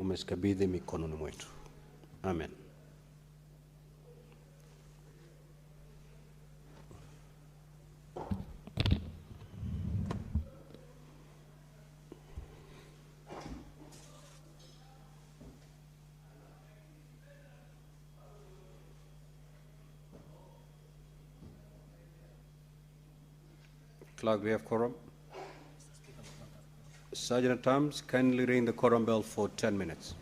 umezikabidhi mikononi mwetu. Amen. Clerk, we have quorum. Sergeant at Arms, kindly ring the quorum bell for 10 minutes.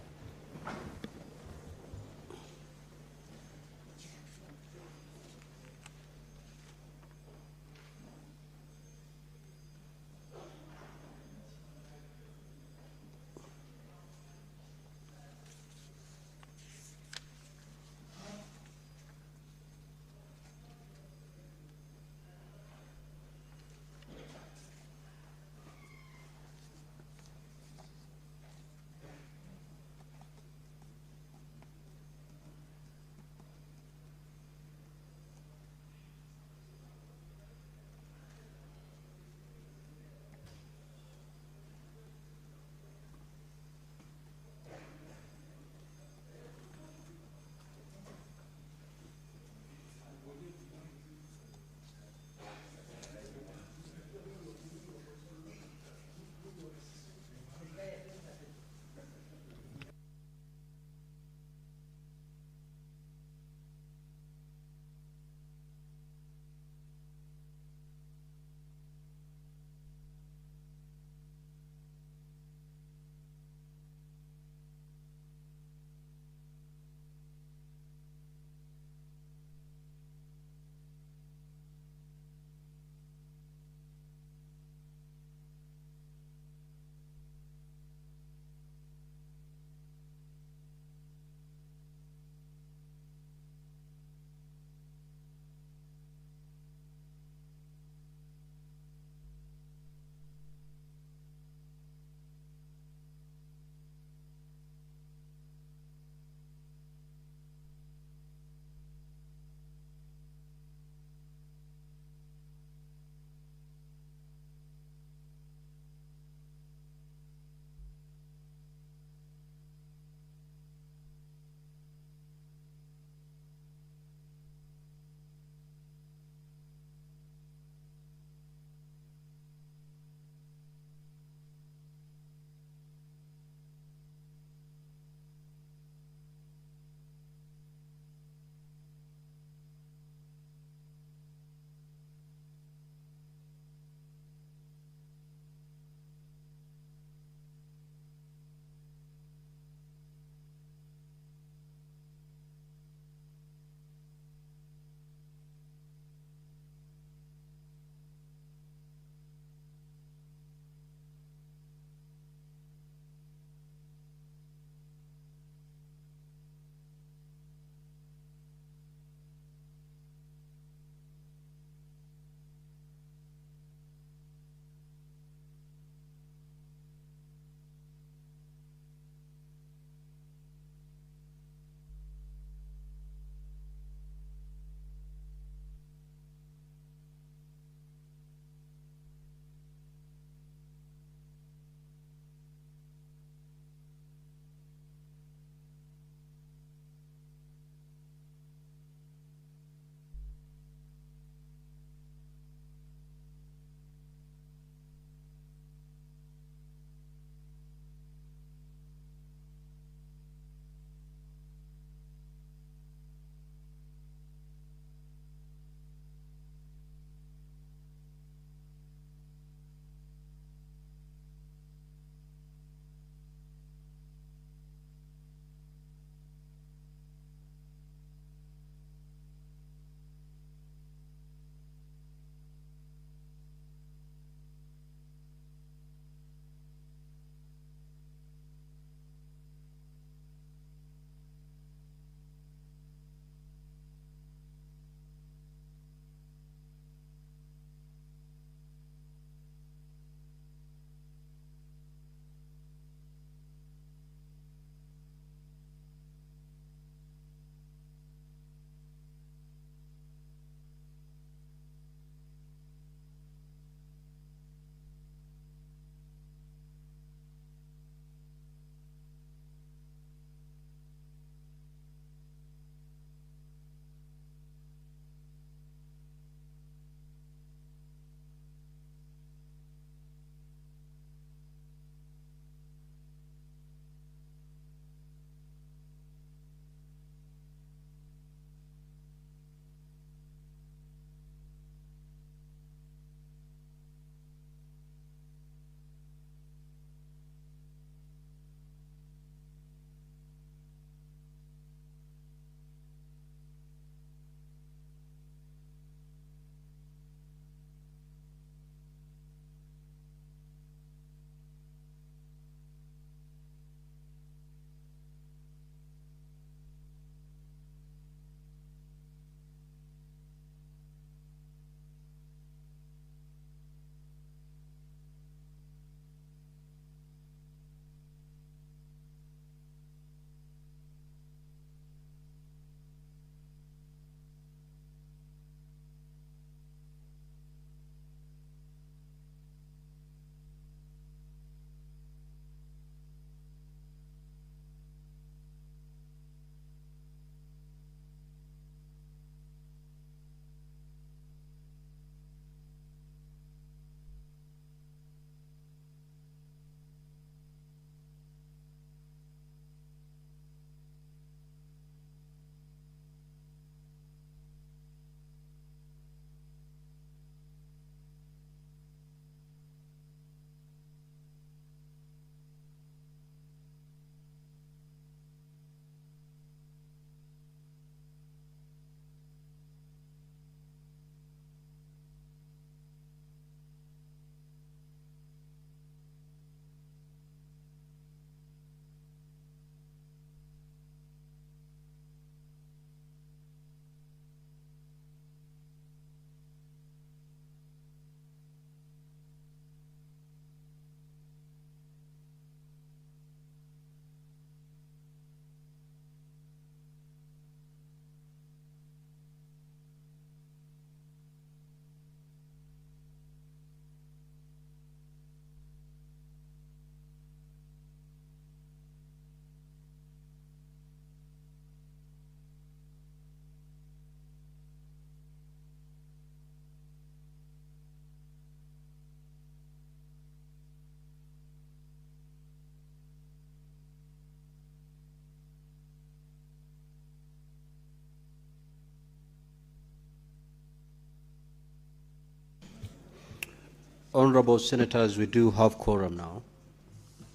Honorable Senators, we do have quorum now,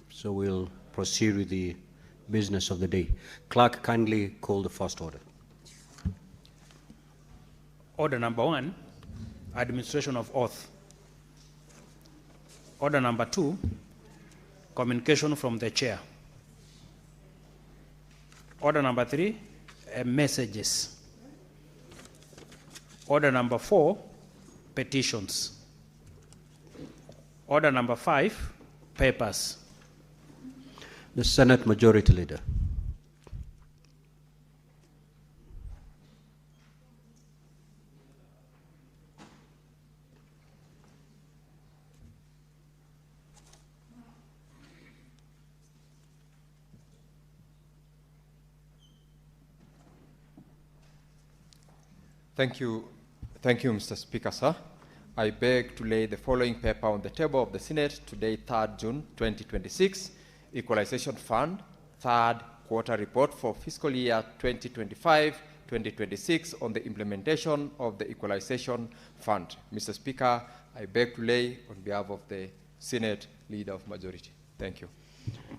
so we'll proceed with the business of the day. Clerk, kindly call the first order. Order number 1, administration of oath. Order number 2, communication from the chair. Order number 3, messages. Order number 4, petitions. Order number 5, papers. The Senate Majority Leader. Thank you, Mr. Speaker, sir. I beg to lay the following paper on the table of the Senate today, 3rd June 2026, Equalization Fund, third quarter report for fiscal year 2025-2026 on the implementation of the Equalization Fund. Mr. Speaker, I beg to lay on behalf of the Senate Leader of Majority. Thank you.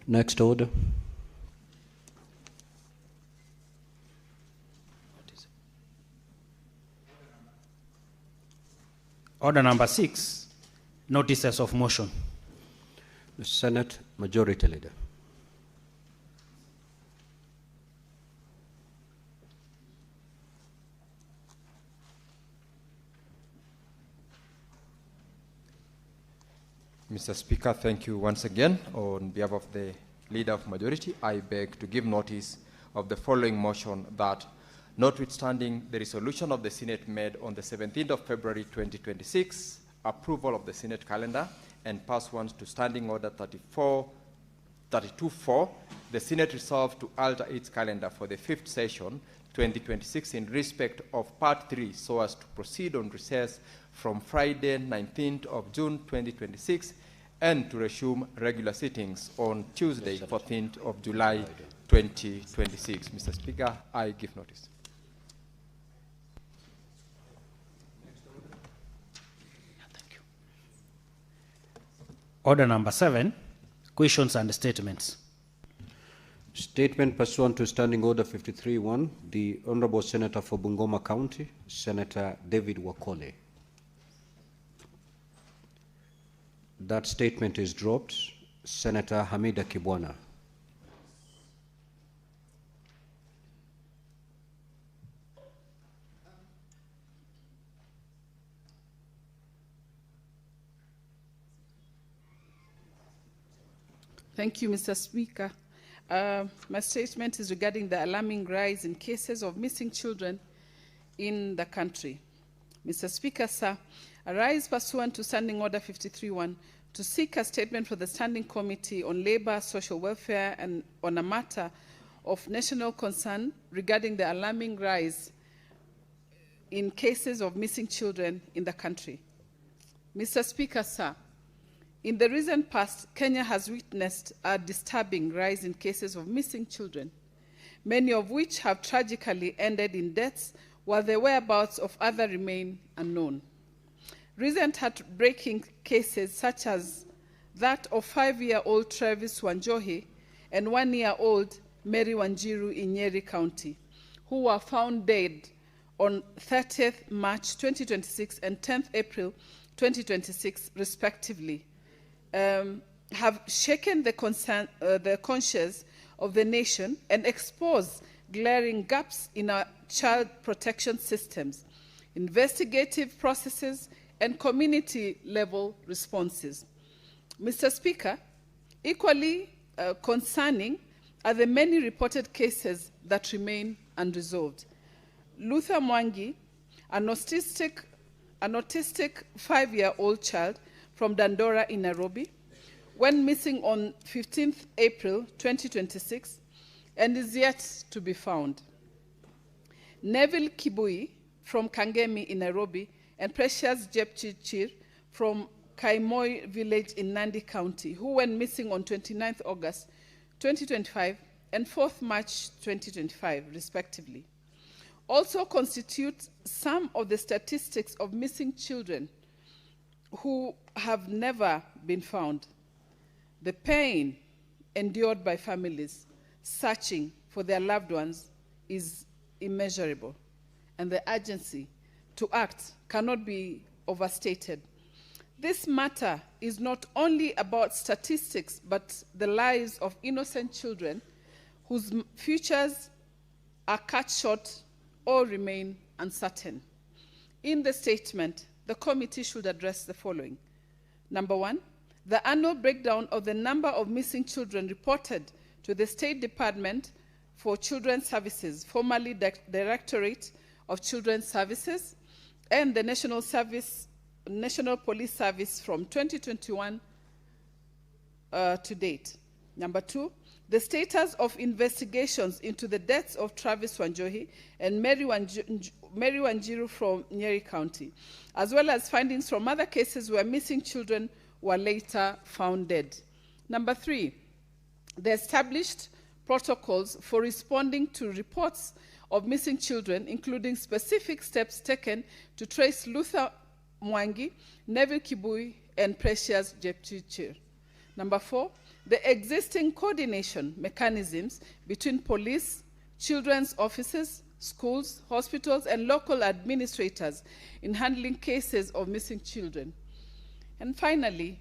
Next order. Order number 6, notices of motion. The Senate Majority Leader. Mr. Speaker, thank you once again. On behalf of the Leader of Majority, I beg to give notice of the following motion that, notwithstanding the resolution of the Senate made on the 17th of February 2026, approval of the Senate calendar, and pursuant to Standing Order 32-4, the Senate resolved to alter its calendar for the 5th session 2026 in respect of Part 3 so as to proceed on recess from Friday 19th of June 2026 and to resume regular sittings on Tuesday 14th of July 2026. Mr. Speaker, I give notice. Order number 7, questions and statements. Statement pursuant to Standing Order 53-1, the Honorable Senator for Bungoma County, Senator David Wakole. That statement is dropped. Senator Hamida Kibwana. Thank you, Mr. Speaker. My statement is regarding the alarming rise in cases of missing children in the country. Mr. Speaker, sir, I rise pursuant to Standing Order 53-1 to seek a statement for the Standing Committee on Labor, Social Welfare, and on a matter of national concern regarding the alarming rise in cases of missing children in the country. Mr. Speaker, sir, in the recent past, Kenya has witnessed a disturbing rise in cases of missing children, many of which have tragically ended in deaths, while the whereabouts of others remain unknown. Recent heartbreaking cases such as that of 5-year-old Travis Wanjohi and 1-year-old Mary Wanjiru in Nyeri County, who were found dead on 30th March 2026 and 10th April 2026, respectively, have shaken the conscience of the nation and exposed glaring gaps in our child protection systems, investigative processes, and community-level responses. Mr. Speaker, equally concerning are the many reported cases that remain unresolved. Luther Mwangi, an autistic 5-year-old child from Dandora in Nairobi, went missing on 15th April 2026 and is yet to be found. Neville Kibui from Kangemi in Nairobi and Precious Jepchichir from Kaimoi village in Nandi County, who went missing on 29th August 2025 and 4th March 2025, respectively, also constitute some of the statistics of missing children who have never been found. The pain endured by families searching for their loved ones is immeasurable, and the urgency to act cannot be overstated. This matter is not only about statistics, but the lives of innocent children whose futures are cut short or remain uncertain. In the statement, the committee should address the following. Number one, the annual breakdown of the number of missing children reported to the State Department for Children's Services, formerly Directorate of Children's Services, and the National Police Service from 2021 to date. Number two, the status of investigations into the deaths of Travis Wanjohi and Mary Wanjiru from Nyeri County, as well as findings from other cases where missing children were later found dead. Number three, the established protocols for responding to reports of missing children, including specific steps taken to trace Luther Mwangi, Neville Kibui, and Precious Jepchichir. Number four, the existing coordination mechanisms between police, children's offices, schools, hospitals, and local administrators in handling cases of missing children. And finally,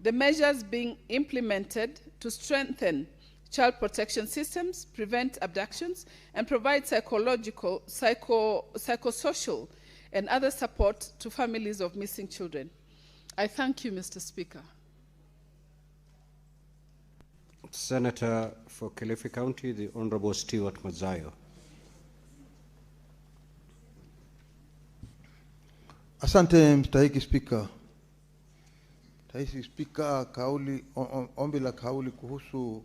the measures being implemented to strengthen child protection systems, prevent abductions, and provide psychological, psychosocial, and other support to families of missing children. I thank you, Mr. Speaker. Senator for Kilifi County, the Honorable Stewart Mazayo. Asante mstahiki Spika. Mstahiki Spika, ombi la kauli kuhusu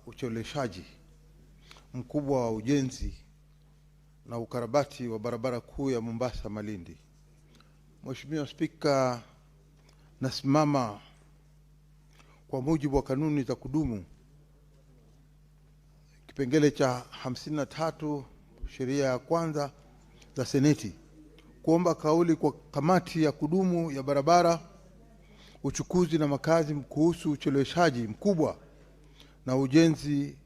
ucheleweshaji mkubwa wa ujenzi na ukarabati wa barabara kuu ya Mombasa Malindi. Mheshimiwa Spika, nasimama kwa mujibu wa kanuni za kudumu kipengele cha 53 sheria ya kwanza za Seneti kuomba kauli kwa kamati ya kudumu ya barabara, uchukuzi na makazi kuhusu ucheleweshaji mkubwa na ujenzi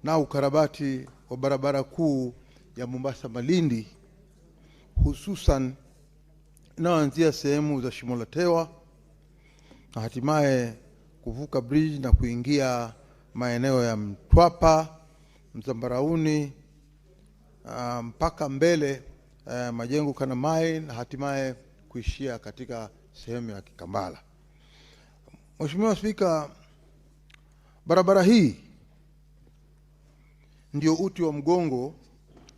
na ukarabati wa barabara kuu ya Mombasa Malindi, hususan inayoanzia sehemu za Shimolatewa na hatimaye kuvuka bridge na kuingia maeneo ya Mtwapa, Mzambarauni, mpaka mbele majengo Kanamai na hatimaye kuishia katika sehemu ya Kikambala. Mheshimiwa Spika, barabara hii ndio uti wa mgongo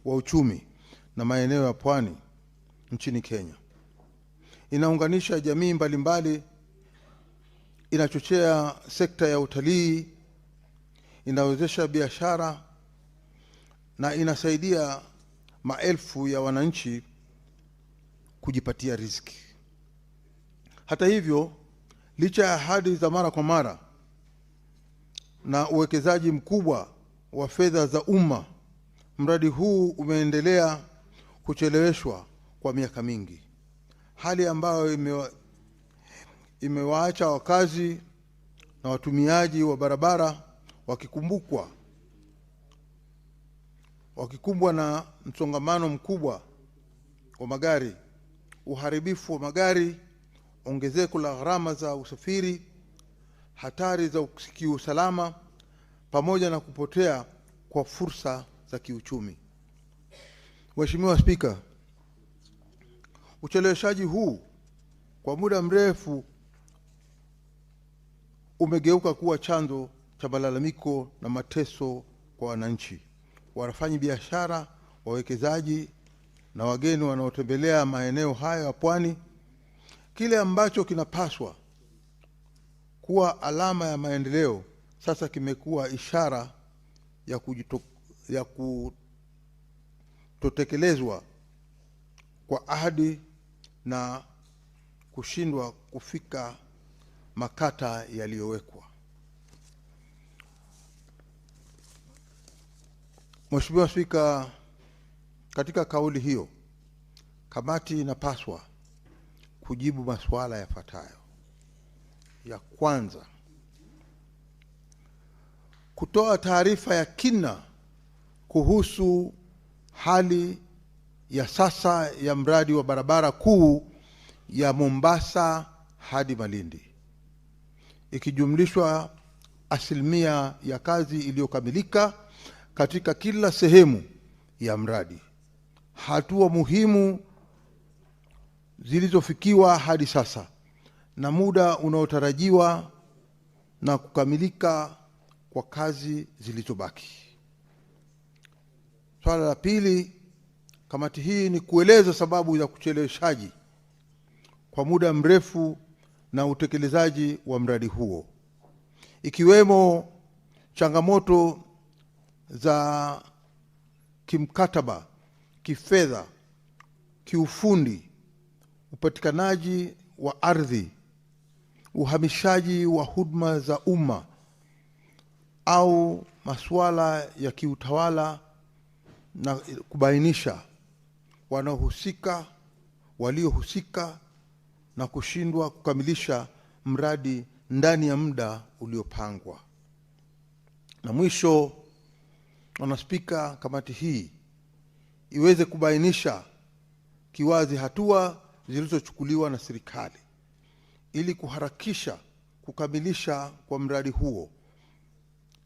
wa uchumi na maeneo ya pwani nchini Kenya. Inaunganisha jamii mbalimbali, inachochea sekta ya utalii, inawezesha biashara na inasaidia maelfu ya wananchi kujipatia riziki. Hata hivyo, licha ya ahadi za mara kwa mara na uwekezaji mkubwa wa fedha za umma, mradi huu umeendelea kucheleweshwa kwa miaka mingi, hali ambayo imewaacha wakazi na watumiaji wa barabara wakikumbwa na msongamano mkubwa wa magari, uharibifu wa magari, ongezeko la gharama za usafiri, hatari za kiusalama, pamoja na kupotea kwa fursa za kiuchumi. Mheshimiwa Spika, ucheleweshaji huu kwa muda mrefu umegeuka kuwa chanzo cha malalamiko na mateso kwa wananchi, wafanyi biashara, wawekezaji na wageni wanaotembelea maeneo hayo ya pwani. Kile ambacho kinapaswa kuwa alama ya maendeleo sasa kimekuwa ishara ya kutotekelezwa kwa ahadi na kushindwa kufika makata yaliyowekwa. Mheshimiwa Spika, katika kauli hiyo, kamati inapaswa kujibu masuala yafuatayo. Ya kwanza, kutoa taarifa ya kina kuhusu hali ya sasa ya mradi wa barabara kuu ya Mombasa hadi Malindi, ikijumlishwa asilimia ya kazi iliyokamilika katika kila sehemu ya mradi, hatua muhimu zilizofikiwa hadi sasa na muda unaotarajiwa na kukamilika kwa kazi zilizobaki. Swala la pili, kamati hii ni kueleza sababu za kucheleweshaji kwa muda mrefu na utekelezaji wa mradi huo, ikiwemo changamoto za kimkataba, kifedha, kiufundi, upatikanaji wa ardhi, uhamishaji wa huduma za umma au masuala ya kiutawala, na kubainisha wanaohusika, waliohusika na kushindwa kukamilisha mradi ndani ya muda uliopangwa. Na mwisho, Bwana Spika, kamati hii iweze kubainisha kiwazi hatua zilizochukuliwa na serikali ili kuharakisha kukamilisha kwa mradi huo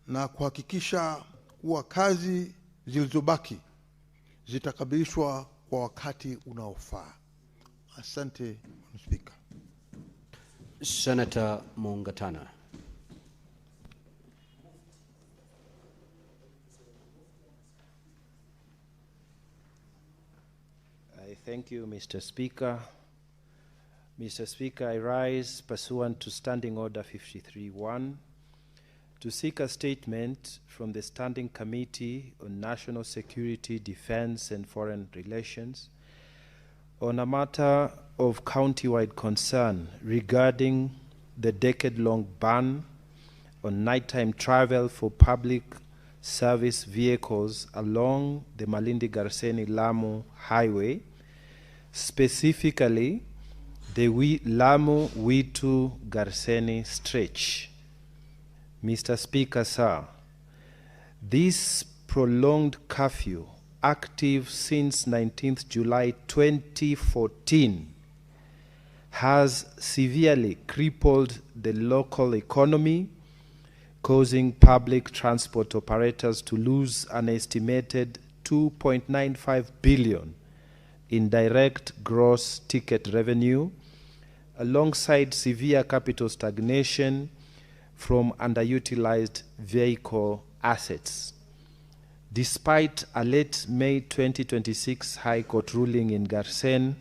na kuhakikisha kuwa kazi zilizobaki zitakamilishwa kwa wakati unaofaa. Asante, Bwana Spika. Senator Mungatana. I thank you, Mr. Speaker. Mr. Speaker, I rise pursuant to Standing Order 53.1 to seek a statement from the Standing Committee on National Security, Defense and Foreign Relations on a matter of county-wide concern regarding the decade-long ban on nighttime travel for public service vehicles along the Malindi-Garseni-Lamu Highway, specifically the Lamu-Witu-Garseni stretch. Mr. Speaker, sir, this prolonged curfew, active since 19th July 2014, has severely crippled the local economy, causing public transport operators to lose an estimated 2.95 billion in direct gross ticket revenue, alongside severe capital stagnation from underutilized vehicle assets. Despite a late May 2026 High Court ruling in Garsen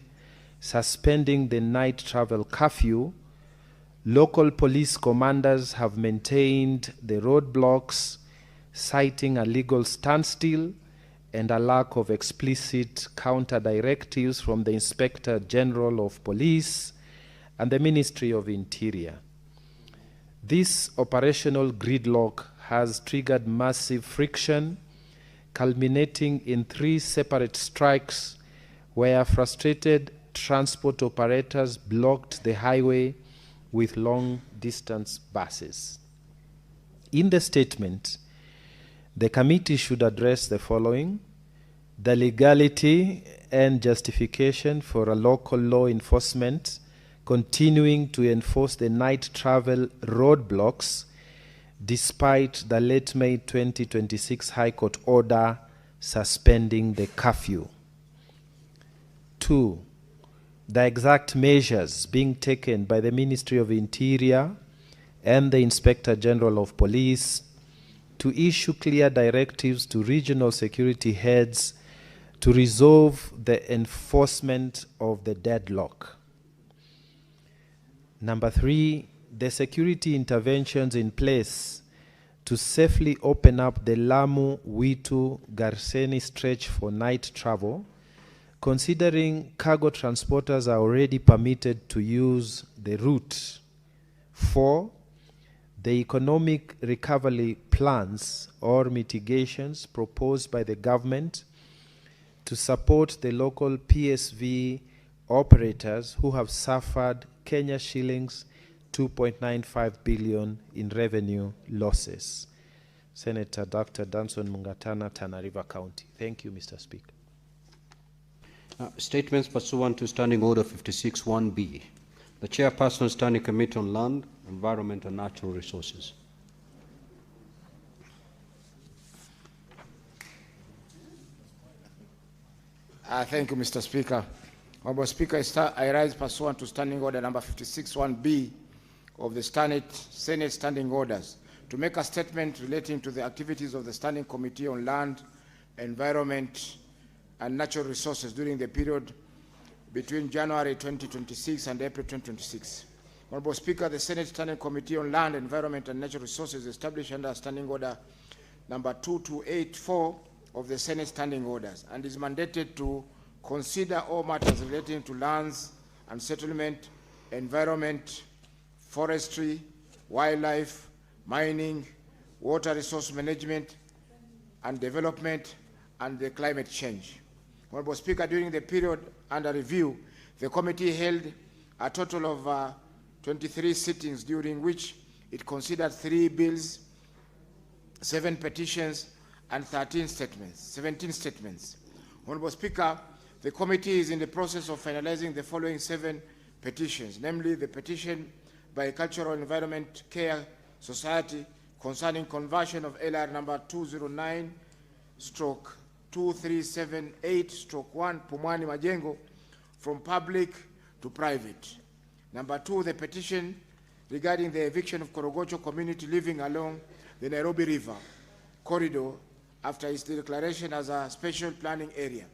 suspending the night travel curfew, local police commanders have maintained the roadblocks, citing a legal standstill and a lack of explicit counter directives from the Inspector General of Police and the Ministry of Interior. This operational gridlock has triggered massive friction, culminating in 3 separate strikes where frustrated transport operators blocked the highway with long-distance buses. In the statement, the committee should address the following: the legality and justification for a local law enforcement continuing to enforce the night travel roadblocks despite the late May 2026 High Court order suspending the curfew. 2, the exact measures being taken by the Ministry of Interior and the Inspector General of Police to issue clear directives to regional security heads to resolve the enforcement of the deadlock. Number 3, the security interventions in place to safely open up the Lamu-Witu-Garseni stretch for night travel, considering cargo transporters are already permitted to use the route. 4, the economic recovery plans or mitigations proposed by the government to support the local PSV operators who have suffered Kenya shillings 2.95 billion in revenue losses. Senator Dr. Danson Mungatana, Tana River County. Thank you, Mr. Speaker. Statements pursuant to Standing Order 56(1)B. The Chairperson of Standing Committee on Land, Environment and Natural Resources. Thank you, Mr. Speaker. Honorable Speaker, I rise pursuant to Standing Order number 56(1)B of the Senate Standing Orders to make a statement relating to the activities of the Standing Committee on Land, Environment and Natural Resources during the period between January 2026 and April 2026. Honorable Speaker, the Senate Standing Committee on Land, Environment and Natural Resources established under Standing Order number 2284 of the Senate Standing Orders and is mandated to consider all matters relating to lands and settlement, environment, forestry, wildlife, mining, water resource management and development, and the climate change. Honorable Speaker, during the period under review, the committee held a total of 23 sittings, during which it considered 3 bills, 7 petitions, and 17 statements. Honorable Speaker, the committee is in the process of finalizing the following 7 petitions, namely the petition by Cultural Environment Care Society concerning conversion of LR number 209/2378/1 Pumwani Majengo from public to private. Number 2, the petition regarding the eviction of Korogocho community living along the Nairobi River corridor after its declaration as a special planning area.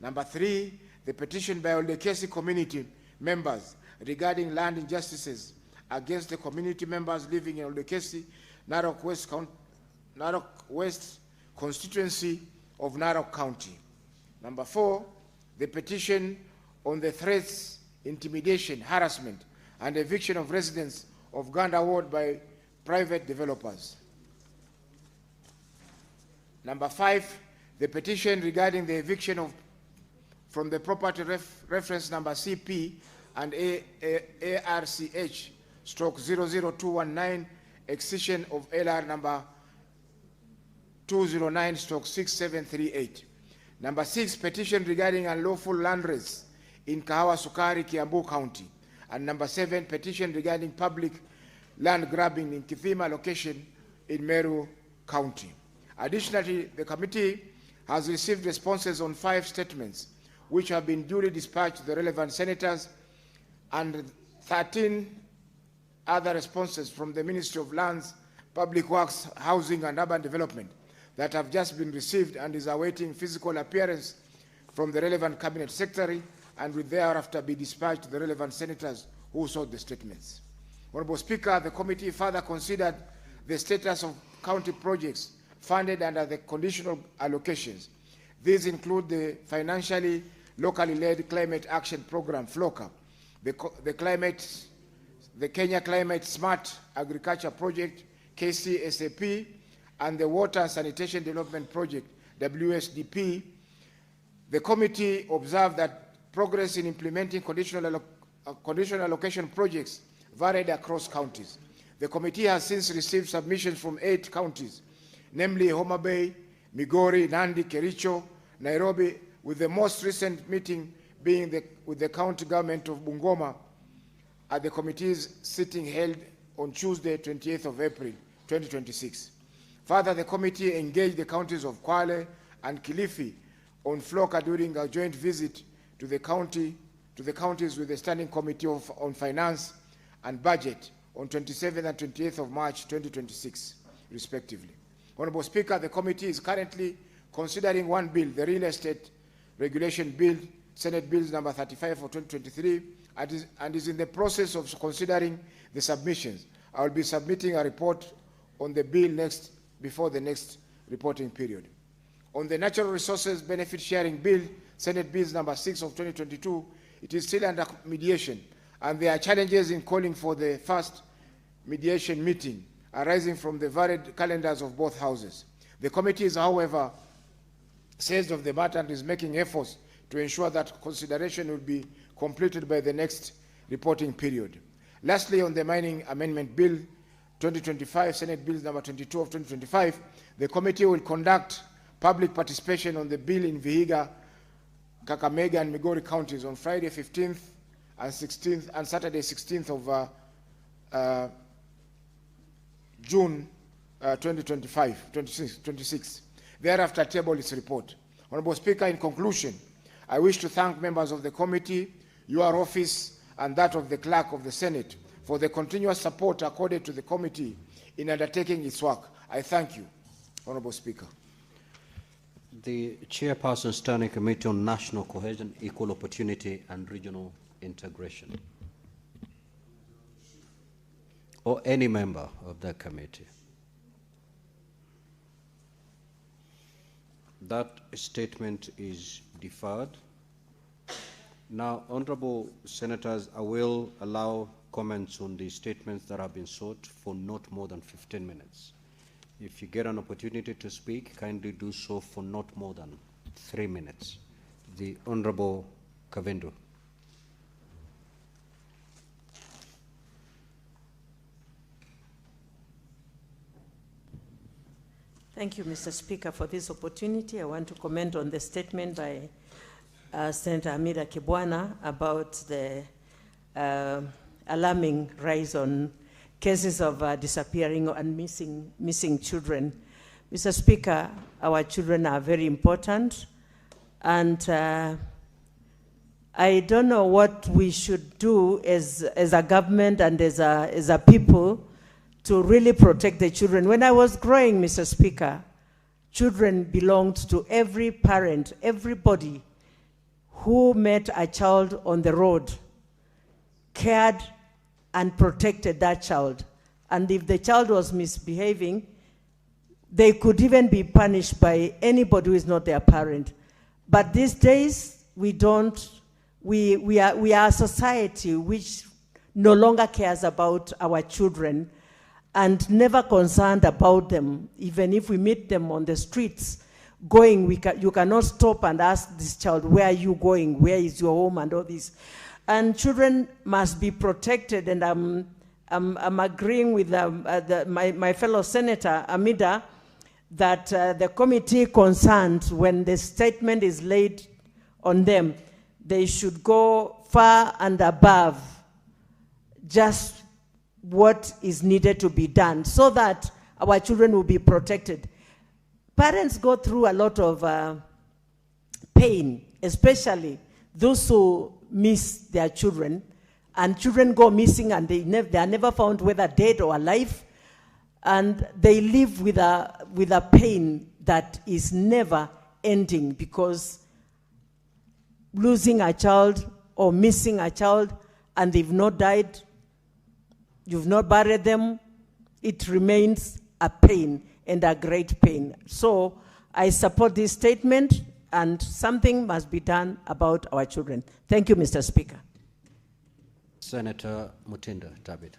Number 3, the petition by Oldekesi community members regarding land injustices against the community members living in Oldekesi, Narok West constituency of Narok County. Number 4, the petition on the threats, intimidation, harassment, and eviction of residents of Ganda Ward by private developers. Number 5, the petition regarding the eviction from the property reference number CP and ARCH/00219 excision of LR number 209/6738. Number 6, petition regarding unlawful land raise in Kahawa Sukari, Kiambu County. And number 7, petition regarding public land grabbing in Kithima location in Meru County. Additionally, the committee has received responses on 5 statements which have been duly dispatched to the relevant senators and 13 other responses from the Ministry of Lands, Public Works, Housing and Urban Development that have just been received and is awaiting physical appearance from the relevant cabinet secretary and will thereafter be dispatched to the relevant senators who sought the statements. Honorable Speaker, the committee further considered the status of county projects funded under the conditional allocations. These include the financially locally led Climate Action Program, FLOCA, the Kenya Climate Smart Agriculture Project, KCSAP, and the Water Sanitation Development Project, WSDP. The committee observed that progress in implementing conditional allocation projects varied across counties. The committee has since received submissions from 8 counties, namely Homa Bay, Migori, Nandi, Kericho, Nairobi, with the most recent meeting being with the county government of Bungoma at the committee's sitting held on Tuesday, 28th of April, 2026. Further, the committee engaged the counties of Kwale and Kilifi on FLOCA during a joint visit to the counties with the Standing Committee on Finance and Budget on 27th and 28th of March 2026, respectively. Honorable Speaker, the committee is currently considering 1 bill, the Real Estate Regulation Bill, Senate Bills number 35 for 2023, and is in the process of considering the submissions. I will be submitting a report on the bill before the next reporting period. On the Natural Resources Benefit Sharing Bill, Senate Bills number 6 of 2022, it is still under mediation, and there are challenges in calling for the first mediation meeting arising from the varied calendars of both houses. The committee is, however, seized of the matter and is making efforts to ensure that consideration will be completed by the next reporting period. Lastly, on the Mining Amendment Bill 2025, Senate Bill number 22 of 2025, the committee will conduct public participation on the bill in Vihiga, Kakamega, and Migori counties on Friday 15th and 16th and Saturday 16th of June 26. Thereafter, table its report. Honorable Speaker, in conclusion, I wish to thank members of the committee, your office, and that of the Clerk of the Senate for the continuous support accorded to the committee in undertaking its work. I thank you, Honorable Speaker. The Chairperson, Standing Committee on National Cohesion, Equal Opportunity and Regional Integration, or any member of that committee. That statement is deferred. Now, Honorable Senators, I will allow comments on the statements that have been sought for not more than 15 minutes. If you get an opportunity to speak, kindly do so for not more than 3 minutes. The Honorable Kavindu. Thank you, Mr. Speaker, for this opportunity. I want to comment on the statement by Senator Amida Kibwana about the alarming rise on cases of disappearing and missing children. Mr. Speaker, our children are very important, and I don't know what we should do as a government and as a people to really protect the children. When I was growing, Mr. Speaker, children belonged to every parent, everybody who met a child on the road, cared and protected that child. And if the child was misbehaving, they could even be punished by anybody who is not their parent. But these days, we are a society which no longer cares about our children and never concerned about them. Even if we meet them on the streets going, you cannot stop and ask this child, where are you going? Where is your home? And all this. And children must be protected. And I'm agreeing with my fellow Senator Amida that the committee concerned, when the statement is laid on them, they should go far and above just what is needed to be done so that our children will be protected. Parents go through a lot of pain, especially those who miss their children, and children go missing and they are never found, whether dead or alive, and they live with a pain that is never ending, because losing a child or missing a child and they've not died, you've not buried them, it remains a pain and a great pain. So I support this statement, and something must be done about our children. Thank you, Mr. Speaker. Senator Mutinda David.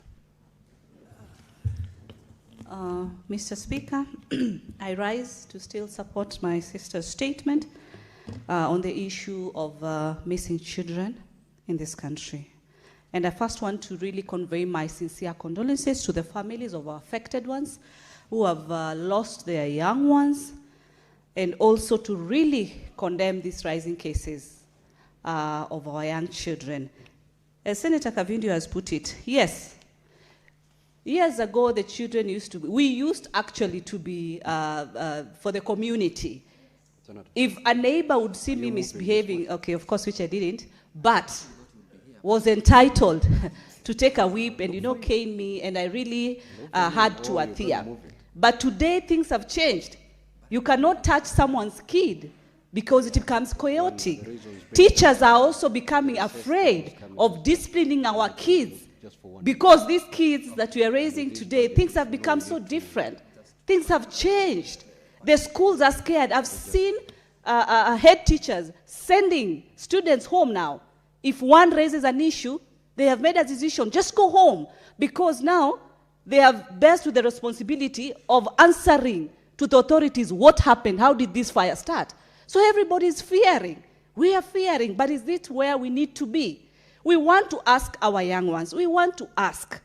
Mr. Speaker, I rise to still support my sister's statement on the issue of missing children in this country. And I first want to really convey my sincere condolences to the families of our affected ones who have lost their young ones, and also to really condemn these rising cases of our young children. As Senator Kavindu has put it, yes, years ago the children we used actually to be for the community. If a neighbor would see me misbehaving, okay, of course, which I didn't, but was entitled to take a whip and, cane me, and I really had to adhere. But today things have changed. You cannot touch someone's kid because it becomes chaotic. Teachers are also becoming afraid of disciplining our kids because these kids that we are raising today, things have become so different. Things have changed. The schools are scared. I've seen head teachers sending students home now. If one raises an issue, they have made a decision, just go home, because now they have burst with the responsibility of answering to the authorities what happened, how did this fire start. So everybody is fearing. We are fearing, but is it where we need to be? We want to ask our young ones, we want to ask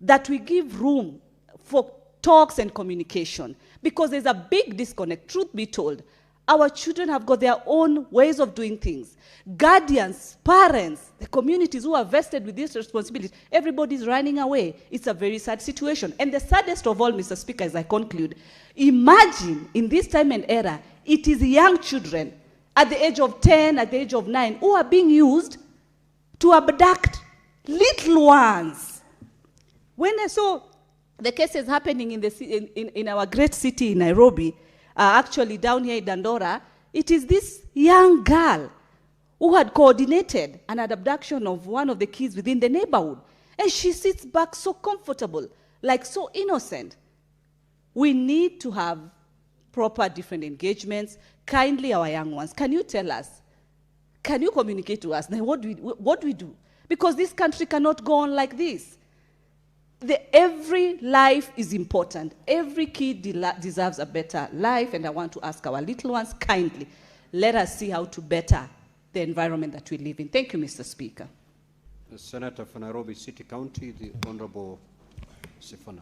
that we give room for talks and communication, because there's a big disconnect. Truth be told, our children have got their own ways of doing things. Guardians, parents, the communities who are vested with this responsibility, everybody's running away. It's a very sad situation. And the saddest of all, Mr. Speaker, as I conclude, imagine in this time and era, it is young children at the age of 10, at the age of 9, who are being used to abduct little ones. When I saw the cases happening in our great city, Nairobi, actually down here in Dandora, it is this young girl who had coordinated an abduction of one of the kids within the neighborhood. And she sits back so comfortable, like so innocent. We need to have proper different engagements. Kindly, our young ones, can you tell us, can you communicate to us, now what do we do? Because this country cannot go on like this. Every life is important. Every kid deserves a better life, and I want to ask our little ones, kindly, let us see how to better the environment that we live in. Thank you, Mr. Speaker. The Senator for Nairobi City County, the Honorable Sifuna.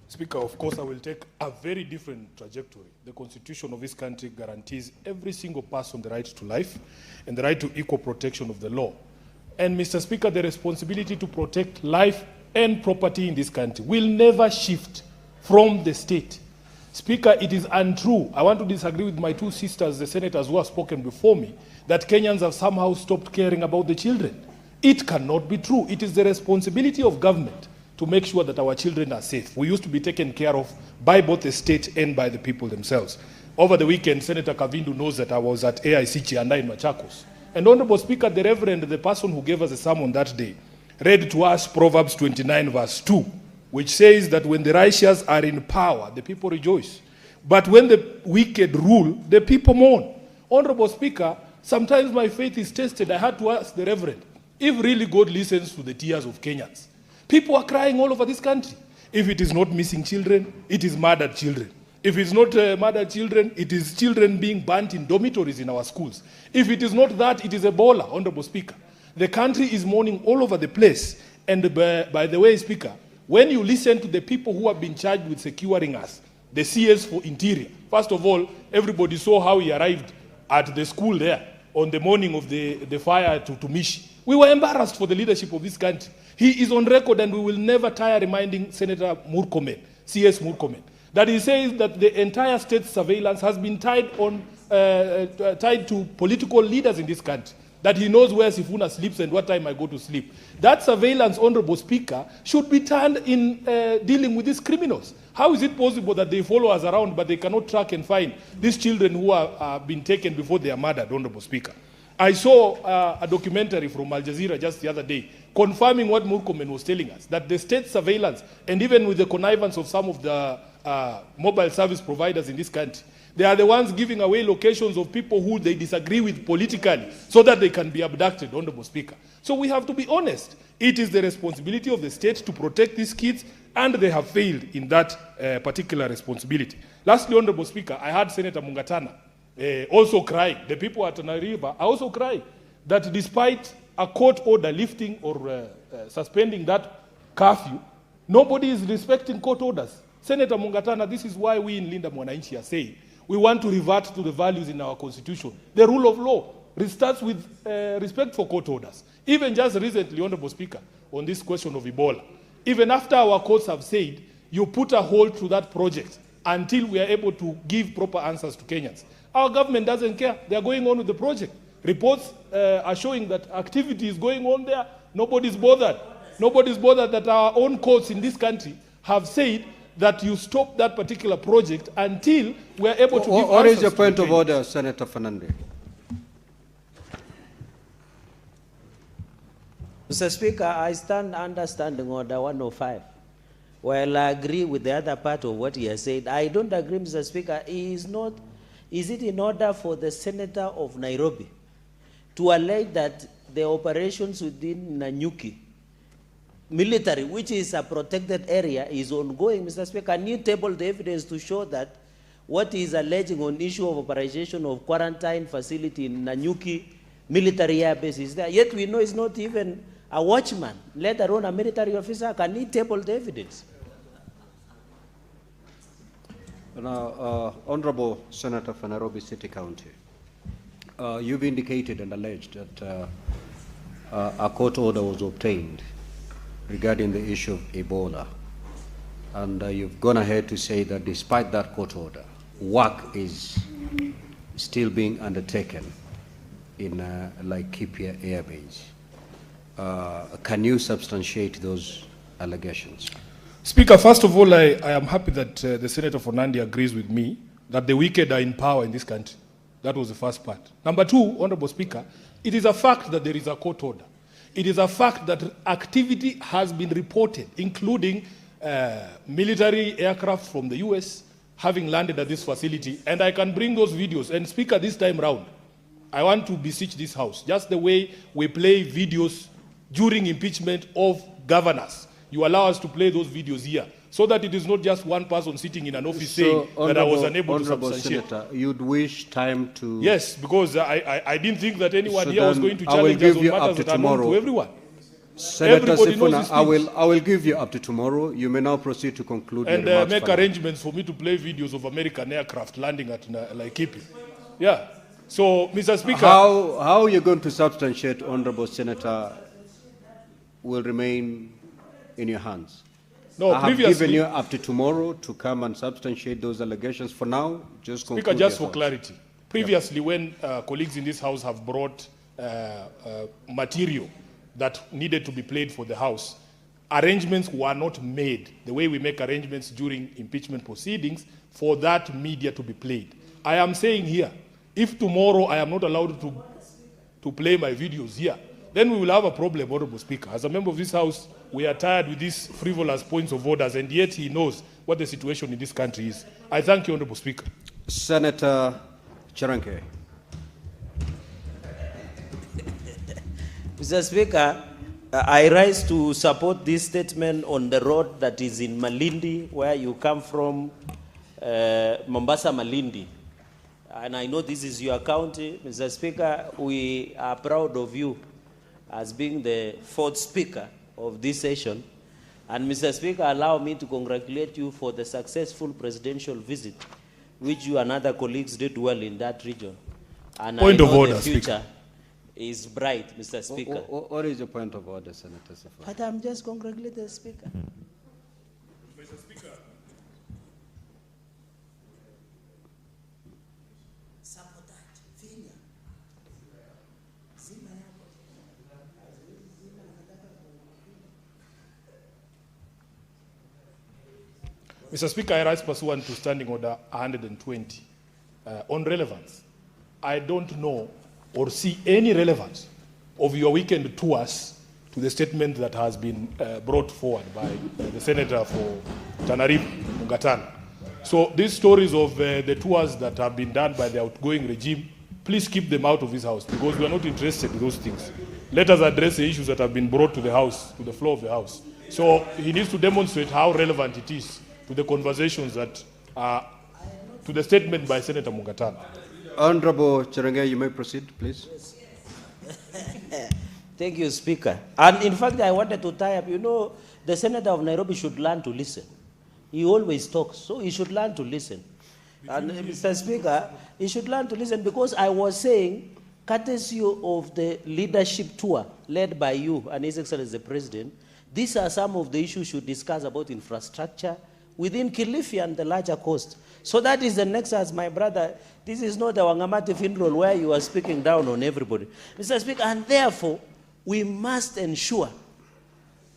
Speaker, of course, I will take a very different trajectory. The Constitution of this country guarantees every single person the right to life and the right to equal protection of the law. And, Mr. Speaker, the responsibility to protect life and property in this country will never shift from the state. Speaker, it is untrue. I want to disagree with my two sisters, the senators who have spoken before me, that Kenyans have somehow stopped caring about the children. It cannot be true. It is the responsibility of government to make sure that our children are safe. We used to be taken care of by both the state and by the people themselves. Over the weekend, Senator Kavindu knows that I was at AIC Chianda in Machakos. And Honorable Speaker, the Reverend, the person who gave us a sermon that day, read to us Proverbs 29 verse 2, which says that when the righteous are in power, the people rejoice. But when the wicked rule, the people mourn. Honorable Speaker, sometimes my faith is tested. I had to ask the Reverend, if really God listens to the tears of Kenyans. People are crying all over this country. If it is not missing children, it is murdered children. If it's not murdered children, it is children being burnt in dormitories in our schools. If it is not that, it is Ebola, Honorable Speaker. The country is mourning all over the place. And by the way, Speaker, when you listen to the people who have been charged with securing us, the CS for Interior, first of all, everybody saw how he arrived at the school there on the morning of the fire to Mishi. We were embarrassed for the leadership of this country. He is on record, and we will never tire reminding Senator Murkomen, CS Murkomen, that he says that the entire state surveillance has been tied to political leaders in this country, that he knows where Sifuna sleeps and what time I go to sleep. That surveillance, Honorable Speaker, should be turned in dealing with these criminals. How is it possible that they follow us around but they cannot track and find these children who are been taken before they are murdered, Honorable Speaker? I saw a documentary from Al Jazeera just the other day confirming what Murkomen was telling us, that the state surveillance, and even with the connivance of some of the mobile service providers in this country, they are the ones giving away locations of people who they disagree with politically so that they can be abducted, Honorable Speaker. So we have to be honest. It is the responsibility of the state to protect these kids, and they have failed in that particular responsibility. Lastly, Honorable Speaker, I heard Senator Mungatana also cry. The people at Tana River are also crying that despite a court order lifting or suspending that curfew, nobody is respecting court orders. Senator Mungatana, this is why we in Linda Mwananchi are saying we want to revert to the values in our constitution. The rule of law starts with respect for court orders. Even just recently, Honorable Speaker, on this question of Ebola, even after our courts have said you put a hold to that project until we are able to give proper answers to Kenyans, our government doesn't care. They are going on with the project. Reports are showing that activity is going on there. Nobody's bothered. Nobody's bothered that our own courts in this country have said that you stop that particular project until we are able to give answers. What is your point of order, Senator Fernandez? Mr. Speaker, I stand under Standing Order 105. While I agree with the other part of what he has said, I don't agree, Mr. Speaker. Is it in order for the Senator of Nairobi to allege that the operations within Nanyuki military, which is a protected area, is ongoing, Mr. Speaker? Can you table the evidence to show that what he is alleging on issue of operation of quarantine facility in Nanyuki military air base is there. Yet we know it's not even a watchman, let alone a military officer. Can he table the evidence? Now, Honorable Senator for Nairobi City County, you've indicated and alleged that a court order was obtained regarding the issue of Ebola. And you've gone ahead to say that despite that court order, work is still being undertaken in Laikipia Air Base. Can you substantiate those allegations? Speaker, first of all, I am happy that the Senator for Nandi agrees with me that the wicked are in power in this country. That was the first part. Number two, Honorable Speaker, it is a fact that there is a court order. It is a fact that activity has been reported, including military aircraft from the US having landed at this facility, and I can bring those videos. And Speaker, this time round, I want to beseech this House, just the way we play videos during impeachment of governors. You allow us to play those videos here, so that it is not just one person sitting in an office saying that I was unable to substantiate. Senator, you'd wish time to... Yes, because I didn't think that anyone here was going to challenge us on matters that are known to everyone. Senator Sifuna, I will give you up to tomorrow. You may now proceed to conclude your remarks. And make arrangements for me to play videos of American aircraft landing at Laikipia. Yeah. So, Mr. Speaker... How are you going to substantiate, Honorable Senator, will remain in your hands? No, I have given you up to tomorrow to come and substantiate those allegations. For now, just conclude. Speaker, just for clarity, previously when colleagues in this House have brought material that needed to be played for the House, arrangements were not made the way we make arrangements during impeachment proceedings for that media to be played. I am saying here, if tomorrow I am not allowed to play my videos here, then we will have a problem, Honorable Speaker. As a member of this House, we are tired with these frivolous points of orders, and yet he knows what the situation in this country is. I thank you, Honorable Speaker. Senator Charanke. Mr. Speaker, I rise to support this statement on the road that is in Malindi, where you come from, Mombasa, Malindi. And I know this is your county. Mr. Speaker, we are proud of you as being the fourth speaker of this session. And Mr. Speaker, allow me to congratulate you for the successful presidential visit, which you and other colleagues did well in that region. And point of order, the future Speaker is bright, Mr. Speaker. What is your point of order, Senator Sifuna? But I'm just congratulating the Speaker. Mr. Speaker. Mr. Speaker, I rise pursuant to Standing Order 120 on relevance. I don't know or see any relevance of your weekend tours to the statement that has been brought forward by the Senator for Tana River, Mungatana. So these stories of the tours that have been done by the outgoing regime, please keep them out of this House, because we are not interested in those things. Let us address the issues that have been brought to the House, to the floor of the House. So he needs to demonstrate how relevant it is to the conversations that are, to the statement by Senator Mungatana. Honorable Cherenge, you may proceed, please. Thank you, Speaker. And in fact, I wanted to tie up, you know, the Senator of Nairobi should learn to listen. He always talks, so he should learn to listen. And Mr. Speaker, he should learn to listen, because I was saying, courtesy of the leadership tour led by you and His Excellency the President, these are some of the issues we should discuss about infrastructure within Kilifi and the larger coast. So that is the next, as my brother, this is not a Wangamati funeral where you are speaking down on everybody. Mr. Speaker, and therefore, we must ensure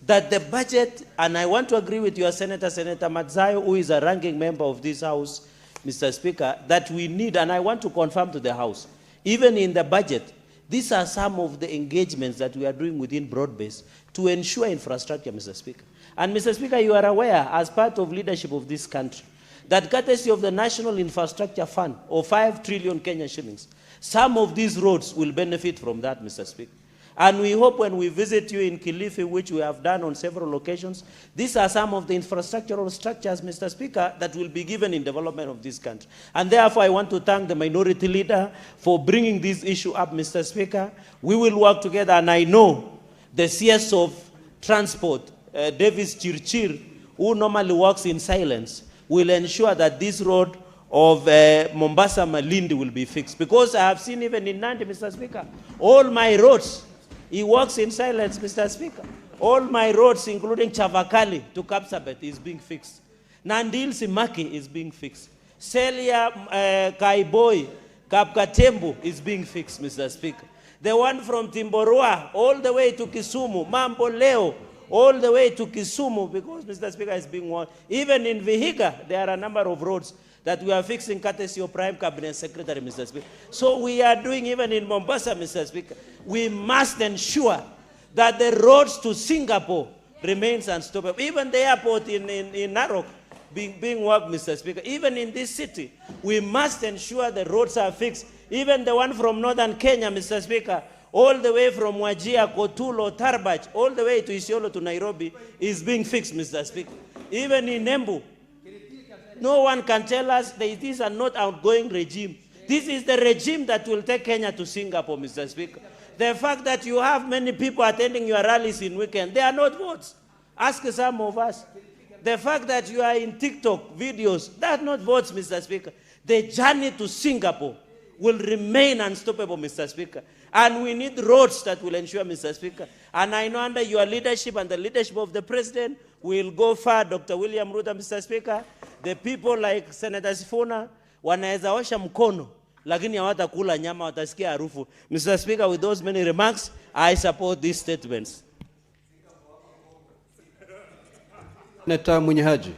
that the budget, and I want to agree with your Senator, Senator Matzayo, who is a ranking member of this House, Mr. Speaker, that we need, and I want to confirm to the House, even in the budget, these are some of the engagements that we are doing within broad-based to ensure infrastructure, Mr. Speaker. And Mr. Speaker, you are aware, as part of leadership of this country, that courtesy of the National Infrastructure Fund of 5 trillion Kenyan shillings, some of these roads will benefit from that, Mr. Speaker. And we hope when we visit you in Kilifi, which we have done on several occasions, these are some of the infrastructural structures, Mr. Speaker, that will be given in development of this country. And therefore, I want to thank the minority leader for bringing this issue up, Mr. Speaker. We will work together, and I know the CS of Transport, Davis Chirchir, who normally works in silence, will ensure that this road of Mombasa Malindi will be fixed. Because I have seen even in Nandi, Mr. Speaker, all my roads, he works in silence, Mr. Speaker. All my roads, including Chavakali to Kapsabet, is being fixed. Nandil Simaki is being fixed. Celia Kaiboi, Kapkatembu is being fixed, Mr. Speaker. The one from Timborwa all the way to Kisumu, Mambo Leo, all the way to Kisumu, because Mr. Speaker is being worked. Even in Vihiga, there are a number of roads that we are fixing courtesy of Prime Cabinet Secretary, Mr. Speaker. So we are doing even in Mombasa, Mr. Speaker. We must ensure that the roads to Singapore remains unstoppable. Even the airport in Narok being worked, Mr. Speaker. Even in this city, we must ensure the roads are fixed. Even the one from northern Kenya, Mr. Speaker, all the way from Wajir, Kotulo, Tarbaj, all the way to Isiolo to Nairobi is being fixed, Mr. Speaker. Even in Embu, no one can tell us that it is a not outgoing regime. This is the regime that will take Kenya to Singapore, Mr. Speaker. The fact that you have many people attending your rallies in weekend, they are not votes. Ask some of us. The fact that you are in TikTok videos, that's not votes, Mr. Speaker. The journey to Singapore will remain unstoppable, Mr. Speaker. And we need roads that will ensure, Mr. Speaker. And I know under your leadership and the leadership of the President, we will go far, Dr. William Ruto, Mr. Speaker. The people like Senator Sifuna, wanaweza osha mkono, lakini hawatakula nyama, watasikia harufu. Mr. Speaker, with those many remarks, I support these statements. Senator Munyahaji.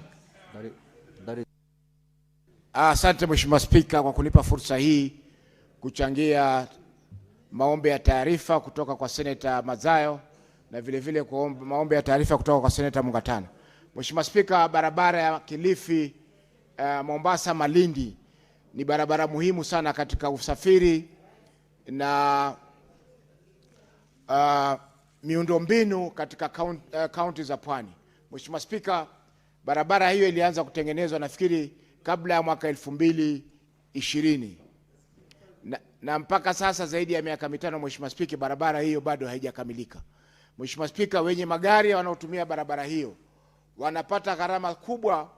Asante Mheshimiwa Spika kwa kunipa fursa hii kuchangia maombi ya taarifa kutoka kwa Senator Mazayo na vile vile kuomba maombi ya taarifa kutoka kwa Senator Mungatana. Mheshimiwa Spika, barabara ya Kilifi Mombasa Malindi ni barabara muhimu sana katika usafiri na miundombinu katika kaunti za Pwani. Mheshimiwa Spika, barabara hiyo ilianza kutengenezwa nafikiri kabla ya mwaka 2020. Na mpaka sasa zaidi ya miaka 5, Mheshimiwa Spika, barabara hiyo bado haijakamilika. Mheshimiwa Spika, wenye magari wanaotumia barabara hiyo wanapata gharama kubwa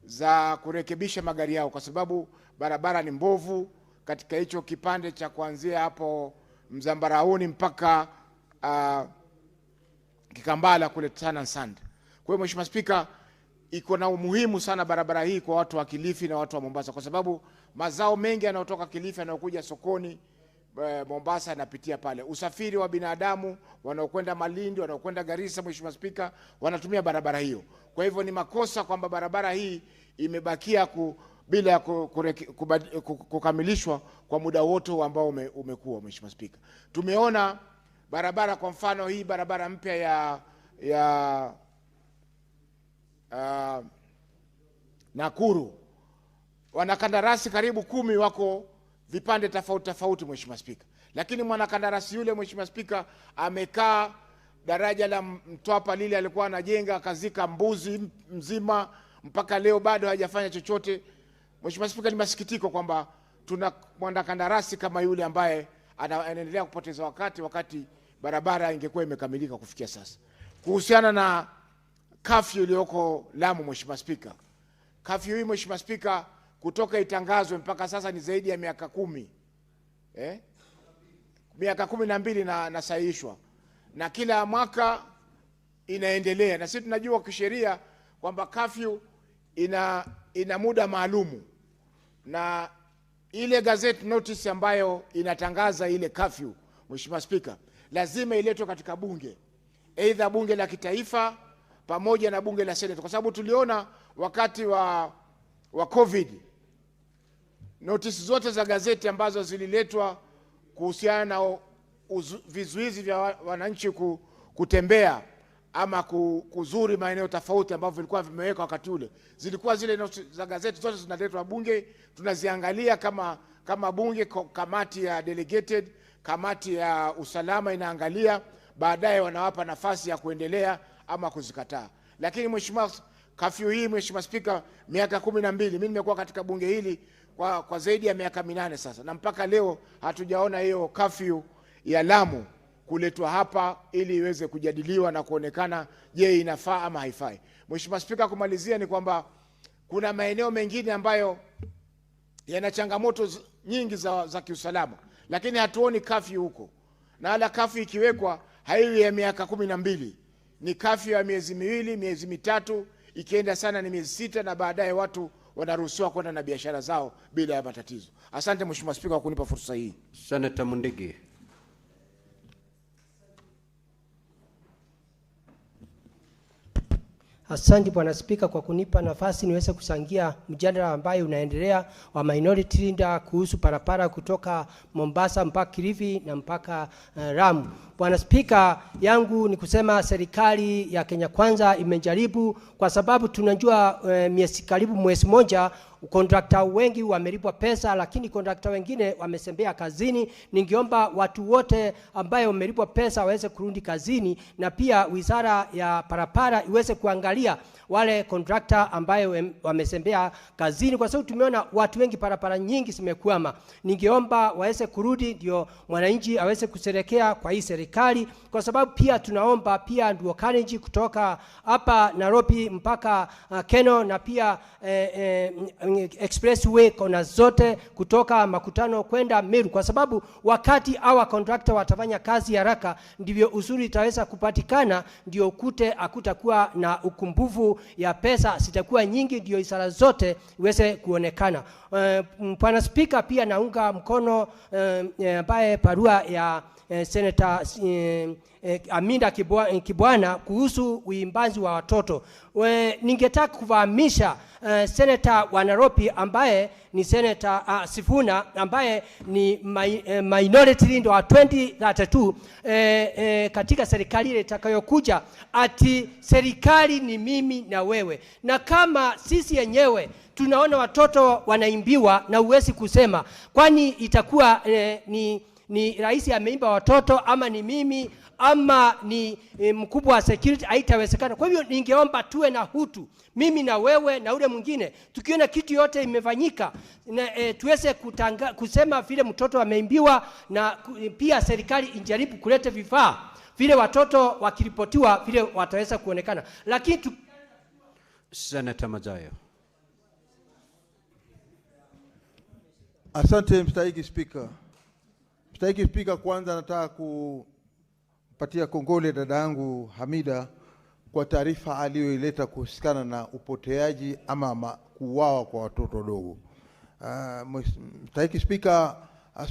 za kurekebisha magari yao kwa sababu barabara ni mbovu katika hicho kipande cha kuanzia hapo Mzambarauni mpaka Kikambala kule Tana Sand. Kwa hiyo Mheshimiwa Spika, iko na umuhimu sana barabara hii kwa watu wa Kilifi na watu wa Mombasa kwa sababu mazao mengi yanayotoka Kilifi yanayokuja sokoni Mombasa yanapitia pale. Usafiri wa binadamu wanaokwenda Malindi, wanaokwenda Garissa, Mheshimiwa Spika, wanatumia barabara hiyo. Kwa hivyo ni makosa kwamba barabara hii imebakia bila kukamilishwa kwa muda wote ambao umekuwa, Mheshimiwa Spika. Tumeona barabara, kwa mfano hii barabara mpya ya Nakuru, wanakandarasi karibu 10 wako vipande tofauti, Mheshimiwa Spika. Lakini mwanakandarasi yule, Mheshimiwa Spika, amekaa daraja la Mtwapa lile alikuwa anajenga, akazika mbuzi mzima, mpaka leo bado hajafanya chochote. Mheshimiwa Spika, ni masikitiko kwamba tuna mwanakandarasi kama yule ambaye anaendelea kupoteza wakati barabara ingekuwa imekamilika kufikia sasa. Kuhusiana na kafyu iliyoko Lamu, Mheshimiwa Spika, kafyu hii Mheshimiwa Spika, kutoka itangazwe mpaka sasa ni zaidi ya miaka 10. Miaka 12 na sahihishwa. Na kila mwaka inaendelea. Na sisi tunajua kisheria kwamba kafyu ina muda maalumu. Na ile gazette notice ambayo inatangaza ile kafyu, Mheshimiwa Spika, lazima iletwe katika bunge. Aidha bunge la kitaifa pamoja na bunge la Senate, kwa sababu tuliona wakati wa COVID notice zote za gazeti ambazo zililetwa kuhusiana na vizuizi vya wananchi kutembea ama kuzuri maeneo tofauti ambavyo vilikuwa vimewekwa wakati ule, zilikuwa zile notice za gazeti zote zinaletwa bunge, tunaziangalia kama bunge, kamati ya delegated kamati ya usalama inaangalia, baadaye wanawapa nafasi ya kuendelea ama kuzikataa. Lakini mheshimiwa, kafyu hii mheshimiwa Spika, miaka 12 mimi nimekuwa katika bunge hili kwa zaidi ya miaka 8 sasa, na mpaka leo hatujaona hiyo kafyu ya Lamu kuletwa hapa ili iweze kujadiliwa na kuonekana je, inafaa ama haifai. Mheshimiwa Spika, kumalizia ni kwamba kuna maeneo mengine ambayo yana changamoto nyingi za kiusalama, lakini hatuoni kafyu huko. Na ala kafyu ikiwekwa haiwi ya miaka 12, ni kafyu ya miezi 2, miezi 3, ikienda sana ni miezi 6, na baadaye watu wanaruhusiwa kwenda na biashara zao bila ya matatizo. Asante Mheshimiwa Spika kwa kunipa fursa hii. Senator Mundigi. Asante Bwana Spika kwa kunipa nafasi niweze kuchangia mjadala ambayo unaendelea wa minority leader kuhusu parapara kutoka Mombasa mpaka Kilifi na mpaka Lamu. Bwana Spika, yangu ni kusema serikali ya Kenya Kwanza imejaribu, kwa sababu tunajua karibu mwezi moja kontrakta wengi wamelipwa pesa, lakini kontrakta wengine wamesembea kazini. Ningeomba watu wote ambayo wamelipwa pesa waweze kurudi kazini, na pia wizara ya parapara iweze kuangalia wale kontrakta ambayo wamesembea kazini, kwa sababu tumeona watu wengi parapara nyingi zimekwama. Ningeomba waweze kurudi ndio mwananchi aweze kuserekea kwa hii serikali, kwa sababu pia tunaomba pia ndio currency kutoka hapa Nairobi mpaka Keno, na pia expressway kona zote kutoka Makutano kwenda Meru, kwa sababu wakati hawa contractor watafanya kazi haraka ndivyo uzuri itaweza kupatikana, ndio ukute akutakuwa na ukumbuvu ya pesa sitakuwa nyingi, ndio isara zote iweze kuonekana. Bwana Spika, pia naunga mkono ambaye barua ya Senator Aminda Kibwana kuhusu uimbaji wa watoto. Ningetaka kufahamisha Senator wa Nairobi ambaye ni Senator Sifuna ambaye ni minority leader wa 2032 katika serikali ile itakayokuja, ati serikali ni mimi na wewe, na kama sisi yenyewe tunaona watoto wanaimbiwa na uwezi kusema kwani itakuwa ni rais ameimba watoto ama ni mimi ama ni mkubwa wa security, haitawezekana. Kwa hivyo ningeomba tuwe na hutu, mimi na wewe na ule mwingine, tukiona kitu yote imefanyika tuweze kusema vile mtoto ameimbiwa, na pia serikali injaribu kuleta vifaa vile watoto wakiripotiwa vile wataweza kuonekana. Lakini Senator Majayo. Asante Mstahiki Speaker. Mstahiki Speaker, kwanza nataka kupatia kongole dada yangu Hamida kwa taarifa aliyoileta kuhusikana na upoteaji ama kuuawa kwa watoto wadogo. Mstahiki Speaker,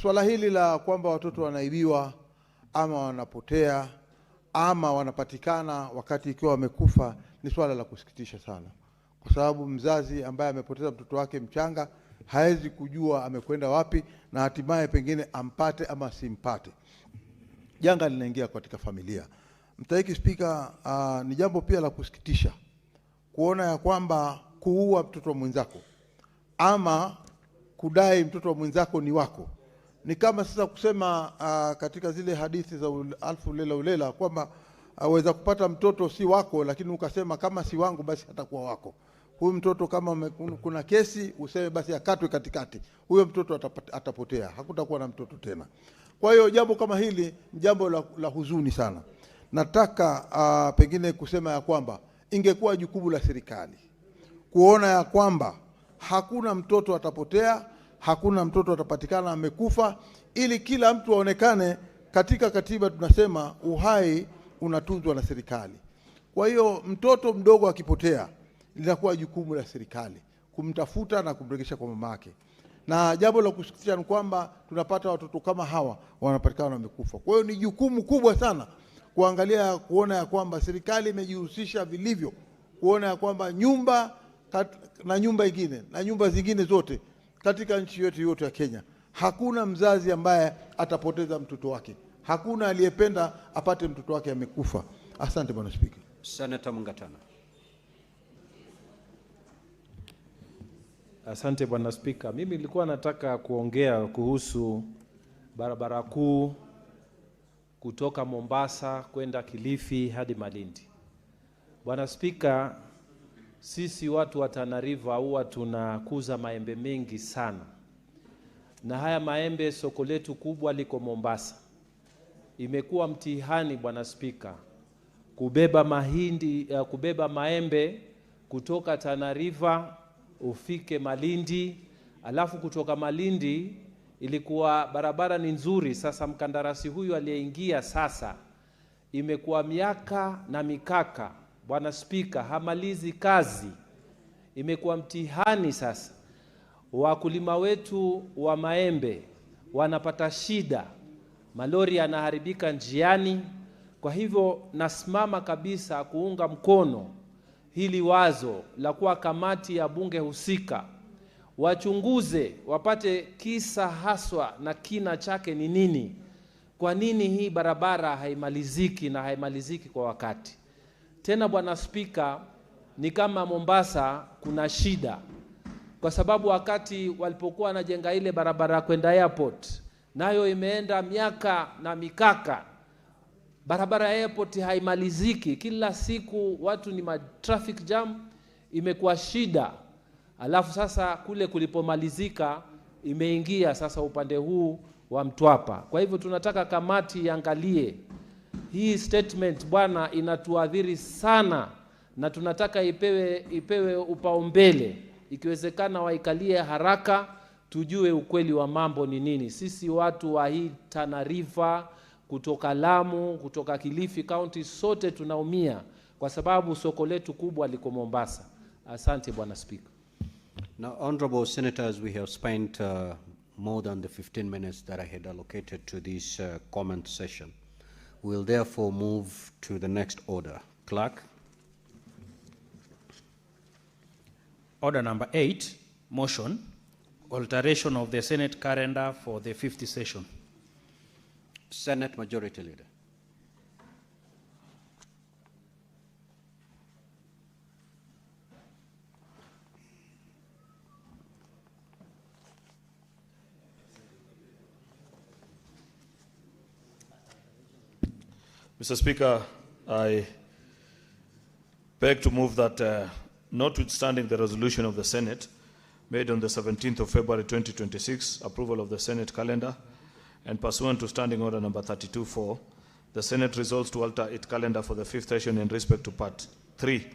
swala hili la kwamba watoto wanaibiwa ama wanapotea ama wanapatikana wakati ikiwa wamekufa ni swala la kusikitisha sana, kwa sababu mzazi ambaye amepoteza mtoto wake mchanga haezi kujua amekwenda wapi na hatimaye pengine ampate ama simpate. Janga linaingia katika familia. Mstahiki Speaker, ni jambo pia la kusikitisha kuona ya kwamba kuua mtoto wa mwenzako ama kudai mtoto wa mwenzako ni wako ni kama sasa kusema katika zile hadithi za alfu lela ulela kwamba waweza kupata mtoto si wako, lakini ukasema kama si wangu basi hatakuwa wako. Huyu mtoto kama kuna kesi useme basi akatwe katikati, huyo mtoto atapotea, hakutakuwa na mtoto tena. Kwa hiyo jambo kama hili ni jambo la huzuni sana. Nataka pengine kusema ya kwamba ingekuwa jukumu la serikali kuona ya kwamba hakuna mtoto atapotea, hakuna mtoto atapatikana amekufa, ili kila mtu aonekane. Katika katiba tunasema uhai unatunzwa na serikali. Kwa hiyo mtoto mdogo akipotea linakuwa jukumu la serikali kumtafuta na kumrejesha kwa mamake. Na jambo la kusikitisha ni kwamba tunapata watoto kama hawa wanapatikana wamekufa. Kwa hiyo ni jukumu kubwa sana kuangalia kuona ya kwamba serikali imejihusisha vilivyo, kuona ya kwamba nyumba na nyumba nyingine na nyumba zingine zote katika nchi yetu yote ya Kenya, hakuna mzazi ambaye atapoteza mtoto wake. Hakuna aliyependa apate mtoto wake amekufa. Asante Bwana Speaker. Senator Mungatana. Asante Bwana Speaker. Mimi nilikuwa nataka kuongea kuhusu barabara kuu kutoka Mombasa kwenda Kilifi hadi Malindi. Bwana Spika, sisi watu wa Tana River huwa tunakuza maembe mengi sana. Na haya maembe soko letu kubwa liko Mombasa. Imekuwa mtihani Bwana Spika kubeba maembe kutoka Tana River ufike Malindi, alafu kutoka Malindi ilikuwa barabara ni nzuri. Sasa mkandarasi huyu aliyeingia sasa imekuwa miaka na mikaka Bwana Spika, hamalizi kazi. Imekuwa mtihani sasa. Wakulima wetu wa maembe wanapata shida, malori yanaharibika njiani. Kwa hivyo nasimama kabisa kuunga mkono hili wazo la kuwa kamati ya bunge husika wachunguze, wapate kisa haswa na kina chake ni nini. Kwa nini hii barabara haimaliziki na haimaliziki kwa wakati? Tena Bwana Spika, ni kama Mombasa kuna shida, kwa sababu wakati walipokuwa wanajenga ile barabara kwenda airport, nayo imeenda miaka na mikaka. Barabara ya airport haimaliziki, kila siku watu ni traffic jam, imekuwa shida. Alafu sasa kule kulipomalizika imeingia sasa upande huu wa Mtwapa. Kwa hivyo tunataka kamati iangalie hii statement bwana, inatuadhiri sana, na tunataka ipewe upaumbele. Ikiwezekana waikalie haraka, tujue ukweli wa mambo ni nini. Sisi watu wa hii Tana River, kutoka Lamu, kutoka Kilifi County, sote tunaumia kwa sababu soko letu kubwa liko Mombasa. Asante Bwana Speaker. Now, honorable senators, we have spent more than the 15 minutes that I had allocated to this comment session. We will therefore move to the next order. Clerk. Order number 8, motion, alteration of the Senate calendar for the 50th session. Senate Majority Leader. Mr. Speaker, I beg to move that notwithstanding the resolution of the Senate made on the 17th of February 2026, approval of the Senate calendar, and pursuant to Standing Order number 32-4, the Senate resolves to alter its calendar for the 5th session in respect to Part 3,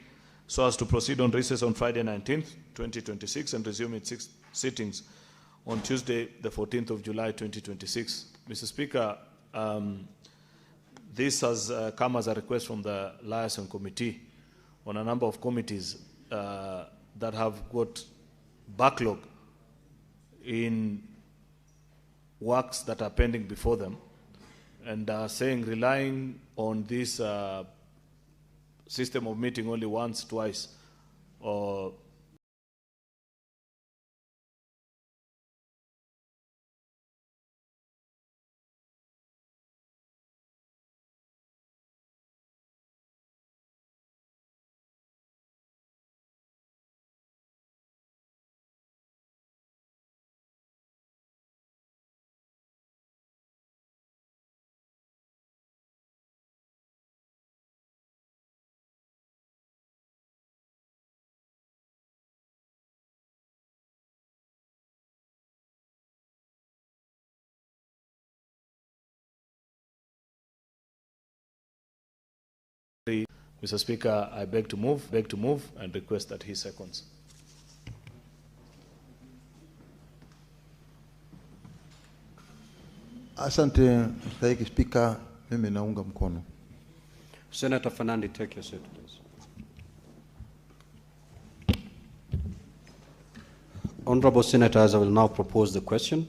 so as to proceed on recess on Friday 19th, 2026, and resume its sittings on Tuesday, the 14th of July, 2026. Mr. Speaker, this has come as a request from the Liaison Committee on a number of committees that have got backlog in works that are pending before them, and saying relying on this system of meeting only once, twice, or Mr. Speaker, I beg to move, and request that he seconds. Asante, Mr. Speaker, mimi naunga mkono. Senator Fernandi, take your seat, please. Honorable Senators, I will now propose the question.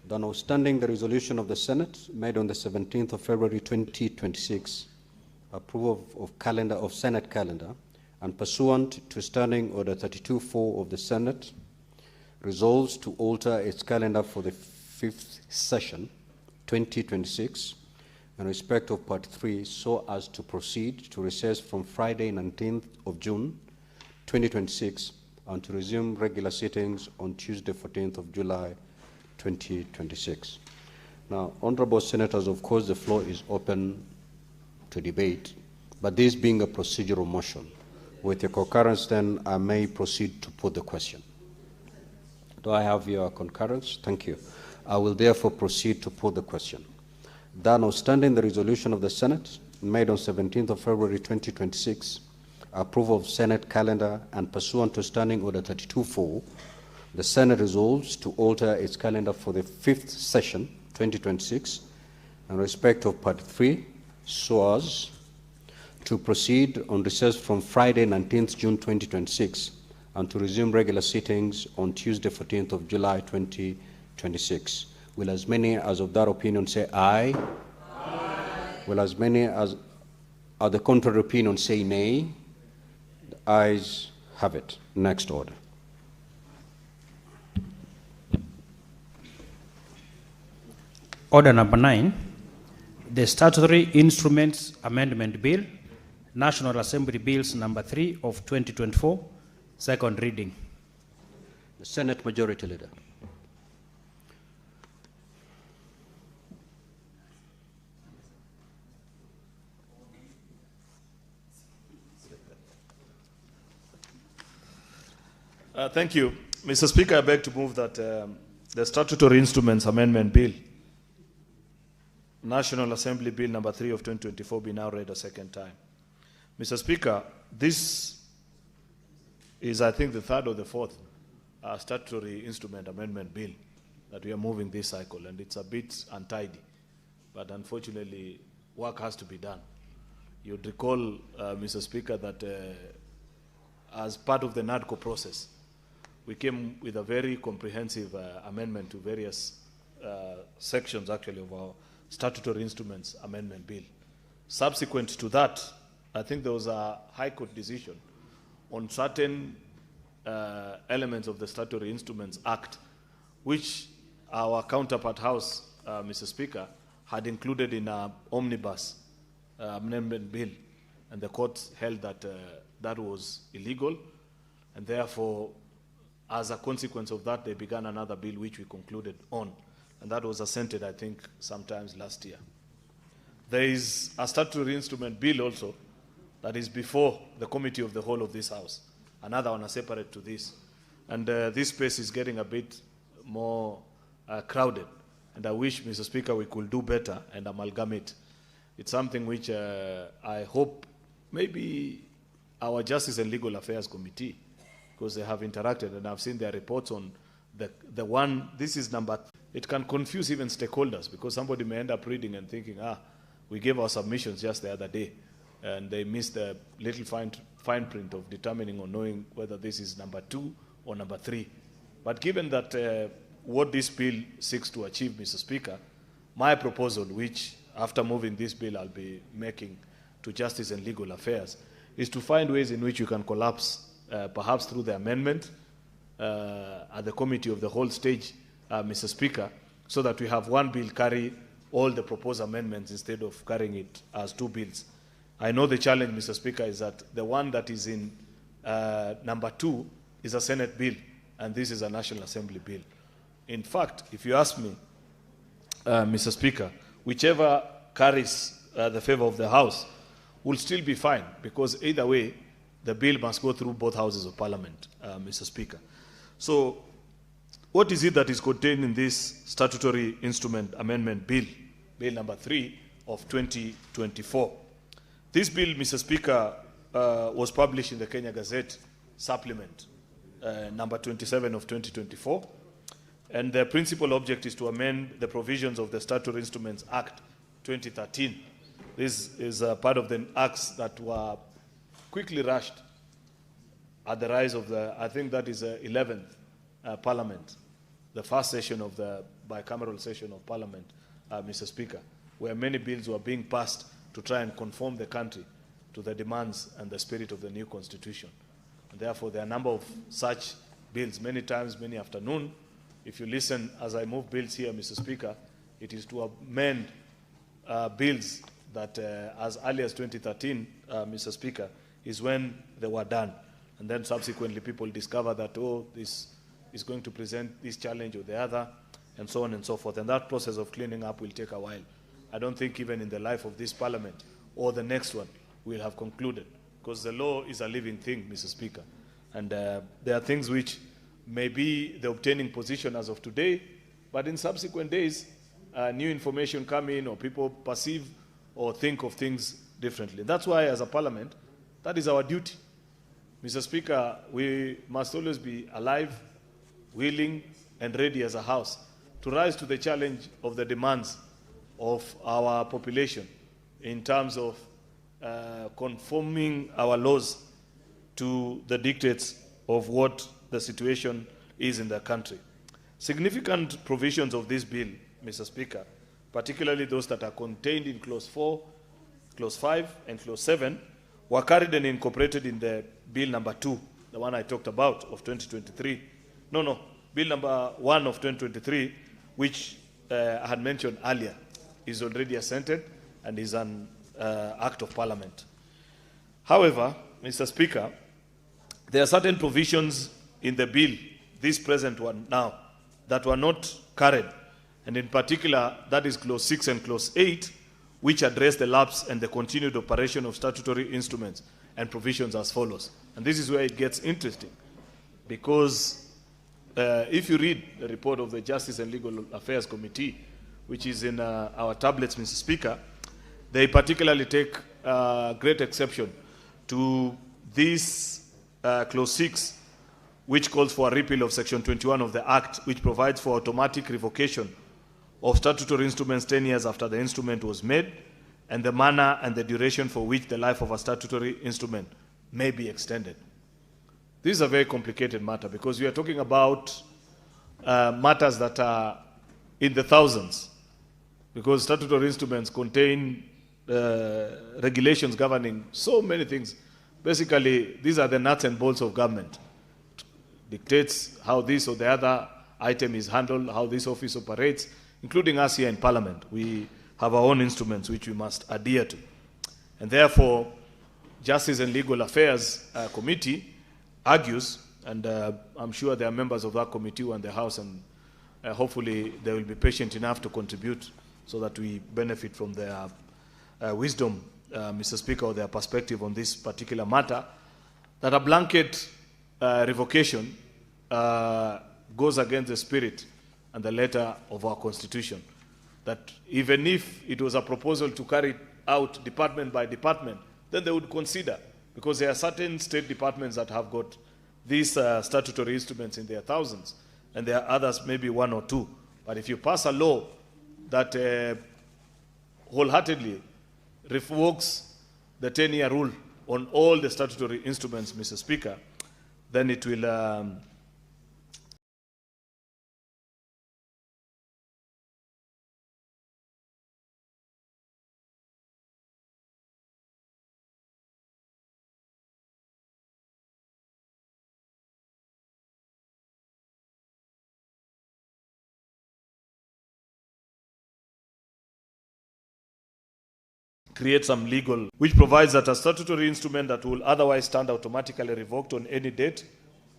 That notwithstanding the resolution of the Senate made on the 17th of February 2026, approval of Senate calendar, and pursuant to Standing Order 32-4 of the Senate, resolves to alter its calendar for the 5th session, 2026, in respect of Part 3, so as to proceed to recess from Friday 19th of June, 2026, and to resume regular sittings on Tuesday 14th of July, 2026. Now, honorable senators, of course, the floor is open to debate, but this being a procedural motion, with your concurrence, then I may proceed to put the question. Do I have your concurrence? Thank you. I will therefore proceed to put the question. That notwithstanding the resolution of the Senate made on 17th of February 2026, approval of Senate calendar, and pursuant to Standing Order 32.4, the Senate resolves to alter its calendar for the 5th session, 2026, in respect of Part 3, so as to proceed on recess from Friday, 19th June 2026, and to resume regular sittings on Tuesday, 14th of July 2026. Will as many as of that opinion say aye? Aye. Will as many as of the contrary opinion say nay? The ayes have it. Next order. Order number 9, the Statutory Instruments Amendment Bill, National Assembly Bills number 3 of 2024, second reading. The Senate Majority Leader. Thank you. Mr. Speaker, I beg to move that the Statutory Instruments Amendment Bill, National Assembly Bill number 3 of 2024 be now read a second time. Mr. Speaker, this is, I think, the third or the fourth Statutory Instrument Amendment Bill that we are moving this cycle, and it's a bit untidy. But unfortunately, work has to be done. You'd recall, Mr. Speaker, that as part of the NADCO process, we came with a very comprehensive amendment to various sections, actually, of our Statutory Instruments Amendment Bill. Subsequent to that, I think there was a High Court decision on certain elements of the Statutory Instruments Act, which our counterpart House, Mr. Speaker, had included in an omnibus amendment bill, and the court held that that was illegal, and therefore, as a consequence of that, they began another bill which we concluded on, and that was assented, I think, sometimes last year. There is a statutory instrument bill also that is before the committee of the whole of this House, another one separate to this, and this space is getting a bit more crowded, and I wish, Mr. Speaker, we could do better and amalgamate. It's something which I hope maybe our Justice and Legal Affairs Committee, because they have interacted and I've seen their reports on the one, this is number, it can confuse even stakeholders, because somebody may end up reading and thinking, we gave our submissions just the other day, and they missed the little fine print of determining or knowing whether this is number 2 or number 3. But given that what this bill seeks to achieve, Mr. Speaker, my proposal, which after moving this bill I'll be making to Justice and Legal Affairs, is to find ways in which you can collapse, perhaps through the amendment at the committee of the whole stage, Mr. Speaker, so that we have one bill carry all the proposed amendments instead of carrying it as 2 bills. I know the challenge, Mr. Speaker, is that the one that is in number 2 is a Senate bill, and this is a National Assembly bill. In fact, if you ask me, Mr. Speaker, whichever carries the favor of the House will still be fine, because either way, the bill must go through both houses of Parliament, Mr. Speaker. So, what is it that is contained in this Statutory Instrument Amendment Bill, Bill number 3 of 2024? This bill, Mr. Speaker, was published in the Kenya Gazette Supplement, number 27 of 2024. And the principal object is to amend the provisions of the Statutory Instruments Act 2013. This is part of the acts that were quickly rushed at the rise of the, I think that is the 11th Parliament, the first session of the bicameral session of Parliament, Mr. Speaker, where many bills were being passed to try and conform the country to the demands and the spirit of the new constitution. And therefore, there are a number of such bills, many times, many afternoon. If you listen as I move bills here, Mr. Speaker, it is to amend bills that as early as 2013, Mr. Speaker, is when they were done. And then subsequently people discover that, oh, this is going to present this challenge or the other. and so on and so forth. And that process of cleaning up will take a while. I don't think even in the life of this parliament or the next one we'll have concluded, because the law is a living thing, Mr. Speaker. And there are things which may be the obtaining position as of today, but in subsequent days, new information come in, or people perceive or think of things differently. That's why, as a parliament, that is our duty. Mr. Speaker, we must always be alive, willing, and ready as a house to rise to the challenge of the demands of our population in terms of conforming our laws to the dictates of what the situation is in the country. Significant provisions of this bill, Mr. Speaker, particularly those that are contained in Clause 4, Clause 5, and Clause 7, were carried and incorporated in the Bill number 2, the one I talked about, of 2023. Bill number 1 of 2023, which I had mentioned earlier, is already assented and is an Act of Parliament. However, Mr. Speaker, there are certain provisions in the bill, this present one now, that were not carried, and in particular, that is Clause 6 and Clause 8, which address the lapse and the continued operation of statutory instruments and provisions as follows. And this is where it gets interesting, because if you read the report of the Justice and Legal Affairs Committee, which is in our tablets, Mr. Speaker, they particularly take great exception to this Clause 6, which calls for a repeal of Section 21 of the Act, which provides for automatic revocation of statutory instruments 10 years after the instrument was made, and the manner and the duration for which the life of a statutory instrument may be extended. This is a very complicated matter, because we are talking about matters that are in the thousands, because statutory instruments contain regulations governing so many things. Basically, these are the nuts and bolts of government. Dictates how this or the other item is handled, how this office operates, including us here in Parliament. We have our own instruments which we must adhere to. And therefore, Justice and Legal Affairs Committee argues, and I'm sure there are members of that committee who are in the House, and hopefully they will be patient enough to contribute so that we benefit from their wisdom, Mr. Speaker, or their perspective on this particular matter, that a blanket revocation goes against the spirit and the letter of our Constitution. That even if it was a proposal to carry it out department by department, then they would consider, because there are certain state departments that have got these statutory instruments in their thousands, and there are others, maybe one or two. But if you pass a law that wholeheartedly revokes the 10-year rule on all the statutory instruments, Mr. Speaker, then it will create some legal, which provides that a statutory instrument that will otherwise stand automatically revoked on any date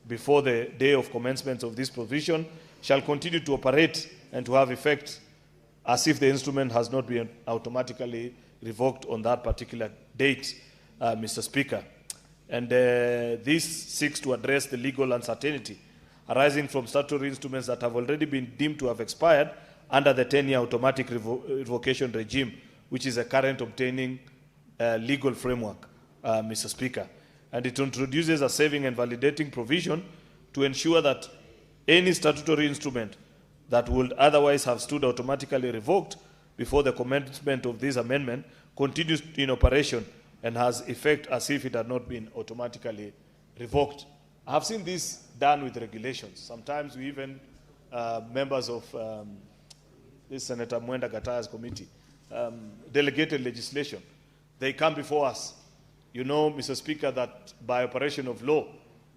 before the day of commencement of this provision shall continue to operate and to have effect as if the instrument has not been automatically revoked on that particular date, Mr. Speaker. And this seeks to address the legal uncertainty arising from statutory instruments that have already been deemed to have expired under the 10-year automatic revocation regime, which is a current obtaining legal framework, Mr. Speaker. And it introduces a saving and validating provision to ensure that any statutory instrument that would otherwise have stood automatically revoked before the commencement of this amendment continues in operation and has effect as if it had not been automatically revoked. I have seen this done with regulations. Sometimes we even, members of this Senator Mwenda Gataya's committee, delegated legislation, they come before us. You know, Mr. Speaker, that by operation of law,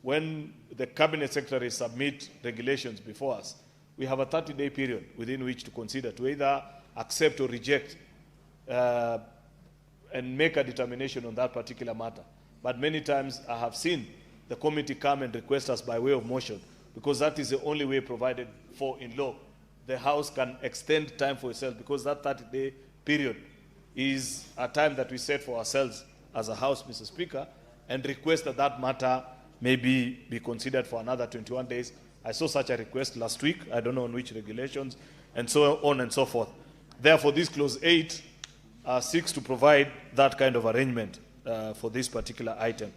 when the cabinet secretaries submit regulations before us, we have a 30-day period within which to consider, to either accept or reject and make a determination on that particular matter. But many times I have seen the committee come and request us by way of motion, because that is the only way provided for in law the House can extend time for itself, because that 30-day period is a time that we set for ourselves as a House, Mr. Speaker, and request that that matter maybe be considered for another 21 days. I saw such a request last week. I don't know on which regulations, and so on and so forth. Therefore, this clause 8 seeks to provide that kind of arrangement for this particular item.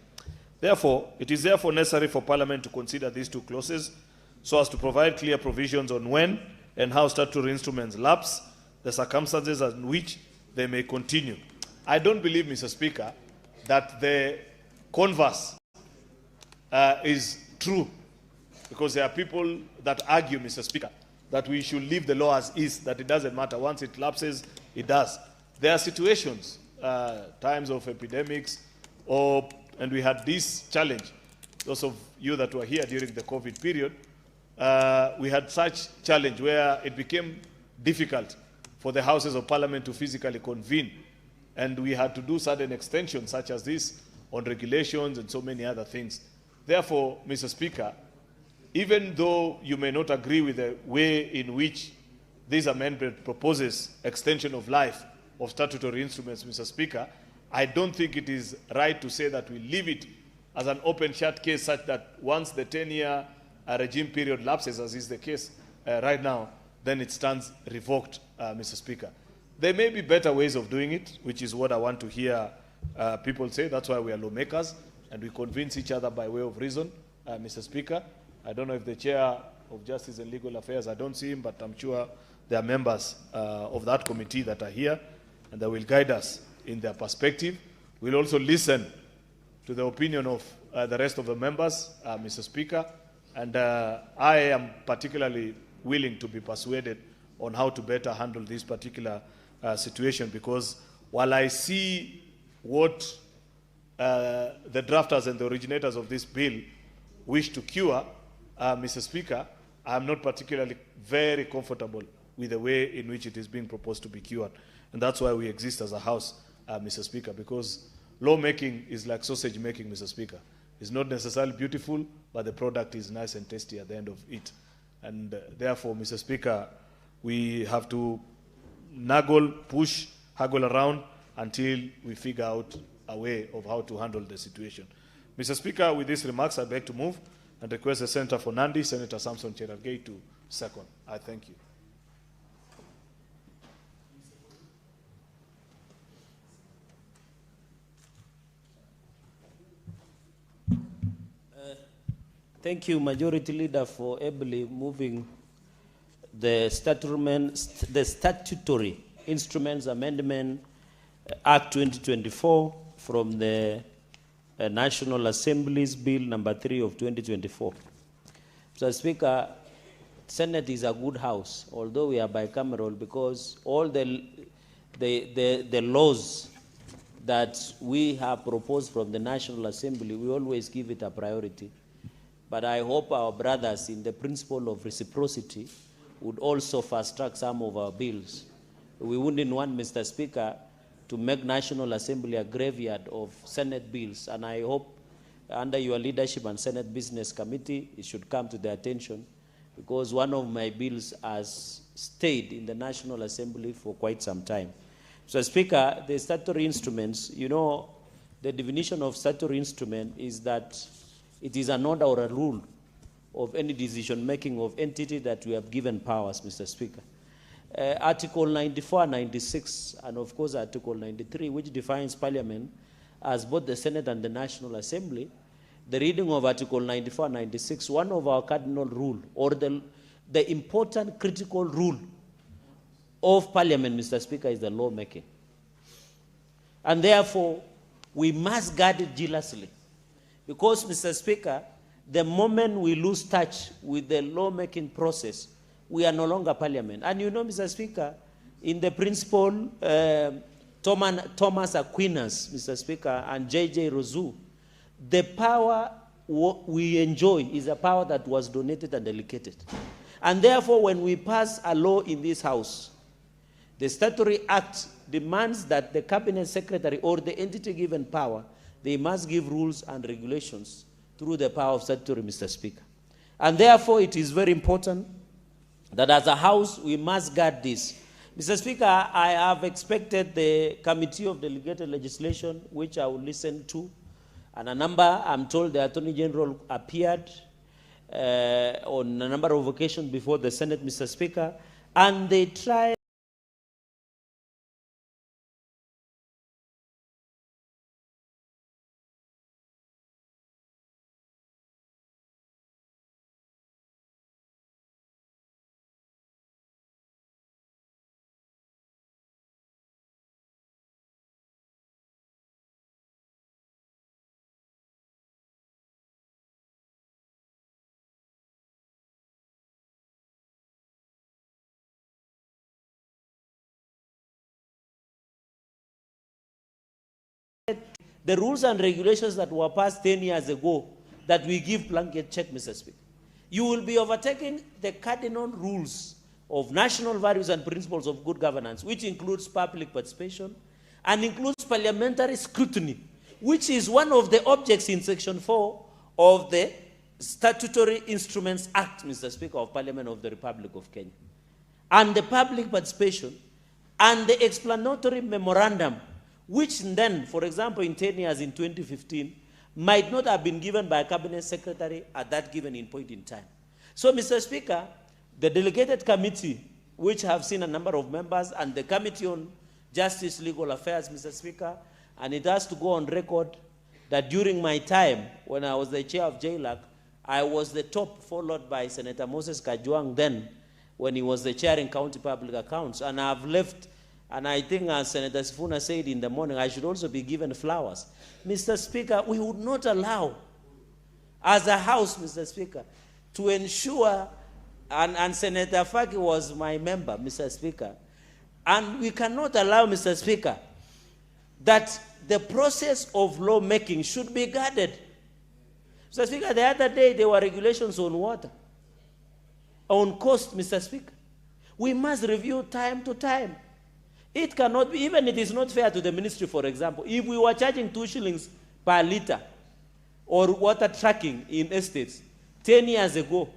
Therefore, it is therefore necessary for Parliament to consider these two clauses so as to provide clear provisions on when and how statutory instruments lapse, the circumstances in which they may continue. I don't believe, Mr. Speaker, that the converse is true, because there are people that argue, Mr. Speaker, that we should leave the law as is, that it doesn't matter. Once it lapses, it does. There are situations, times of epidemics, and we had this challenge. Those of you that were here during the COVID period, we had such challenge where it became difficult for the Houses of Parliament to physically convene, and we had to do certain extensions such as this on regulations and so many other things. Therefore, Mr. Speaker, even though you may not agree with the way in which this amendment proposes extension of life of statutory instruments, Mr. Speaker, I don't think it is right to say that we leave it as an open-shut case such that once the 10-year regime period lapses, as is the case right now, then it stands revoked, Mr. Speaker. There may be better ways of doing it, which is what I want to hear people say. That's why we are lawmakers, and we convince each other by way of reason, Mr. Speaker. I don't know if the Chair of Justice and Legal Affairs, I don't see him, but I'm sure there are members of that committee that are here, and that will guide us in their perspective. We'll also listen to the opinion of the rest of the members, Mr. Speaker, and I am particularly willing to be persuaded on how to better handle this particular situation, because while I see what the drafters and the originators of this bill wish to cure, Mr. Speaker, I am not particularly very comfortable with the way in which it is being proposed to be cured. And that's why we exist as a House, Mr. Speaker, because lawmaking is like sausage making, Mr. Speaker. It's not necessarily beautiful, but the product is nice and tasty at the end of it. And therefore, Mr. Speaker, we have to haggle around until we figure out a way of how to handle the situation. Mr. Speaker, with these remarks, I beg to move and request the Senator for Nandi, Senator Samson Cherargei, to second. I thank you. Thank you, Majority Leader, for ably moving the Statutory Instruments Amendment Act 2024 from the National Assembly's Bill number 3 of 2024. Mr. Speaker, Senate is a good house, although we are bicameral, because all the laws that we have proposed from the National Assembly, we always give it a priority. But I hope our brothers in the principle of reciprocity would also fast-track some of our bills. We wouldn't want, Mr. Speaker, to make National Assembly a graveyard of Senate bills, and I hope under your leadership and Senate Business Committee, it should come to their attention, because one of my bills has stayed in the National Assembly for quite some time. So, Speaker, the statutory instruments, you know, the definition of statutory instrument is that it is an order or a rule of any decision-making of entity that we have given powers, Mr. Speaker. Article 94, 96, and of course Article 93, which defines Parliament as both the Senate and the National Assembly. The reading of Article 94, 96, one of our cardinal rule, or the important critical rule of Parliament, Mr. Speaker, is the lawmaking. And therefore, we must guard it jealously. Because, Mr. Speaker, the moment we lose touch with the lawmaking process, we are no longer Parliament. And you know, Mr. Speaker, in the principle, Thomas Aquinas, Mr. Speaker, and J.J. Rousseau, the power we enjoy is a power that was donated and delegated. And therefore, when we pass a law in this House, the Statutory Act demands that the Cabinet Secretary or the entity given power, they must give rules and regulations through the power of statutory, Mr. Speaker. And therefore, it is very important that as a House, we must guard this. Mr. Speaker, I have expected the Committee of Delegated Legislation, which I will listen to, and a number, I'm told the Attorney General appeared on a number of occasions before the Senate, Mr. Speaker, and they tried the rules and regulations that were passed 10 years ago that we give blanket check, Mr. Speaker. You will be overtaking the cardinal rules of national values and principles of good governance, which includes public participation and includes parliamentary scrutiny, which is one of the objects in Section 4 of the Statutory Instruments Act, Mr. Speaker, of Parliament of the Republic of Kenya. And the public participation and the explanatory memorandum, which then, for example, in 10 years, in 2015, might not have been given by a cabinet secretary at that given point in time. So, Mr. Speaker, the delegated committee, which have seen a number of members, and the Committee on Justice, Legal Affairs, Mr. Speaker, and it has to go on record that during my time, when I was the chair of JLAC, I was the top, followed by Senator Moses Kajwang then, when he was the chair in County Public Accounts, and I've left. And I think, as Senator Sifuna said in the morning, I should also be given flowers. Mr. Speaker, we would not allow, as a House, Mr. Speaker, to ensure, and Senator Faki was my member, Mr. Speaker, and we cannot allow, Mr. Speaker, that the process of lawmaking should be guarded. Mr. Speaker, the other day there were regulations on water, on cost, Mr. Speaker. We must review time to time. It cannot be, even it is not fair to the ministry, for example, if we were charging 2 shillings per litre or water tracking in estates 10 years ago,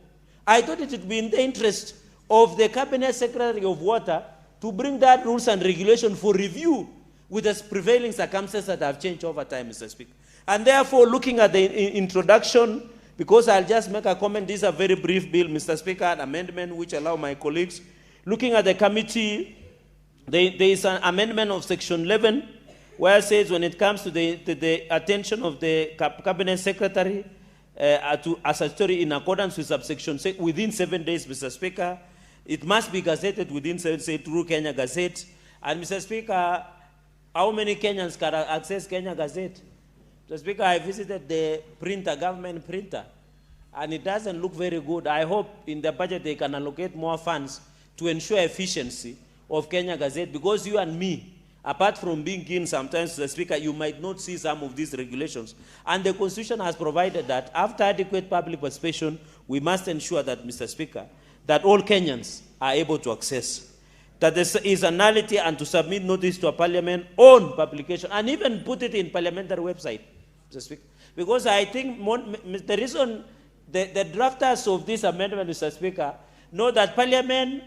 I thought it would be in the interest of the Cabinet Secretary of Water to bring that rules and regulation for review with the prevailing circumstances that have changed over time, Mr. Speaker. And therefore, looking at the introduction, because I'll just make a comment, this is a very brief bill, Mr. Speaker, an amendment which allow my colleagues, looking at the committee, there is an amendment of Section 11, where it says when it comes to the attention of the Cabinet Secretary to a statutory in accordance with subsection 6, within 7 days, Mr. Speaker, it must be gazetted within 7 days through Kenya Gazette. And Mr. Speaker, how many Kenyans can access Kenya Gazette? Mr. Speaker, I visited the printer, government printer, and it doesn't look very good. I hope in the budget they can allocate more funds to ensure efficiency of Kenya Gazette, because you and me, apart from being keen sometimes, the Speaker, you might not see some of these regulations. And the Constitution has provided that after adequate public participation, we must ensure that, Mr. Speaker, that all Kenyans are able to access, that there is a nullity, and to submit notice to a parliament on publication, and even put it in parliamentary website, Mr. Speaker. Because I think the reason the drafters of this amendment, Mr. Speaker, know that parliament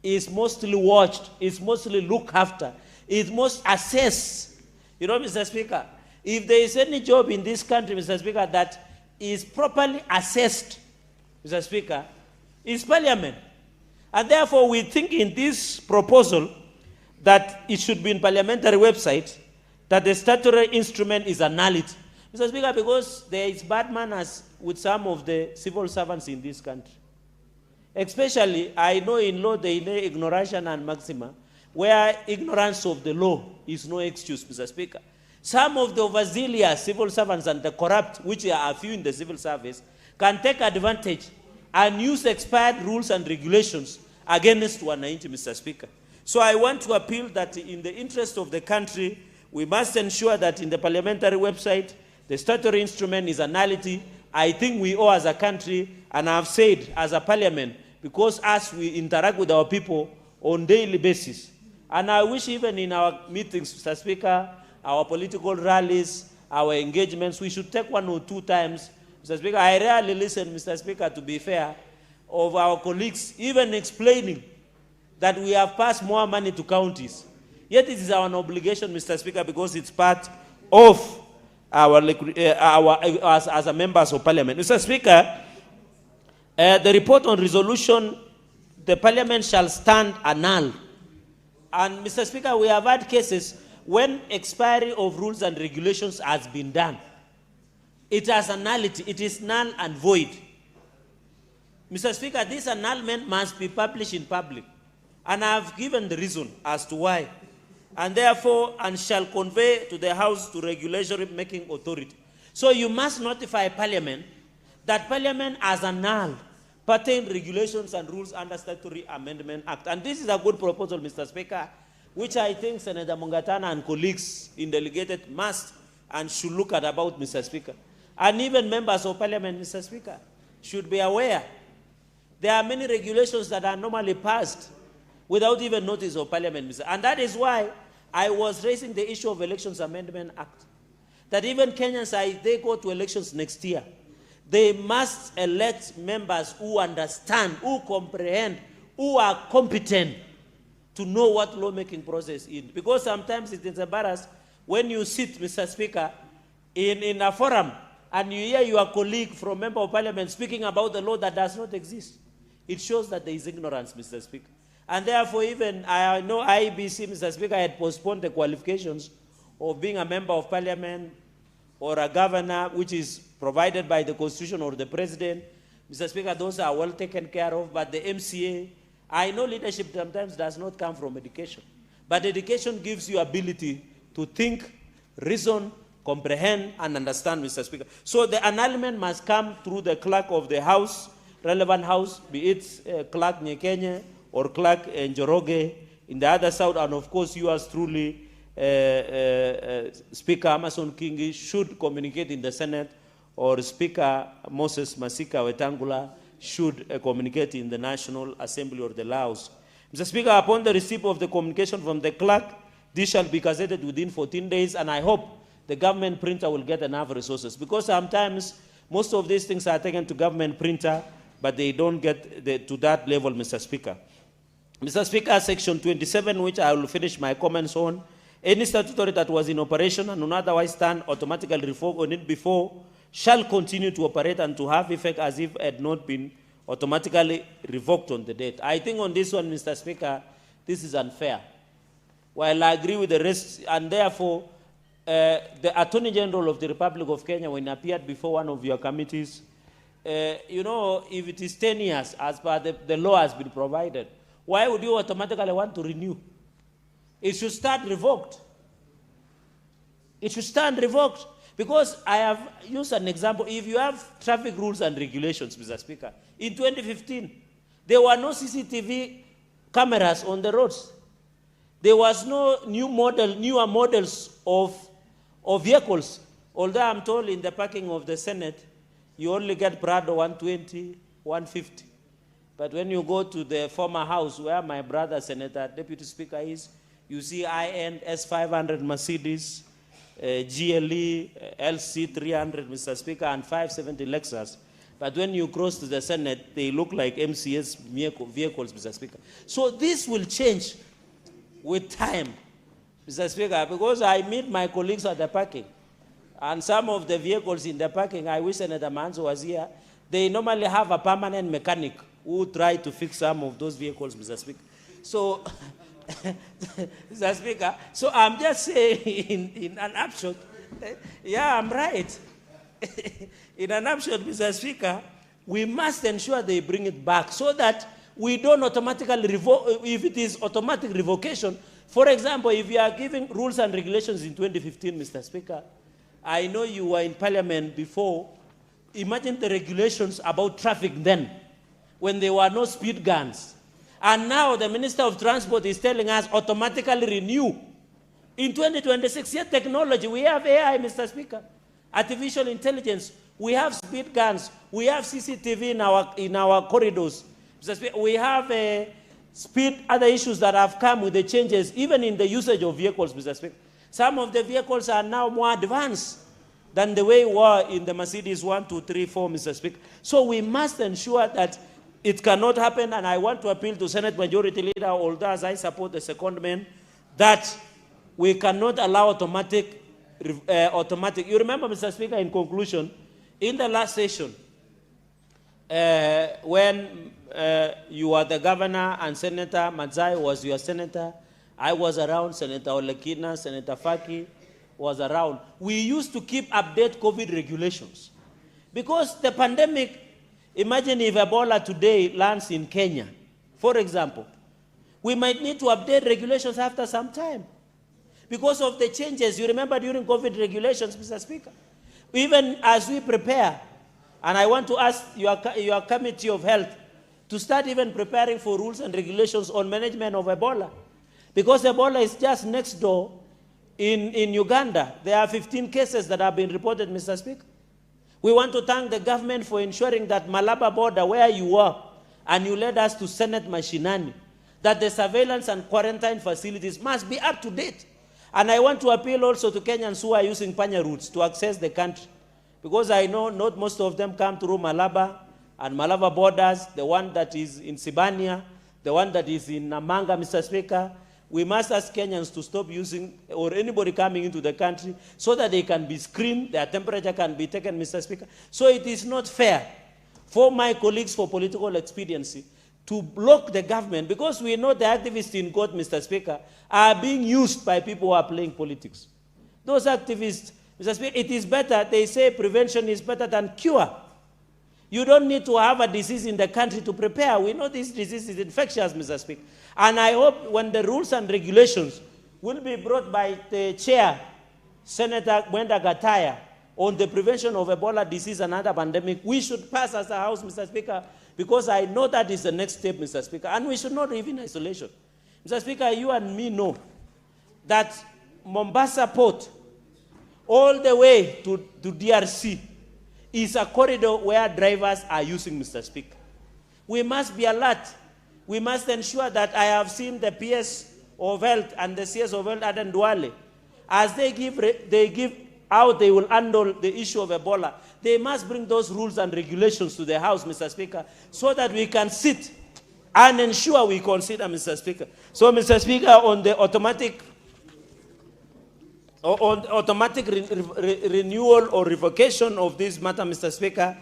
is mostly watched, is mostly looked after, is most assessed. You know, Mr. Speaker, if there is any job in this country, Mr. Speaker, that is properly assessed, Mr. Speaker, is Parliament. And therefore, we think in this proposal that it should be in parliamentary website, that the statutory instrument is a nullity. Mr. Speaker, because there is bad manners with some of the civil servants in this country. Especially, I know in law they know ignoration and maxima, where ignorance of the law is no excuse, Mr. Speaker. Some of the overzealous civil servants and the corrupt, which are a few in the civil service, can take advantage and use expired rules and regulations against wananchi, Mr. Speaker. So I want to appeal that in the interest of the country, we must ensure that in the parliamentary website, the statutory instrument is a nullity. I think we owe as a country, and I've said as a parliament, because as we interact with our people on a daily basis, and I wish even in our meetings, Mr. Speaker, our political rallies, our engagements, we should take 1 or 2 times. Mr. Speaker, I rarely listen, Mr. Speaker, to be fair, of our colleagues even explaining that we have passed more money to counties. Yet it is our obligation, Mr. Speaker, because it's part of as a members of parliament. Mr. Speaker, the report on resolution, the parliament shall stand annulled. And Mr. Speaker, we have had cases when expiry of rules and regulations has been done. It has nullity, it is null and void. Mr. Speaker, this annulment must be published in public. And I have given the reason as to why. And therefore, and shall convey to the House to regulatory making authority. So you must notify Parliament that Parliament has annulled pertaining regulations and rules under Statutory Amendment Act. And this is a good proposal, Mr. Speaker, which I think Senator Mungatana and colleagues in delegated must and should look at about, Mr. Speaker. And even members of Parliament, Mr. Speaker, should be aware. There are many regulations that are normally passed without even notice of Parliament, Mr. And that is why I was raising the issue of Elections Amendment Act. That even Kenyans, as they go to elections next year, they must elect members who understand, who comprehend, who are competent to know what lawmaking process is. Because sometimes it is embarrassing when you sit, Mr. Speaker, in a forum and you hear your colleague from Member of Parliament speaking about the law that does not exist. It shows that there is ignorance, Mr. Speaker. And therefore, even I know IEBC, Mr. Speaker, had postponed the qualifications of being a member of Parliament or a governor, which is provided by the Constitution or the President. Mr. Speaker, those are well taken care of, but the MCA, I know leadership sometimes does not come from education, but education gives you ability to think, reason, comprehend, and understand, Mr. Speaker. So the annulment must come through the clerk of the House, relevant House, be it Clerk Nyekenye or Clerk Njoroge in the other side, and of course yours truly, Speaker Amason Kingi, should communicate in the Senate, or Speaker Moses Masika Wetangula should communicate in the National Assembly or the House. Mr. Speaker, upon the receipt of the communication from the clerk, this shall be gazetted within 14 days, and I hope the government printer will get enough resources, because sometimes most of these things are taken to government printer, but they don't get to that level, Mr. Speaker. Mr. Speaker, Section 27, which I will finish my comments on, any statutory that was in operation and will otherwise stand automatically revoked on it before shall continue to operate and to have effect as if it had not been automatically revoked on the date. I think on this one, Mr. Speaker, this is unfair. While I agree with the rest, and therefore, the Attorney General of the Republic of Kenya, when he appeared before one of your committees, you know, if it is 10 years, as per the law has been provided, why would you automatically want to renew? It should start revoked. It should stand revoked. Because I have used an example. If you have traffic rules and regulations, Mr. Speaker, in 2015, there were no CCTV cameras on the roads. There was no newer models of vehicles. Although I'm told in the parking of the Senate, you only get Prado 120, 150. But when you go to the former house where my brother, Senator, Deputy Speaker is, you see high-end S500 Mercedes, GLE, LC300, Mr. Speaker, and 570 Lexus. But when you cross to the Senate, they look like MCS vehicles, Mr. Speaker. So this will change with time, Mr. Speaker, because I meet my colleagues at the parking. And some of the vehicles in the parking, I wish Senator Manzo was here, they normally have a permanent mechanic who try to fix some of those vehicles, Mr. Speaker. So, Mr. Speaker, so I'm just saying in an upshot, yeah, I'm right. In an upshot, Mr. Speaker, we must ensure they bring it back so that we don't automatically revoke. If it is automatic revocation, for example, if you are giving rules and regulations in 2015, Mr. Speaker, I know you were in Parliament before. Imagine the regulations about traffic then, when there were no speed guns. And now the Minister of Transport is telling us automatically renew. In 2026, yet technology, we have AI, Mr. Speaker, artificial intelligence, we have speed guns, we have CCTV in our corridors. Mr. Speaker, we have speed, other issues that have come with the changes, even in the usage of vehicles, Mr. Speaker. Some of the vehicles are now more advanced than the way we were in the Mercedes 1, 2, 3, 4, Mr. Speaker. So we must ensure that it cannot happen, and I want to appeal to Senate Majority Leader, although as I support the secondment, that we cannot allow automatic. You remember, Mr. Speaker, in conclusion, in the last session, when you were the governor and Senator Mazai was your senator, I was around, Senator Olekina, Senator Faki was around. We used to keep update COVID regulations. Because the pandemic, imagine if Ebola today lands in Kenya, for example, we might need to update regulations after some time. Because of the changes, you remember during COVID regulations, Mr. Speaker, even as we prepare, and I want to ask your Committee of Health to start even preparing for rules and regulations on management of Ebola. Because Ebola is just next door in Uganda. There are 15 cases that have been reported, Mr. Speaker. We want to thank the government for ensuring that Malaba border, where you were, and you led us to Senate Mashinani, that the surveillance and quarantine facilities must be up to date. And I want to appeal also to Kenyans who are using Panya routes to access the country. Because I know not most of them come through Malaba and Malaba borders, the one that is in Sibania, the one that is in Namanga, Mr. Speaker. We must ask Kenyans to stop using, or anybody coming into the country, so that they can be screened, their temperature can be taken, Mr. Speaker. So it is not fair for my colleagues for political expediency to block the government, because we know the activists in court, Mr. Speaker, are being used by people who are playing politics. Those activists, Mr. Speaker, it is better, they say prevention is better than cure. You don't need to have a disease in the country to prepare. We know this disease is infectious, Mr. Speaker. And I hope when the rules and regulations will be brought by the chair, Senator Gwenda Gataya, on the prevention of Ebola disease and other pandemic, we should pass as a House, Mr. Speaker, because I know that is the next step, Mr. Speaker, and we should not live in isolation. Mr. Speaker, you and me know that Mombasa Port, all the way to DRC, is a corridor where drivers are using, Mr. Speaker. We must be alert. We must ensure that I have seen the PS of Health and the CS of Health, Aden Duale, as they give how they will handle the issue of Ebola. They must bring those rules and regulations to the House, Mr. Speaker, so that we can sit and ensure we consider, Mr. Speaker. So, Mr. Speaker, on the automatic renewal or revocation of this matter, Mr. Speaker,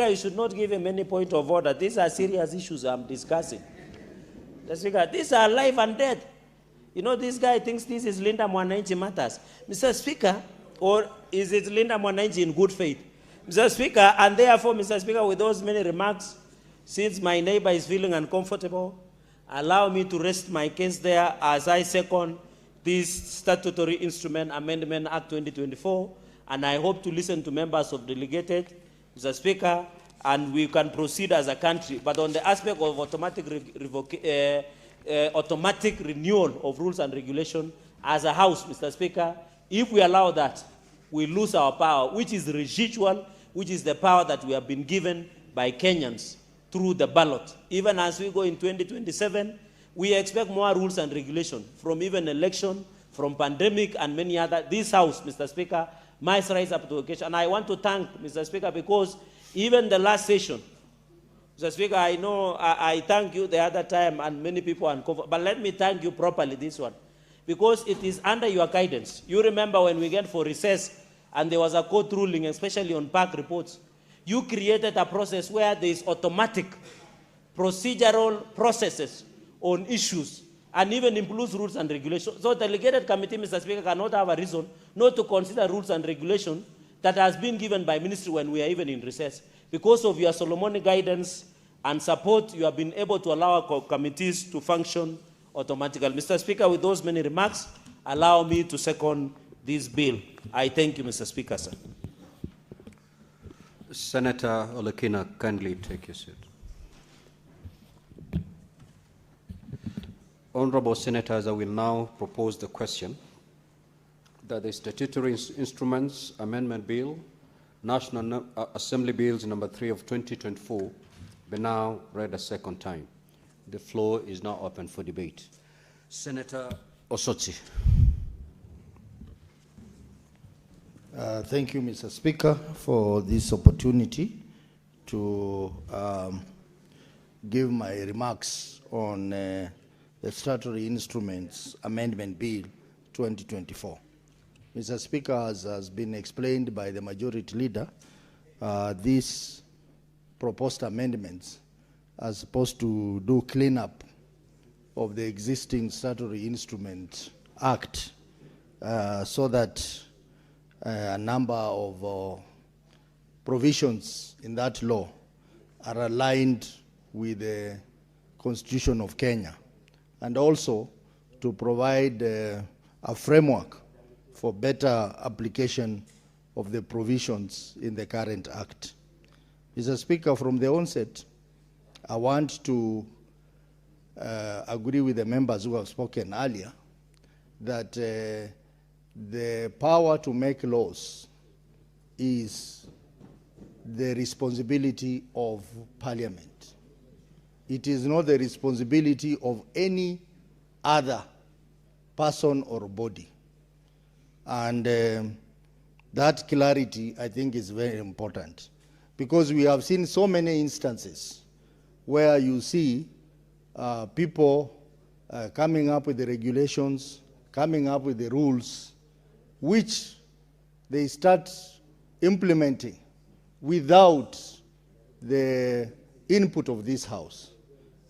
you should not give him any point of order. These are serious issues I'm discussing. Mr. Speaker, these are life and death. You know, this guy thinks this is Linda Mwananchi matters. Mr. Speaker, or is it Linda Mwananchi in good faith? Mr. Speaker, and therefore, Mr. Speaker, with those many remarks, since my neighbor is feeling uncomfortable, allow me to rest my case there as I second this Statutory Instrument Amendment Act 2024, and I hope to listen to members of delegated, Mr. Speaker, and we can proceed as a country. But on the aspect of automatic renewal of rules and regulation, as a House, Mr. Speaker, if we allow that, we lose our power, which is residual, which is the power that we have been given by Kenyans through the ballot. Even as we go in 2027, we expect more rules and regulation from even election, from pandemic and many other. This House, Mr. Speaker, must rise up to the occasion. And I want to thank, Mr. Speaker, because even the last session, Mr. Speaker, I know I thank you the other time and many people are uncomfortable, but let me thank you properly this one, because it is under your guidance. You remember when we went for recess and there was a court ruling, especially on park reports, you created a process where there is automatic procedural processes on issues and even includes rules and regulations. So the delegated committee, Mr. Speaker, cannot have a reason not to consider rules and regulations that has been given by ministry when we are even in recess. Because of your Solomonic guidance and support, you have been able to allow our committees to function automatically. Mr. Speaker, with those many remarks, allow me to second this bill. I thank you, Mr. Speaker, sir. Senator Olekina, kindly take your seat. Honorable Senators, I will now propose the question that the Statutory Instruments Amendment Bill, National Assembly Bills number 3 of 2024, be now read a second time. The floor is now open for debate. Senator Osotsi. Thank you, Mr. Speaker, for this opportunity to give my remarks on the Statutory Instruments Amendment Bill 2024. Mr. Speaker, as has been explained by the Majority Leader, these proposed amendments are supposed to do cleanup of the existing Statutory Instrument Act so that a number of provisions in that law are aligned with the Constitution of Kenya, and also to provide a framework for better application of the provisions in the current Act. Mr. Speaker, from the onset, I want to agree with the members who have spoken earlier that the power to make laws is the responsibility of Parliament. It is not the responsibility of any other person or body. And that clarity, I think, is very important, because we have seen so many instances where you see people coming up with the regulations, coming up with the rules, which they start implementing without the input of this House.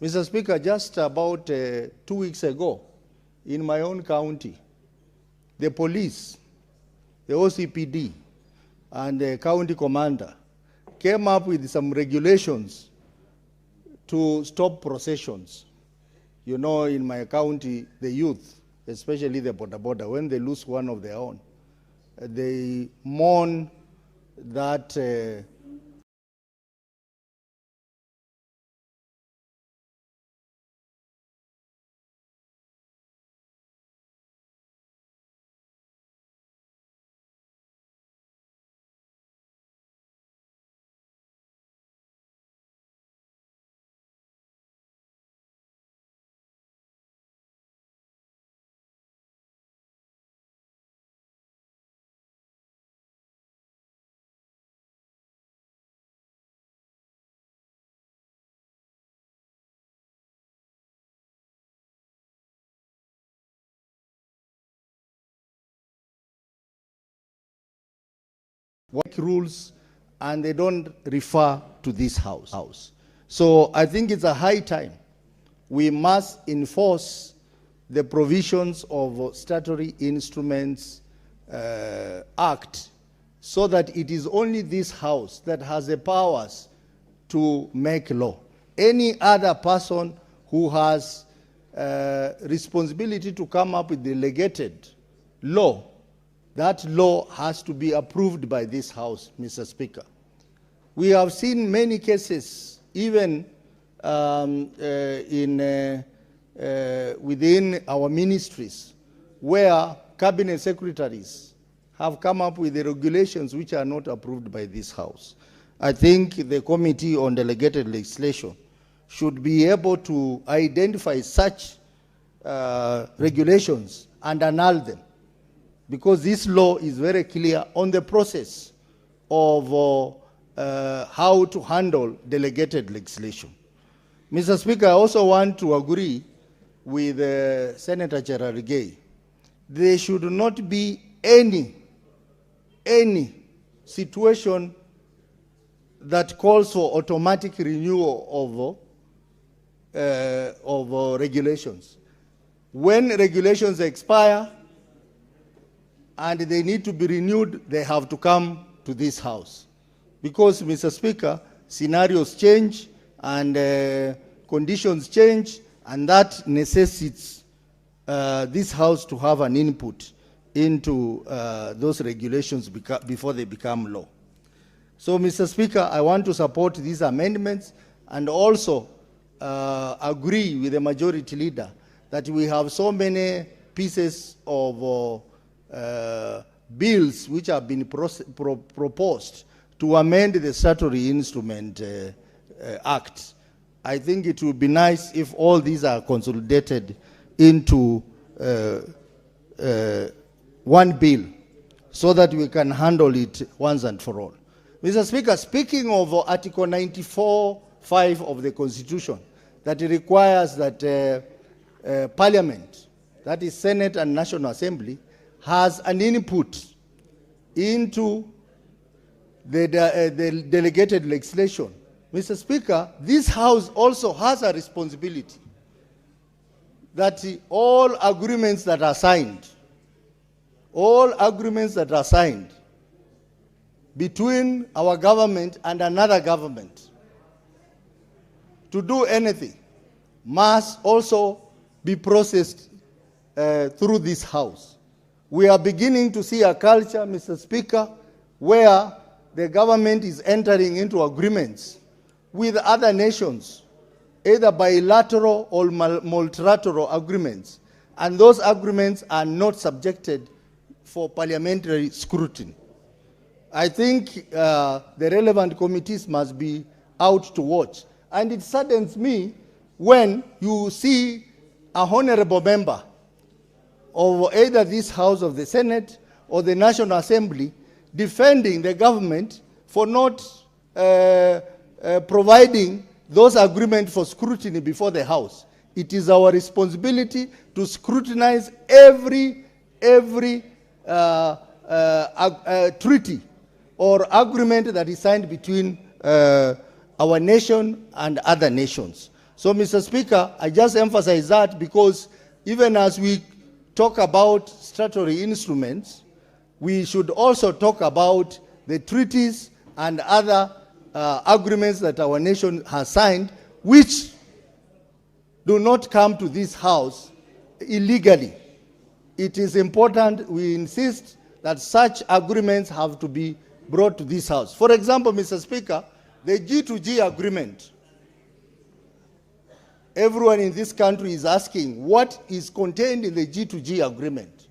Mr. Speaker, just about 2 weeks ago, in my own county, the police, the OCPD, and the county commander came up with some regulations to stop processions. You know, in my county, the youth, especially the boda, when they lose one of their own, they mourn that work rules, and they don't refer to this house. So I think it's a high time we must enforce the provisions of Statutory Instruments Act, so that it is only this House that has the powers to make law. Any other person who has responsibility to come up with delegated law, that law has to be approved by this House, Mr. Speaker. We have seen many cases, even within our ministries, where cabinet secretaries have come up with the regulations which are not approved by this House. I think the Committee on Delegated Legislation should be able to identify such regulations and annul them, because this law is very clear on the process of how to handle delegated legislation. Mr. Speaker, I also want to agree with Senator Cherargei. There should not be any situation that calls for automatic renewal of regulations. When regulations expire and they need to be renewed, they have to come to this House. Because, Mr. Speaker, scenarios change and conditions change, and that necessitates this House to have an input into those regulations before they become law. So, Mr. Speaker, I want to support these amendments and also agree with the Majority Leader that we have so many pieces of bills which have been proposed to amend the Statutory Instrument Act. I think it would be nice if all these are consolidated into one bill so that we can handle it once and for all. Mr. Speaker, speaking of Article 94 5 of the Constitution that requires that Parliament, that is Senate and National Assembly, has an input into the delegated legislation. Mr. Speaker, this House also has a responsibility that all agreements that are signed between our government and another government to do anything must also be processed through this House. We are beginning to see a culture, Mr. Speaker, where the government is entering into agreements with other nations, either bilateral or multilateral agreements, and those agreements are not subjected for parliamentary scrutiny. I think the relevant committees must be out to watch. And it saddens me when you see a honorable member of either this House of the Senate or the National Assembly defending the government for not providing those agreements for scrutiny before the House. It is our responsibility to scrutinize every treaty or agreement that is signed between our nation and other nations. So, Mr. Speaker, I just emphasize that because even as we talk about statutory instruments, we should also talk about the treaties and other agreements that our nation has signed, which do not come to this House illegally. It is important we insist that such agreements have to be brought to this House. For example, Mr. Speaker, the G2G agreement, everyone in this country is asking what is contained in the G2G agreement.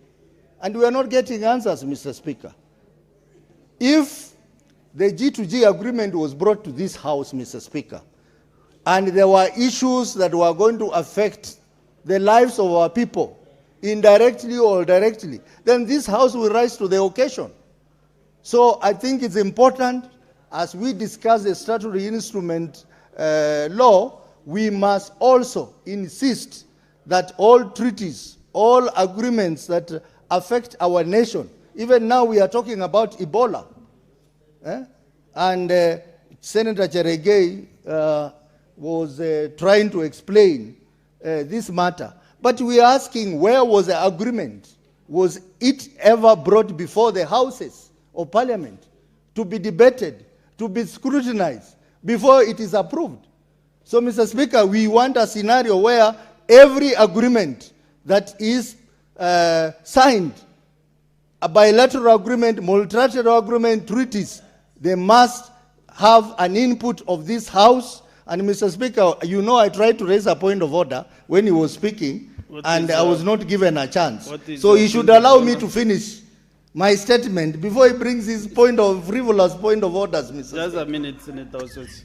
And we are not getting answers, Mr. Speaker. If the G2G agreement was brought to this House, Mr. Speaker, and there were issues that were going to affect the lives of our people, indirectly or directly, then this House will rise to the occasion. So I think it's important, as we discuss the statutory instrument law, we must also insist that all treaties, all agreements that affect our nation, even now we are talking about Ebola, and Senator Cheregei was trying to explain this matter. But we are asking, where was the agreement? Was it ever brought before the Houses of Parliament to be debated, to be scrutinized before it is approved? So, Mr. Speaker, we want a scenario where every agreement that is signed, a bilateral agreement, multilateral agreement, treaties, they must have an input of this House. And Mr. Speaker, you know I tried to raise a point of order when he was speaking, and I was not given a chance. So he should allow me to finish my statement before he brings his frivolous point of orders, Mr. Just a minute, Senator Osotsi.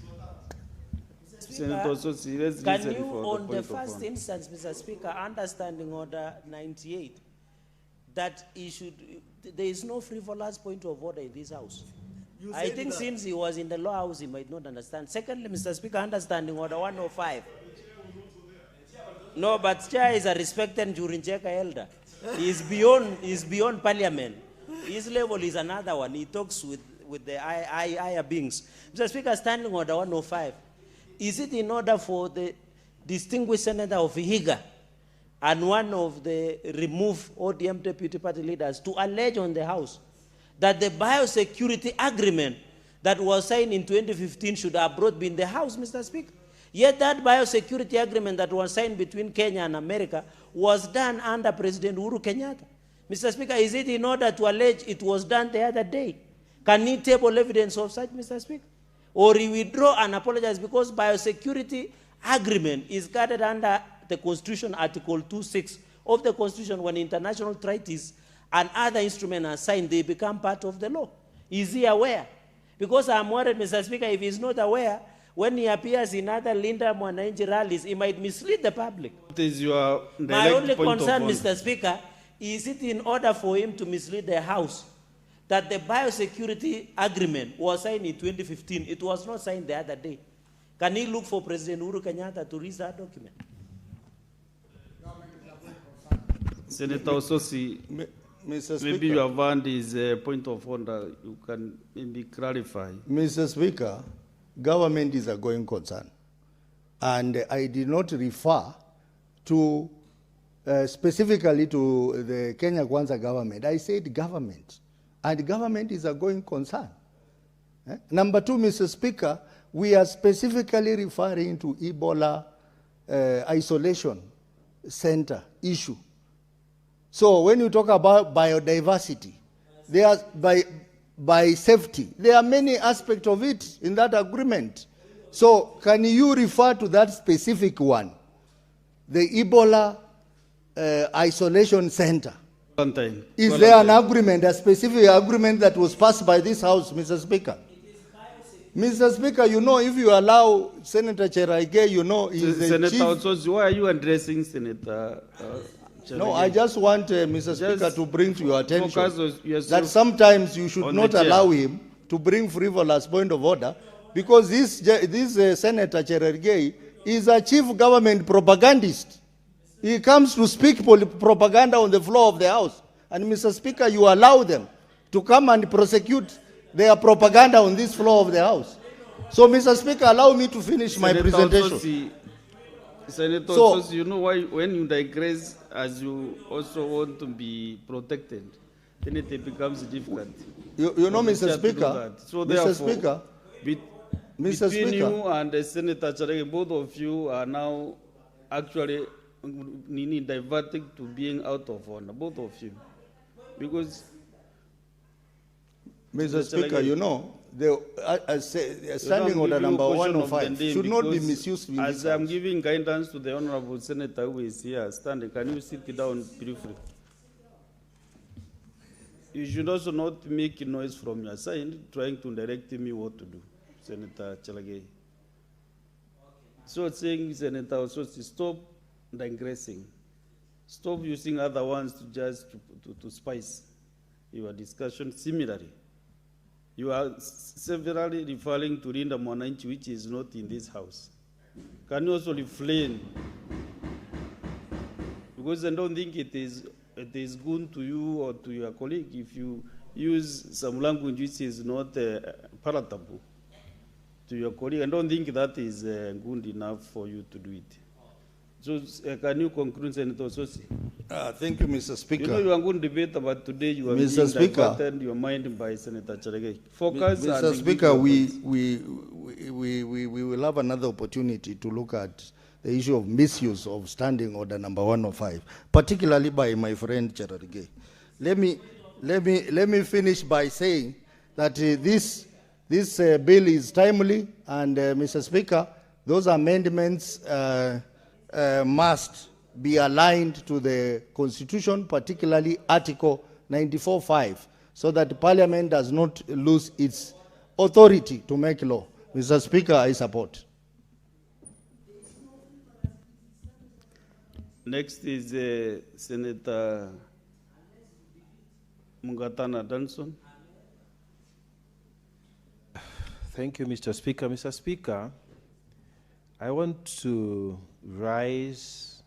Senator Osotsi, let's can you, on the first instance, Mr. Speaker, understanding Order 98, that there is no frivolous point of order in this House? I think since he was in the law house, he might not understand. Secondly, Mr. Speaker, understanding Order 105. No, but Chair is a respected Jurinjeka elder. He is beyond Parliament. His level is another one. He talks with the higher beings. Mr. Speaker, standing Order 105. Is it in order for the distinguished senator of Vihiga and one of the removed ODM deputy party leaders to allege on the House that the biosecurity agreement that was signed in 2015 should have been in the House, Mr. Speaker? Yet that biosecurity agreement that was signed between Kenya and America was done under President Uhuru Kenyatta. Mr. Speaker, is it in order to allege it was done the other day? Can he table evidence of such, Mr. Speaker? Or he withdraw and apologize because biosecurity agreement is guarded under the Constitution, Article 2.6 of the Constitution. When international treaties and other instruments are signed, they become part of the law. Is he aware? Because I'm worried, Mr. Speaker, if he's not aware, when he appears in other Linda Mwananchi rallies, he might mislead the public. What is your My only concern, Mr. Speaker, is it in order for him to mislead the House that the biosecurity agreement was signed in 2015, it was not signed the other day. Can he look for President Uhuru Kenyatta to read that document? Senator Ososi, Mr. maybe Speaker. your hand is a point of order. You can maybe clarify. Mr. Speaker, government is a going concern. And I did not refer to specifically to the Kenya Kwanza government. I said government. And government is a going concern. Number two, Mr. Speaker, we are specifically referring to Ebola isolation center issue. So when you talk about biodiversity, there are by safety, there are many aspects of it in that agreement. So can you refer to that specific one, the Ebola isolation center? Is there an agreement, a specific agreement that was passed by this House, Mr. Speaker? Mr. Speaker, you know, if you allow Senator Cherargei, you know, is the Senator chief... Ososi, why are you addressing Senator No, I just want, Mr. Speaker, to bring to your attention focus that sometimes you should not allow him to bring frivolous point of order, because this Senator Cherargei is a chief government propagandist. He comes to speak propaganda on the floor of the House. And Mr. Speaker, you allow them to come and prosecute their propaganda on this floor of the House. So, Mr. Speaker, allow me to finish my presentation. Senator So- Ososi, you know why when you digress, as you also want to be protected, then it becomes difficult. You know, Mr. Volunteer to do Speaker, that. So Mr. therefore, Speaker, Mr. between Speaker. you and Senator Cherargei, both of you are now actually diverting to being out of order, both of you. Because Mr. Speaker, you know, the standing order number 105 should not be misused in as this I'm House. giving guidance to the Honorable Senator who is here standing, can you sit down briefly? You should also not make noise from your side, trying to direct me what to do, Senator Cherargei. So saying, Senator Ososi, stop digressing. Stop using other ones to just to spice your discussion. Similarly, you are severally referring to Linda Mwananchi, which is not in this House. Can you also refrain? Because I don't think it is good to you or to your colleague if you use some language which is not palatable to your colleague. I don't think that is good enough for you to do it. So can you conclude, Senator Ososi? Thank you, Mr. Speaker. You know you are going to debate about today. You are Mr. being Speaker. diverted your mind by Senator Cherargei. Focus. Mr. and Speaker, give we will have another opportunity to look at the issue of misuse of standing order number 105, particularly by my friend Cherargei. Let me finish by saying that this bill is timely, and Mr. Speaker, those amendments must be aligned to the Constitution, particularly Article 94(5), so that Parliament does not lose its authority to make law. Mr. Speaker, I support. Next is Senator Mungatana Danson. Thank you, Mr. Speaker. Mr. Speaker, I want to rise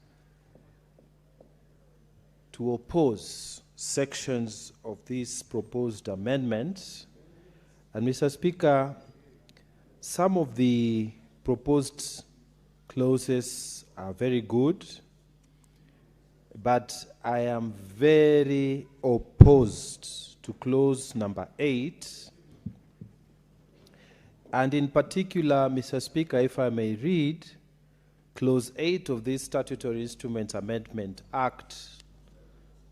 to oppose sections of this proposed amendment. And Mr. Speaker, some of the proposed clauses are very good, but I am very opposed to clause number 8. And in particular, Mr. Speaker, if I may read, clause 8 of this Statutory Instruments Amendment Act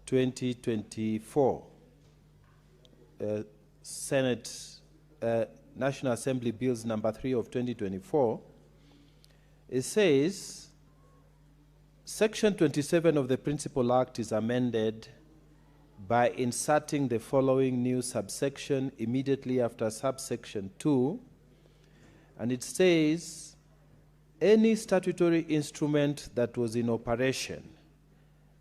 2024, National Assembly Bills number 3 of 2024, it says, Section 27 of the Principal Act is amended by inserting the following new subsection immediately after subsection 2, and it says, any statutory instrument that was in operation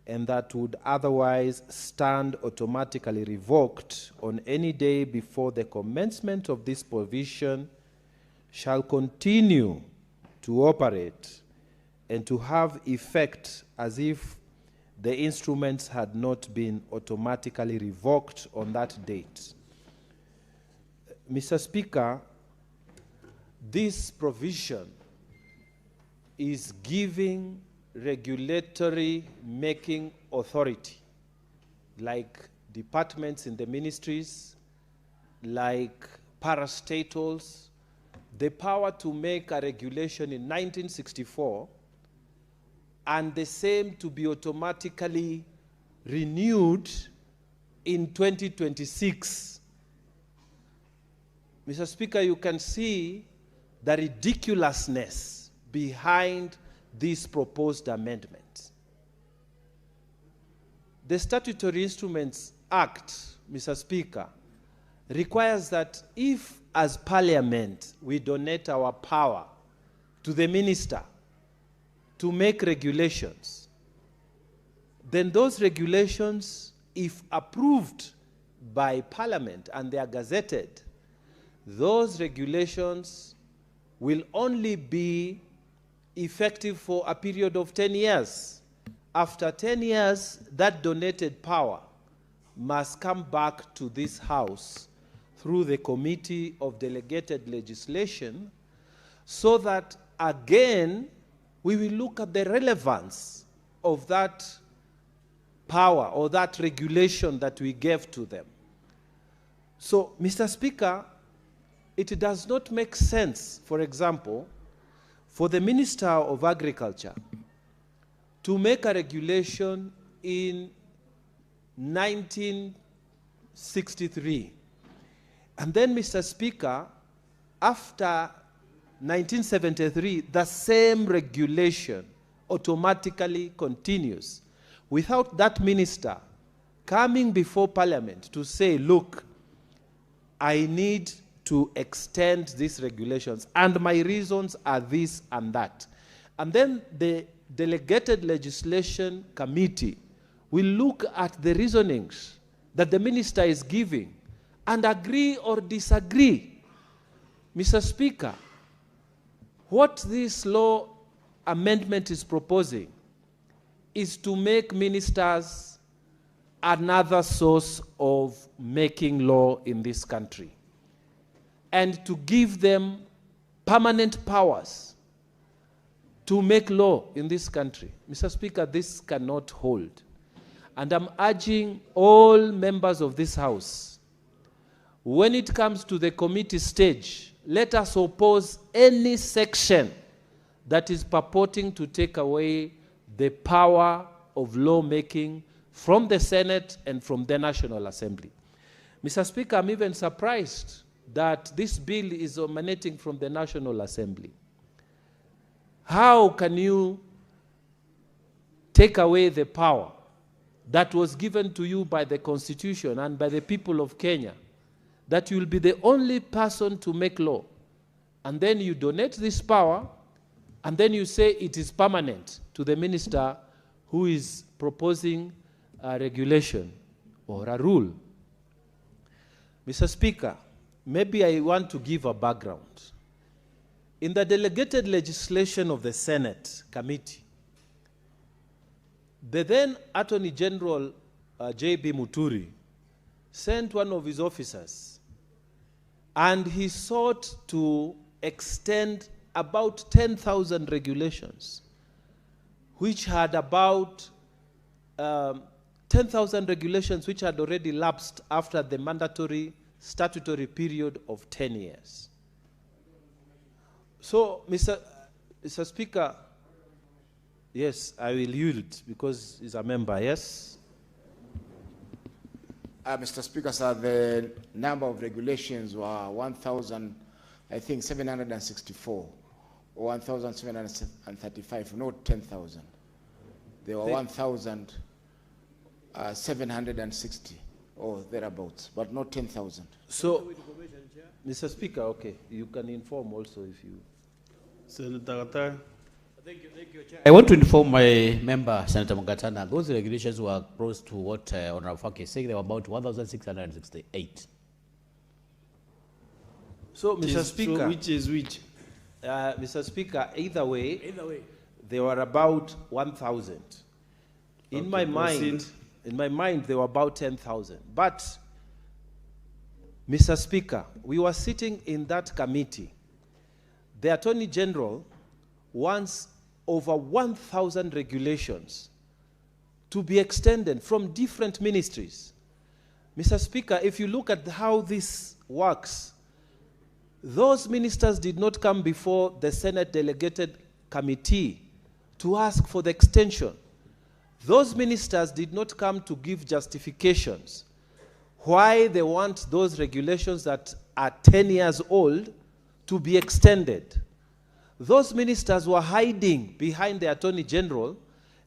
and that would otherwise stand automatically revoked on any day before the commencement of this provision shall continue to operate and to have effect as if the instruments had not been automatically revoked on that date. Mr. Speaker, this provision is giving regulatory making authority, like departments in the ministries, like parastatals, the power to make a regulation in 1964 and the same to be automatically renewed in 2026. Mr. Speaker, you can see the ridiculousness behind this proposed amendment. The Statutory Instruments Act, Mr. Speaker, requires that if, as Parliament, we donate our power to the minister to make regulations, then those regulations, if approved by Parliament and they are gazetted, those regulations will only be effective for a period of 10 years. After 10 years, that donated power must come back to this House through the Committee of Delegated Legislation, so that again we will look at the relevance of that power or that regulation that we gave to them. So, Mr. Speaker, it does not make sense, for example, for the Minister of Agriculture to make a regulation in 1963. And then, Mr. Speaker, after 1973, the same regulation automatically continues without that minister coming before Parliament to say, look, I need to extend these regulations, and my reasons are this and that. And then the Delegated Legislation Committee will look at the reasonings that the minister is giving and agree or disagree. Mr. Speaker, what this law amendment is proposing is to make ministers another source of making law in this country, and to give them permanent powers to make law in this country. Mr. Speaker, this cannot hold. And I'm urging all members of this House, when it comes to the committee stage, let us oppose any section that is purporting to take away the power of lawmaking from the Senate and from the National Assembly. Mr. Speaker, I'm even surprised that this bill is emanating from the National Assembly. How can you take away the power that was given to you by the Constitution and by the people of Kenya, that you will be the only person to make law, and then you donate this power, and then you say it is permanent to the minister who is proposing a regulation or a rule? Mr. Speaker, maybe I want to give a background. In the delegated legislation of the Senate Committee, the then Attorney General J.B. Muturi sent one of his officers, and he sought to extend about 10,000 regulations, which had about 10,000 regulations which had already lapsed after the mandatory statutory period of 10 years. So, Mr. Speaker, yes, I will yield because he's a member, yes? Mr. Speaker, sir, the number of regulations were 1,000, I think, 764 or 1,735, not 10,000. There were 1,760 or thereabouts, but not 10,000. So, Mr. Speaker, okay, you can inform also if you... Senator Gatta. Thank you, Chair. I want to inform my member, Senator Mugatana, those regulations were close to what Honorable Faki is saying. They were about 1,668. So, Mr. Speaker... So which is which? Mr. Speaker, either way, they were about 1,000. In my mind, they were about 10,000. But, Mr. Speaker, we were sitting in that committee. The Attorney General wants over 1,000 regulations to be extended from different ministries. Mr. Speaker, if you look at how this works, those ministers did not come before the Senate delegated committee to ask for the extension. Those ministers did not come to give justifications why they want those regulations that are 10 years old to be extended. Those ministers were hiding behind the Attorney General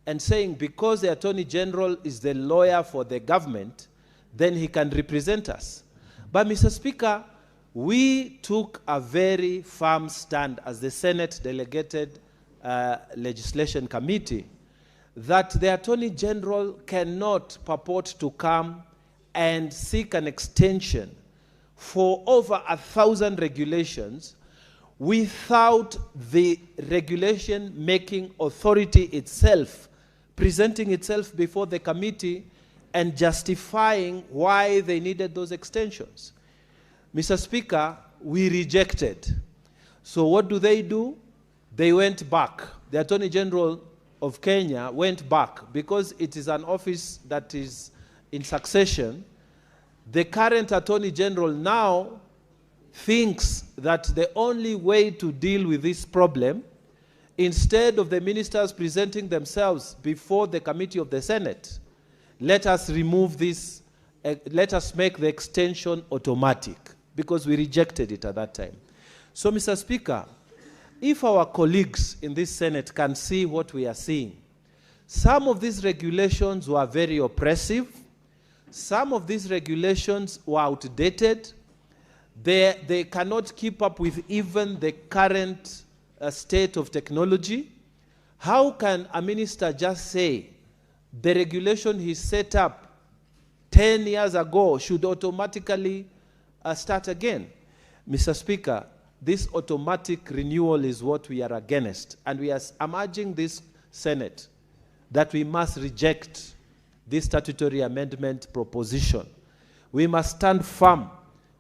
and saying because the Attorney General is the lawyer for the government, then he can represent us. But Mr. Speaker, we took a very firm stand as the Senate Delegated Legislation Committee that the Attorney General cannot purport to come and seek an extension for over 1,000 regulations without the regulation-making authority itself presenting itself before the committee and justifying why they needed those extensions. Mr. Speaker, we rejected. So what do? They went back. The Attorney General of Kenya went back because it is an office that is in succession. The current Attorney General now thinks that the only way to deal with this problem, instead of the ministers presenting themselves before the committee of the Senate, let us remove this, let us make the extension automatic, because we rejected it at that time. So, Mr. Speaker, if our colleagues in this Senate can see what we are seeing, some of these regulations were very oppressive, some of these regulations were outdated, they cannot keep up with even the current state of technology. How can a minister just say the regulation he set up 10 years ago should automatically start again? Mr. Speaker, this automatic renewal is what we are against, and we are urging this Senate that we must reject this statutory amendment proposition. We must stand firm.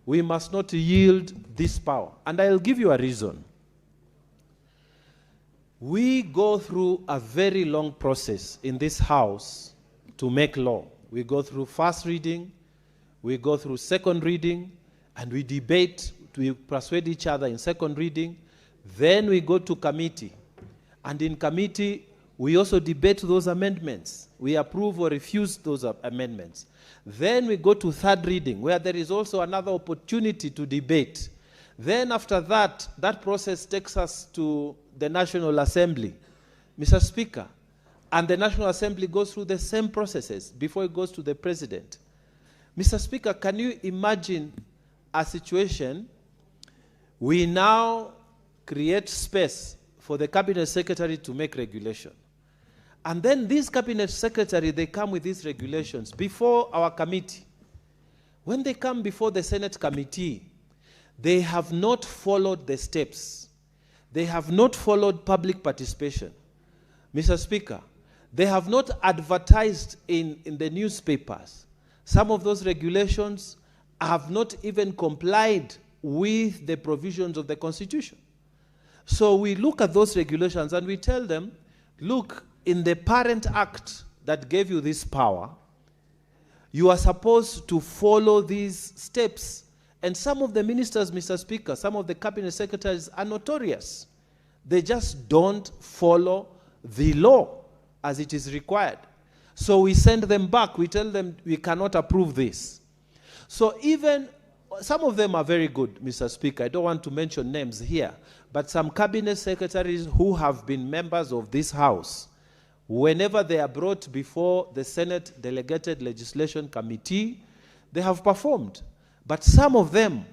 We must not yield this power. And I'll give you a reason. We go through a very long process in this House to make law. We go through first reading, we go through second reading, and we debate, we persuade each other in second reading. Then we go to committee. And in committee, we also debate those amendments. We approve or refuse those amendments. Then we go to third reading, where there is also another opportunity to debate. Then after that, that process takes us to the National Assembly, Mr. Speaker, and the National Assembly goes through the same processes before it goes to the President. Mr. Speaker, can you imagine a situation? We now create space for the Cabinet Secretary to make regulation. And then these Cabinet Secretary, they come with these regulations before our committee. When they come before the Senate committee, they have not followed the steps. They have not followed public participation. Mr. Speaker, they have not advertised in the newspapers. Some of those regulations have not even complied with the provisions of the Constitution. So we look at those regulations and we tell them, look, in the parent act that gave you this power, you are supposed to follow these steps. And some of the ministers, Mr. Speaker, some of the cabinet secretaries are notorious. They just don't follow the law as it is required. So we send them back. We tell them we cannot approve this. So even some of them are very good, Mr. Speaker. I don't want to mention names here, but some cabinet secretaries who have been members of this House, whenever they are brought before the Senate Delegated Legislation Committee, they have performed. But some of them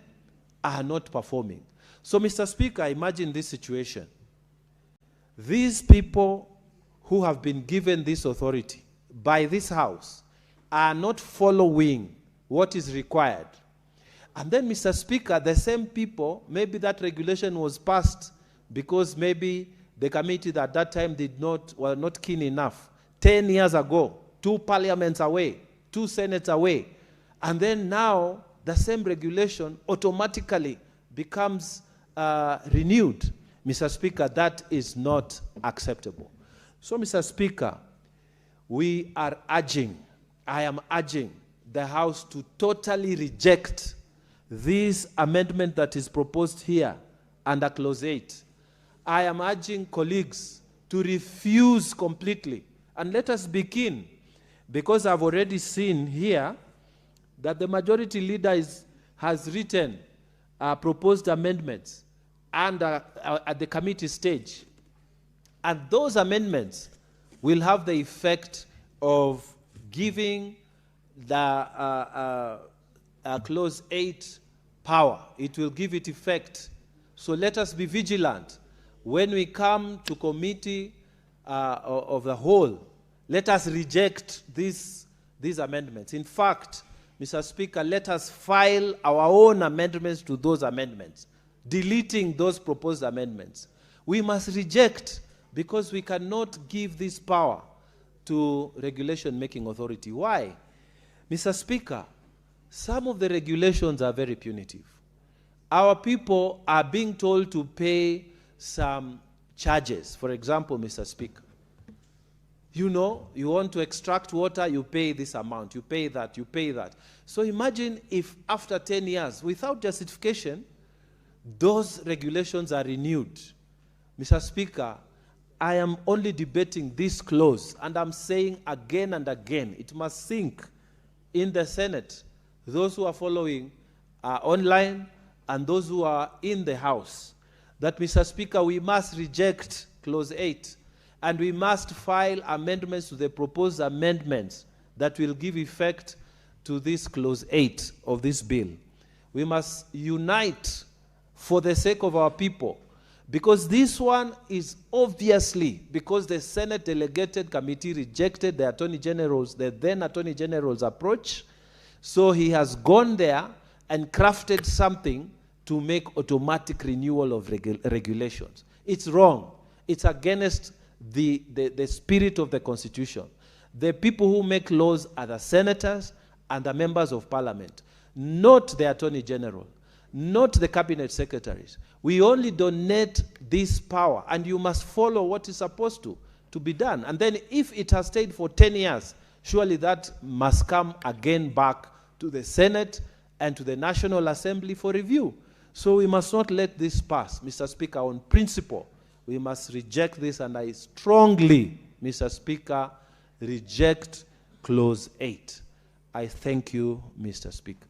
are not performing. So, Mr. Speaker, imagine this situation. These people who have been given this authority by this House are not following what is required. And then, Mr. Speaker, the same people, maybe that regulation was passed because maybe the committee at that time were not keen enough. 10 years ago, 2 parliaments away, 2 senates away, and then now the same regulation automatically becomes renewed. Mr. Speaker, that is not acceptable. So, Mr. Speaker, I am urging the House to totally reject this amendment that is proposed here under Clause 8. I am urging colleagues to refuse completely. And let us begin, because I've already seen here that the majority leader has written proposed amendments and at the committee stage. And those amendments will have the effect of giving the Clause 8 power. It will give it effect. So let us be vigilant. When we come to committee of the whole, let us reject these amendments. In fact, Mr. Speaker, let us file our own amendments to those amendments, deleting those proposed amendments. We must reject, because we cannot give this power to regulation-making authority. Why? Mr. Speaker, some of the regulations are very punitive. Our people are being told to pay some charges. For example, Mr. Speaker, you know, you want to extract water, you pay this amount, you pay that, you pay that. So imagine if after 10 years, without justification, those regulations are renewed. Mr. Speaker, I am only debating this clause, and I'm saying again and again, it must sink in the Senate, those who are following online and those who are in the House, that, Mr. Speaker, we must reject Clause 8, and we must file amendments to the proposed amendments that will give effect to this Clause 8 of this bill. We must unite for the sake of our people, because this one is obviously, because the Senate Delegated Committee rejected the Attorney General's, the then Attorney General's approach, so he has gone there and crafted something to make automatic renewal of regulations. It's wrong. It's against the spirit of the Constitution. The people who make laws are the senators and the members of parliament, not the Attorney General, not the cabinet secretaries. We only donate this power, and you must follow what is supposed to be done. And then if it has stayed for 10 years, surely that must come again back to the Senate and to the National Assembly for review. So we must not let this pass, Mr. Speaker, on principle. We must reject this, and I strongly, Mr. Speaker, reject Clause 8. I thank you, Mr. Speaker.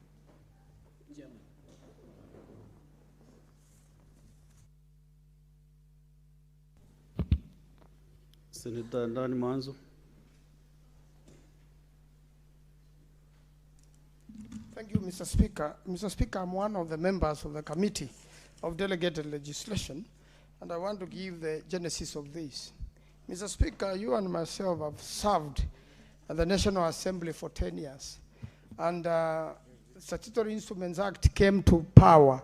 Senator Ndani Manzo. Thank you, Mr. Speaker. Mr. Speaker, I'm one of the members of the Committee of Delegated Legislation, and I want to give the genesis of this. Mr. Speaker, you and myself have served at the National Assembly for 10 years, and the Statutory Instruments Act came to power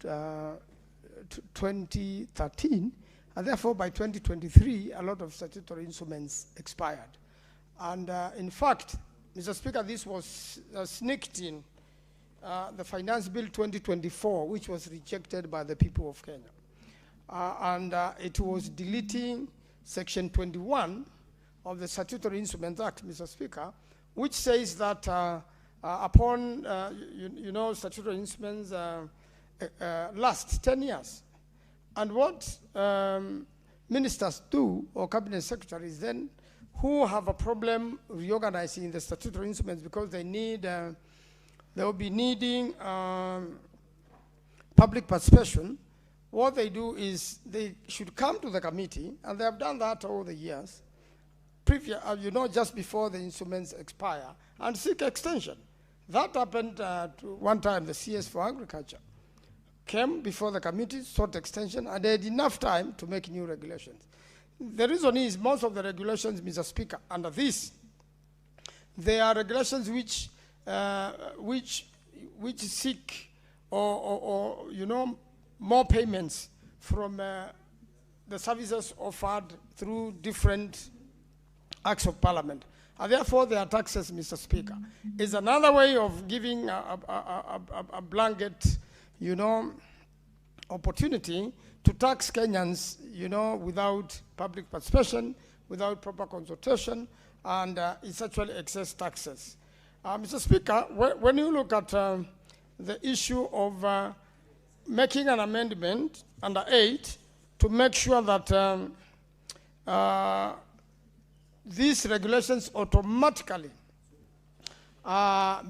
2013, and therefore by 2023, a lot of statutory instruments expired. And in fact, Mr. Speaker, this was sneaked in the Finance Bill 2024, which was rejected by the people of Kenya. And it was deleting Section 21 of the Statutory Instruments Act, Mr. Speaker, which says that upon, you know, statutory instruments last 10 years. And what ministers do, or cabinet secretaries then, who have a problem reorganizing the statutory instruments because they need, they will be needing public participation, what they do is they should come to the committee, and they have done that over the years, you know, just before the instruments expire, and seek extension. That happened one time, the CS for Agriculture came before the committee, sought extension, and they had enough time to make new regulations. The reason is most of the regulations, Mr. Speaker, under this, they are regulations which seek or you know, more payments from the services offered through different acts of parliament. And therefore, their taxes, Mr. Speaker, is another way of giving a blanket, you know, opportunity to tax Kenyans, you know, without public participation, without proper consultation, and it's actually excess taxes. Mr. Speaker, when you look at the issue of making an amendment under 8 to make sure that these regulations automatically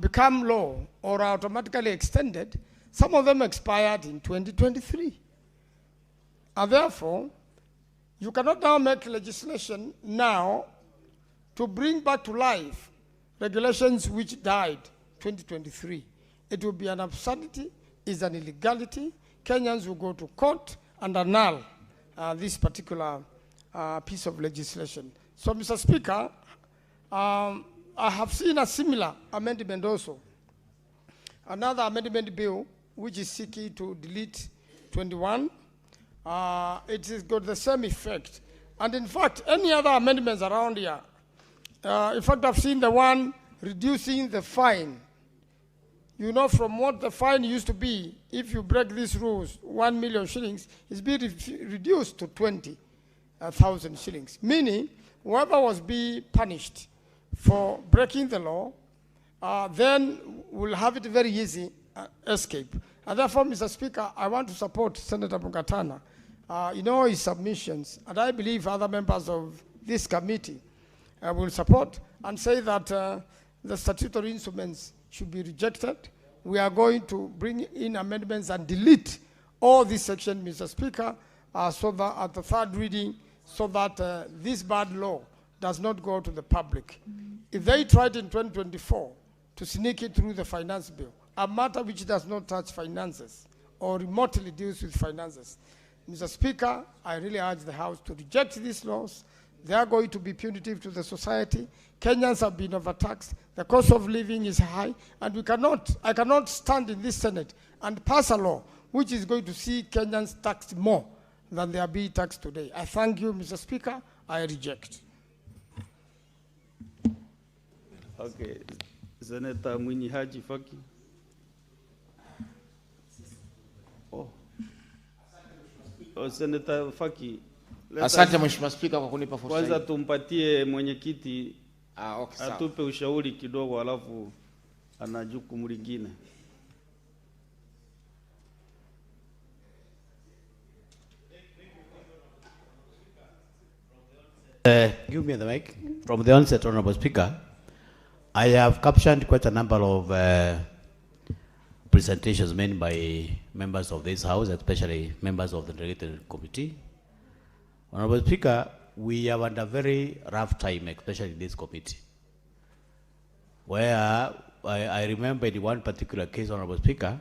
become law or are automatically extended, some of them expired in 2023. And therefore, you cannot now make legislation now to bring back to life regulations which died 2023. It will be an absurdity, it's an illegality. Kenyans will go to court and annul this particular piece of legislation. So, Mr. Speaker, I have seen a similar amendment also. Another amendment bill which is seeking to delete 21. It has got the same effect. And in fact, any other amendments around here, in fact, I've seen the one reducing the fine. You know, from what the fine used to be, if you break these rules, 1 million shillings, is being reduced to 20,000 shillings. Meaning, whoever was being punished for breaking the law, then will have it very easy escape. And therefore, Mr. Speaker, I want to support Senator Mugatana in all his submissions, and I believe other members of this committee will support and say that the statutory instruments should be rejected. We are going to bring in amendments and delete all this section, Mr. Speaker, so that at the third reading, so that this bad law does not go to the public. If they tried in 2024 to sneak it through the finance bill, a matter which does not touch finances or remotely deals with finances, Mr. Speaker, I really urge the House to reject these laws. They are going to be punitive to the society. Kenyans have been overtaxed. The cost of living is high, and I cannot stand in this Senate and pass a law which is going to see Kenyans taxed more than they are being taxed today. I thank you, Mr. Speaker. I reject. Okay, Senator Mwinyi Haji Faki. Oh, Senator Faki. Asante Mheshimiwa Spika kwa kunipa fursa hii. Kwanza tumpatie mwenyekiti okay, atupe ushauri kidogo, alafu ana jukumu lingine. Give me the mic. From the onset, Honorable Speaker, I have captioned quite a number of presentations made by members of this House, especially members of the Delegated Committee. Honorable Speaker, we have had a very rough time, especially in this committee, where I remember in one particular case, Honorable Speaker,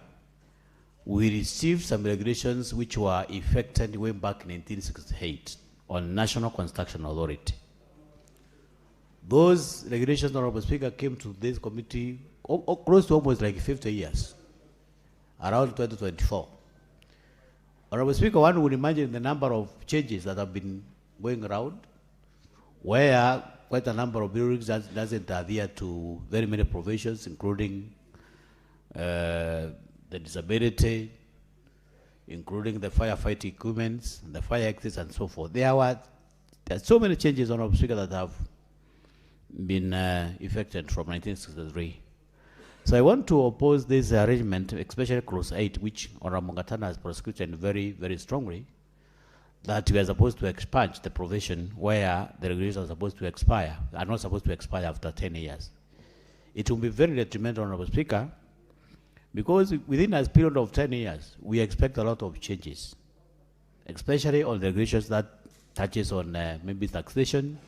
we received some regulations which were effected way back in 1968 on National Construction Authority. Those regulations, Honorable Speaker, came to this committee close to almost like 50 years, around 2024. Honorable Speaker, one would imagine the number of changes that have been going around, where quite a number of buildings doesn't adhere to very many provisions, including the disability, including the firefighting equipment, the fire exits, and so forth. There are so many changes, Honorable Speaker, that have been effected from 1963. So I want to oppose this arrangement, especially Clause 8, which Honorable Mugatana has prosecuted very, very strongly, that we are supposed to expunge the provision where the regulations are supposed to expire, are not supposed to expire after 10 years. It will be very detrimental, Honorable Speaker, because within a period of 10 years, we expect a lot of changes, especially on the regulations that touches on maybe taxation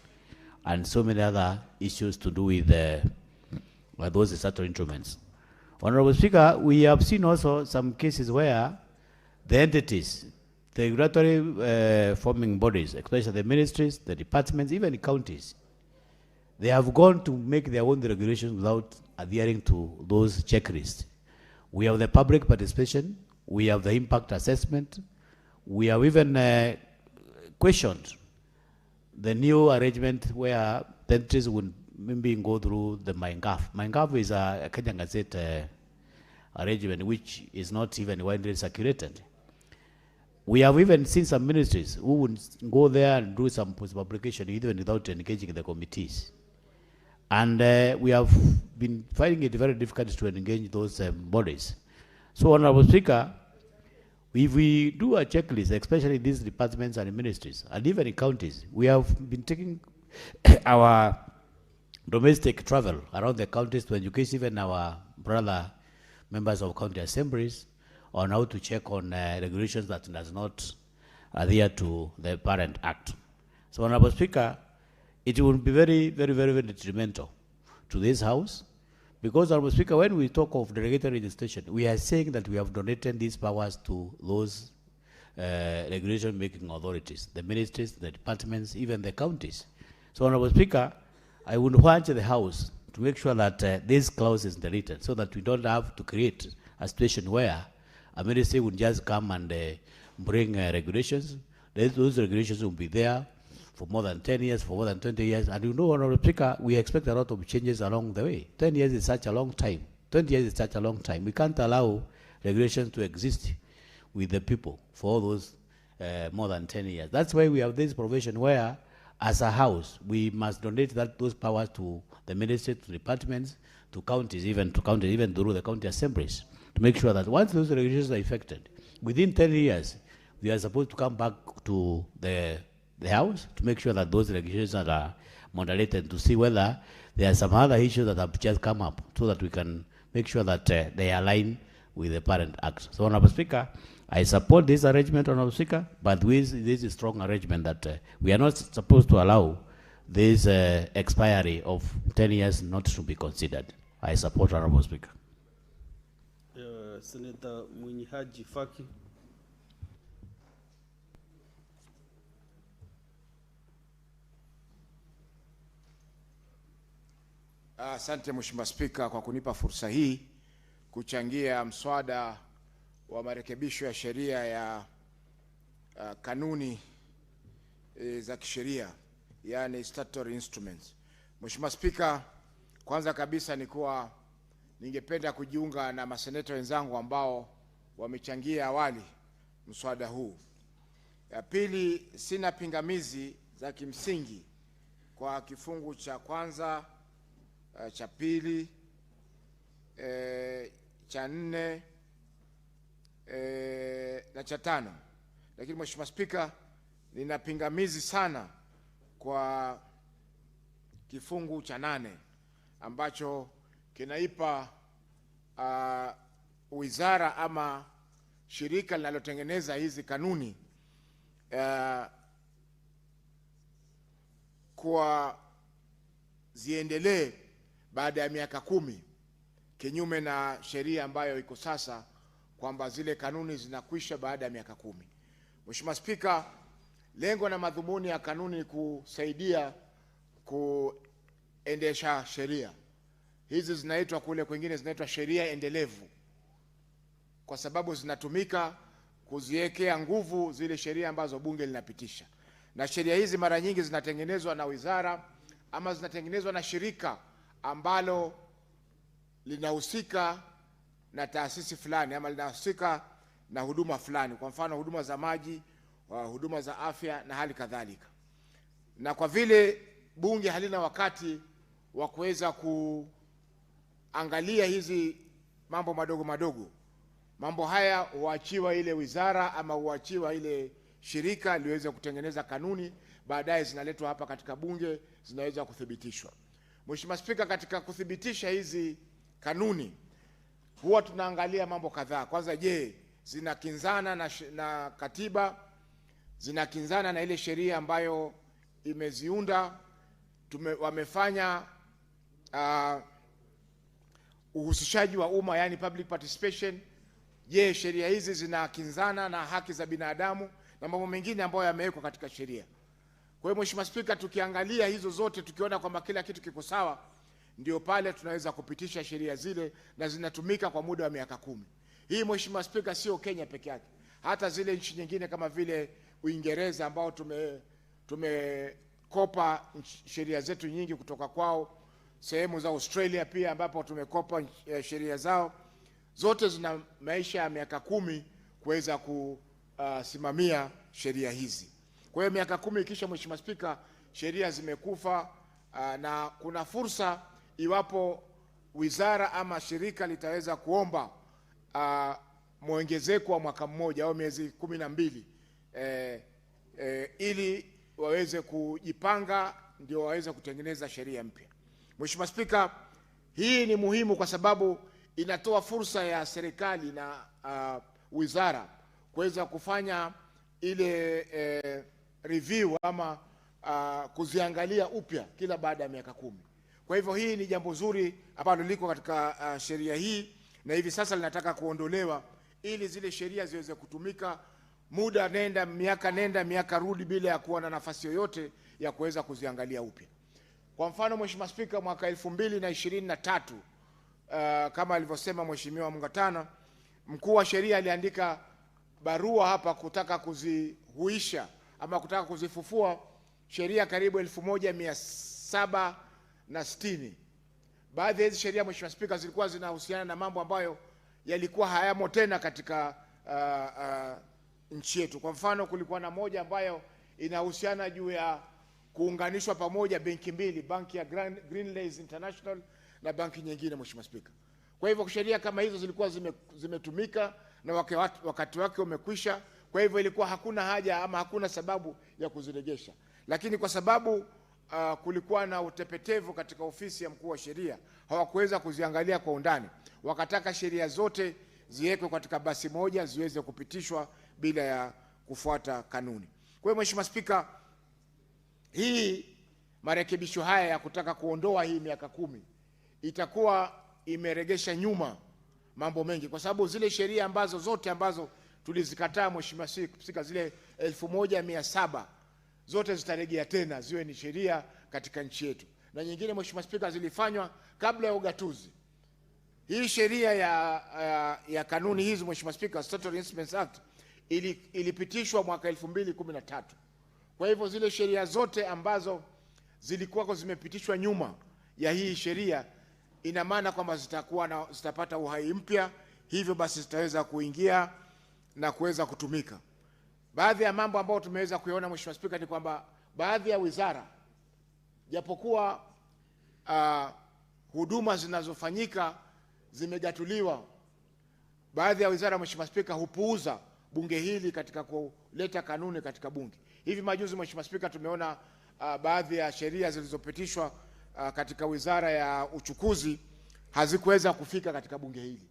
and so many other issues to do with those statutory instruments. Honorable Speaker, we have seen also some cases where the entities, the regulatory forming bodies, especially the ministries, the departments, even the counties, they have gone to make their own regulations without adhering to those checklists. We have the public participation, we have the impact assessment, we have even questioned the new arrangement where the entries would maybe go through the MyGov. MyGov is a Kenyan Gazette arrangement which is not even widely circulated. We have even seen some ministries who would go there and do some post-publication even without engaging the committees. And we have been finding it very difficult to engage those bodies. So, Honorable Speaker, if we do a checklist, especially these departments and ministries, and even in counties, we have been taking our domestic travel around the counties to educate even our brother members of county assemblies on how to check on regulations that does not adhere to the Parent Act. So, Honorable Speaker, it will be very, very, very, very detrimental to this House, because, Honorable Speaker, when we talk of delegated registration, we are saying that we have donated these powers to those regulation-making authorities, the ministries, the departments, even the counties. So, Honorable Speaker, I would urge the House to make sure that this clause is deleted so that we don't have to create a situation where a ministry would just come and bring regulations. Those regulations will be there for more than 10 years, for more than 20 years. And you know, Honorable Speaker, we expect a lot of changes along the way. 10 years is such a long time. 20 years is such a long time. We can't allow regulations to exist with the people for all those more than 10 years. That's why we have this provision where, as a House, we must donate those powers to the ministry, to departments, to counties, even through the county assemblies, to make sure that once those regulations are effected, within 10 years, we are supposed to come back to the House to make sure that those regulations are moderated, to see whether there are some other issues that have just come up, so that we can make sure that they align with the Parent Act. So, Honorable Speaker, I support this arrangement, Honorable Speaker, but with this strong arrangement that we are not supposed to allow this expiry of 10 years not to be considered. I support, Honorable Speaker. Senator Munyihaji Faki. Asante Mheshimiwa Spika kwa kunipa fursa hii kuchangia mswada wa marekebisho ya sheria ya kanuni za kisheria, yani statutory instruments. Mheshimiwa Spika, kwanza kabisa ningependa kujiunga na maseneta wenzangu ambao wamechangia awali mswada huu. Ya pili, sina pingamizi za kimsingi kwa kifungu cha kwanza, cha pili, cha nne na cha tano. Lakini Mheshimiwa Spika, nina pingamizi sana kwa kifungu cha 8 ambacho kinaipa wizara ama shirika linalotengeneza hizi kanuni kwa ziendelee baada ya miaka 10, kinyume na sheria ambayo iko sasa kwamba zile kanuni zinakwisha baada ya miaka 10. Mheshimiwa Spika, lengo na madhumuni ya kanuni kusaidia kuendesha sheria. Hizi zinaitwa kule kwingine zinaitwa sheria endelevu, kwa sababu zinatumika kuziwekea nguvu zile sheria ambazo bunge linapitisha. Na sheria hizi mara nyingi zinatengenezwa na wizara ama zinatengenezwa na shirika ambalo linahusika na taasisi fulani ama linahusika na huduma fulani, kwa mfano huduma za maji, huduma za afya na hali kadhalika. Na kwa vile bunge halina wakati wa kuweza kuangalia hizi mambo madogo madogo, mambo haya huachiwa ile wizara ama huachiwa ile shirika liweze kutengeneza kanuni, baadaye zinaletwa hapa katika bunge, zinaweza kuthibitishwa. Mheshimiwa Spika, katika kuthibitisha hizi kanuni huwa tunaangalia mambo kadhaa. Kwanza, je, zinakinzana na katiba? Zinakinzana na ile sheria ambayo imeziunda? Wamefanya uhusishaji wa umma, yani public participation? Je, sheria hizi zinakinzana na haki za binadamu na mambo mengine ambayo yamewekwa katika sheria? Kwa hiyo Mheshimiwa Spika, tukiangalia hizo zote, tukiona kwamba kila kitu kiko sawa, ndio pale tunaweza kupitisha sheria zile na zinatumika kwa muda wa miaka 10. Hii Mheshimiwa Spika, sio Kenya peke yake, hata zile nchi nyingine kama vile Uingereza ambao tumekopa sheria zetu nyingi kutoka kwao, sehemu za Australia pia ambapo tumekopa sheria zao, zote zina maisha ya miaka 10 kuweza kusimamia sheria hizi. Kwa hiyo miaka 10 ikisha, Mheshimiwa Spika, sheria zimekufa, na kuna fursa iwapo wizara ama shirika litaweza kuomba muongezeko wa mwaka mmoja au miezi 12 ili waweze kujipanga ndio waweze kutengeneza sheria mpya. Mheshimiwa Spika, hii ni muhimu kwa sababu inatoa fursa ya serikali na wizara kuweza kufanya ile review ama kuziangalia upya kila baada ya miaka 10. Kwa hivyo hii ni jambo zuri ambalo liko katika sheria hii, na hivi sasa linataka kuondolewa ili zile sheria ziweze kutumika muda nenda miaka rudi bila ya kuwa na nafasi yoyote ya kuweza kuziangalia upya. Kwa mfano, Mheshimiwa Spika, mwaka 2023 kama alivyosema Mheshimiwa Mungatana, mkuu wa sheria aliandika barua hapa kutaka kuzihuisha ama kutaka kuzifufua sheria karibu 1760. Baadhi ya hizi sheria, Mheshimiwa Spika, zilikuwa zinahusiana na mambo ambayo yalikuwa hayamo tena katika nchi yetu. Kwa mfano, kulikuwa na moja ambayo inahusiana juu ya kuunganishwa pamoja benki mbili, banki ya Greenlays International na banki nyingine, Mheshimiwa Spika. Kwa hivyo sheria kama hizo zilikuwa zimetumika na wakati wake umekwisha. Kwa hivyo ilikuwa hakuna haja ama hakuna sababu ya kuzirejesha, lakini kwa sababu kulikuwa na utepetevu katika ofisi ya mkuu wa sheria, hawakuweza kuziangalia kwa undani. Wakataka sheria zote ziwekwe katika basi moja ziweze kupitishwa bila ya kufuata kanuni. Kwa hiyo Mheshimiwa Spika, hii marekebisho haya ya kutaka kuondoa hii miaka 10 itakuwa imeregesha nyuma mambo mengi, kwa sababu zile sheria zote ambazo tulizikataa, Mheshimiwa Spika, zile 1700 zote zitarejea tena ziwe ni sheria katika nchi yetu, na nyingine, Mheshimiwa Spika, zilifanywa kabla ya ugatuzi. Hii sheria ya kanuni hizi, Mheshimiwa Spika, Statutory Instruments Act, ilipitishwa mwaka 2013. Kwa hivyo zile sheria zote ambazo zilikuwa zimepitishwa nyuma ya hii sheria, ina maana kwamba zitapata uhai mpya, hivyo basi zitaweza kuingia na kuweza kutumika. Baadhi ya mambo ambayo tumeweza kuyaona, Mheshimiwa Spika, ni kwamba baadhi ya wizara, japokuwa huduma zinazofanyika zimegatuliwa, baadhi ya wizara, Mheshimiwa Spika, hupuuza bunge hili katika kuleta kanuni katika bunge. Hivi majuzi, Mheshimiwa Spika, tumeona baadhi ya sheria zilizopitishwa katika wizara ya uchukuzi hazikuweza kufika katika bunge hili.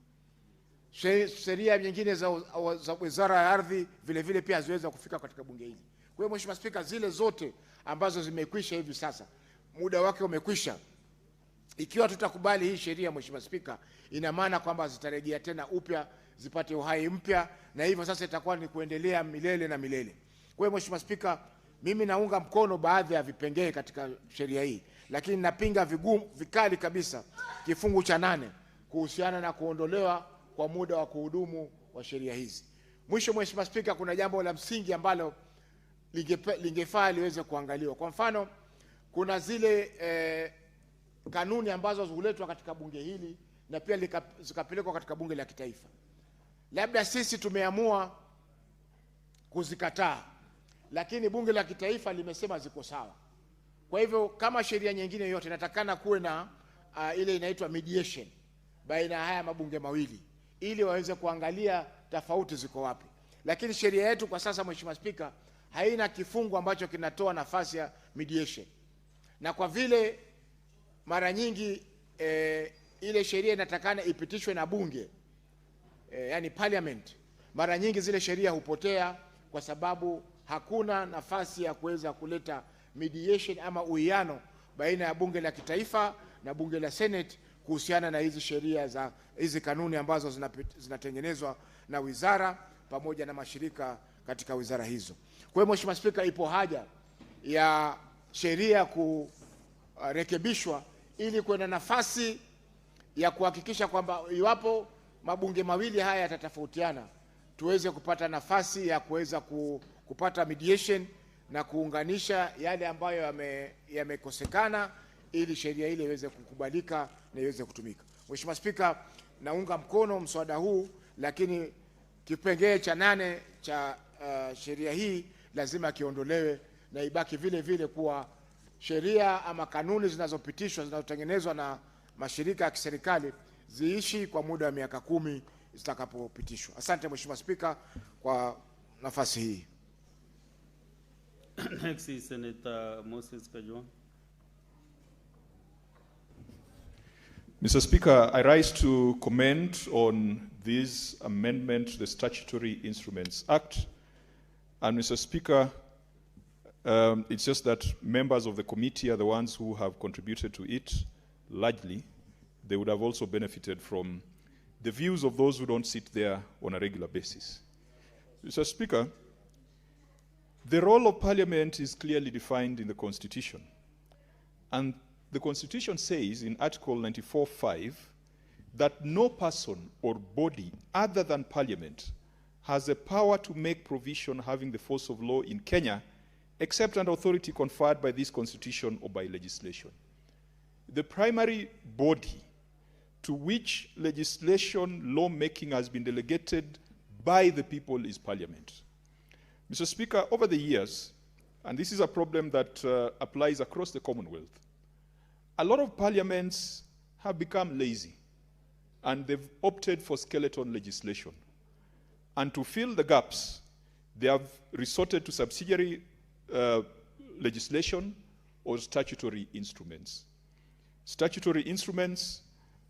Sheria nyingine za wizara ya ardhi vile vile pia haziweza kufika katika bunge hili. Kwa hiyo Mheshimiwa Spika, zile zote ambazo zimekwisha hivi sasa, muda wake umekwisha. Ikiwa tutakubali hii sheria, Mheshimiwa Spika, ina maana kwamba zitarejea tena upya, zipate uhai mpya, na hivyo sasa itakuwa ni kuendelea milele na milele. Kwa hiyo Mheshimiwa Spika, mimi naunga mkono baadhi ya vipengee katika sheria hii, lakini napinga vikali kabisa kifungu cha 8 kuhusiana na kuondolewa kwa muda wa kuhudumu wa sheria hizi. Mwisho, Mheshimiwa Spika, kuna jambo la msingi ambalo lingefaa liweze kuangaliwa. Kwa mfano, kuna zile kanuni ambazo huletwa katika bunge hili na pia zikapelekwa katika bunge la kitaifa. Labda sisi tumeamua kuzikataa, lakini bunge la kitaifa limesema ziko sawa. Kwa hivyo kama sheria nyingine yote inatakana kuwe na ile inaitwa mediation baina ya haya mabunge mawili ili waweze kuangalia tofauti ziko wapi. Lakini sheria yetu kwa sasa, Mheshimiwa Spika, haina kifungu ambacho kinatoa nafasi ya mediation. Na kwa vile mara nyingi ile sheria inatakana ipitishwe na bunge, yani parliament, mara nyingi zile sheria hupotea kwa sababu hakuna nafasi ya kuweza kuleta mediation ama uwiano baina ya bunge la kitaifa na bunge la Senate kuhusiana na hizi sheria za hizi kanuni ambazo zinatengenezwa na wizara pamoja na mashirika katika wizara hizo. Kwa hiyo Mheshimiwa Spika, ipo haja ya sheria kurekebishwa ili kuwe na nafasi ya kuhakikisha kwamba iwapo mabunge mawili haya yatatofautiana, tuweze kupata nafasi ya kuweza kupata mediation na kuunganisha yale ambayo yamekosekana ili sheria ile iweze kukubalika na iweze kutumika. Mheshimiwa Spika, naunga mkono mswada huu, lakini kipengele cha 8 cha sheria hii lazima kiondolewe na ibaki vile vile kuwa sheria ama kanuni zinazopitishwa zinazotengenezwa na mashirika ya kiserikali ziishi kwa muda wa miaka 10 zitakapopitishwa. Asante Mheshimiwa Spika kwa nafasi hii. Next is Senator Moses Kajwang. Mr. Speaker, I rise to comment on this amendment to the Statutory Instruments Act. And Mr. Speaker, it's just that members of the committee are the ones who have contributed to it largely. They would have also benefited from the views of those who don't sit there on a regular basis. Mr. Speaker, the role of Parliament is clearly defined in the Constitution. And the Constitution says in Article 94(5) that no person or body other than Parliament has the power to make provision having the force of law in Kenya except under authority conferred by this Constitution or by legislation. The primary body to which legislation lawmaking has been delegated by the people is Parliament. Mr. Speaker, over the years, and this is a problem that applies across the Commonwealth, a lot of parliaments have become lazy and they've opted for skeleton legislation. And to fill the gaps, they have resorted to subsidiary legislation or statutory instruments. Statutory instruments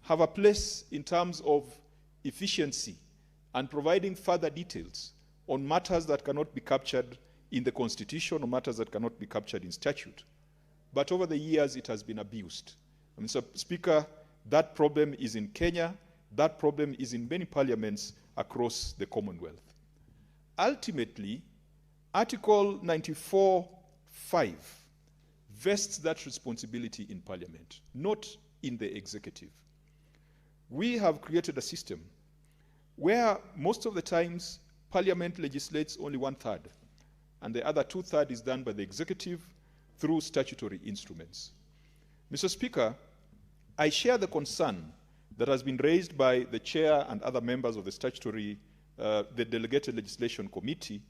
have a place in terms of efficiency and providing further details on matters that cannot be captured in the Constitution or matters that cannot be captured in statute. But over the years, it has been abused. Mr. Speaker, that problem is in Kenya. That problem is in many parliaments across the Commonwealth. Ultimately, Article 94(5) vests that responsibility in Parliament, not in the executive. We have created a system where most of the times Parliament legislates only 1/3, and the other 2/3 is done by the executive through statutory instruments. Mr. Speaker, I share the concern that has been raised by the chair and other members of the Delegated Legislation Committee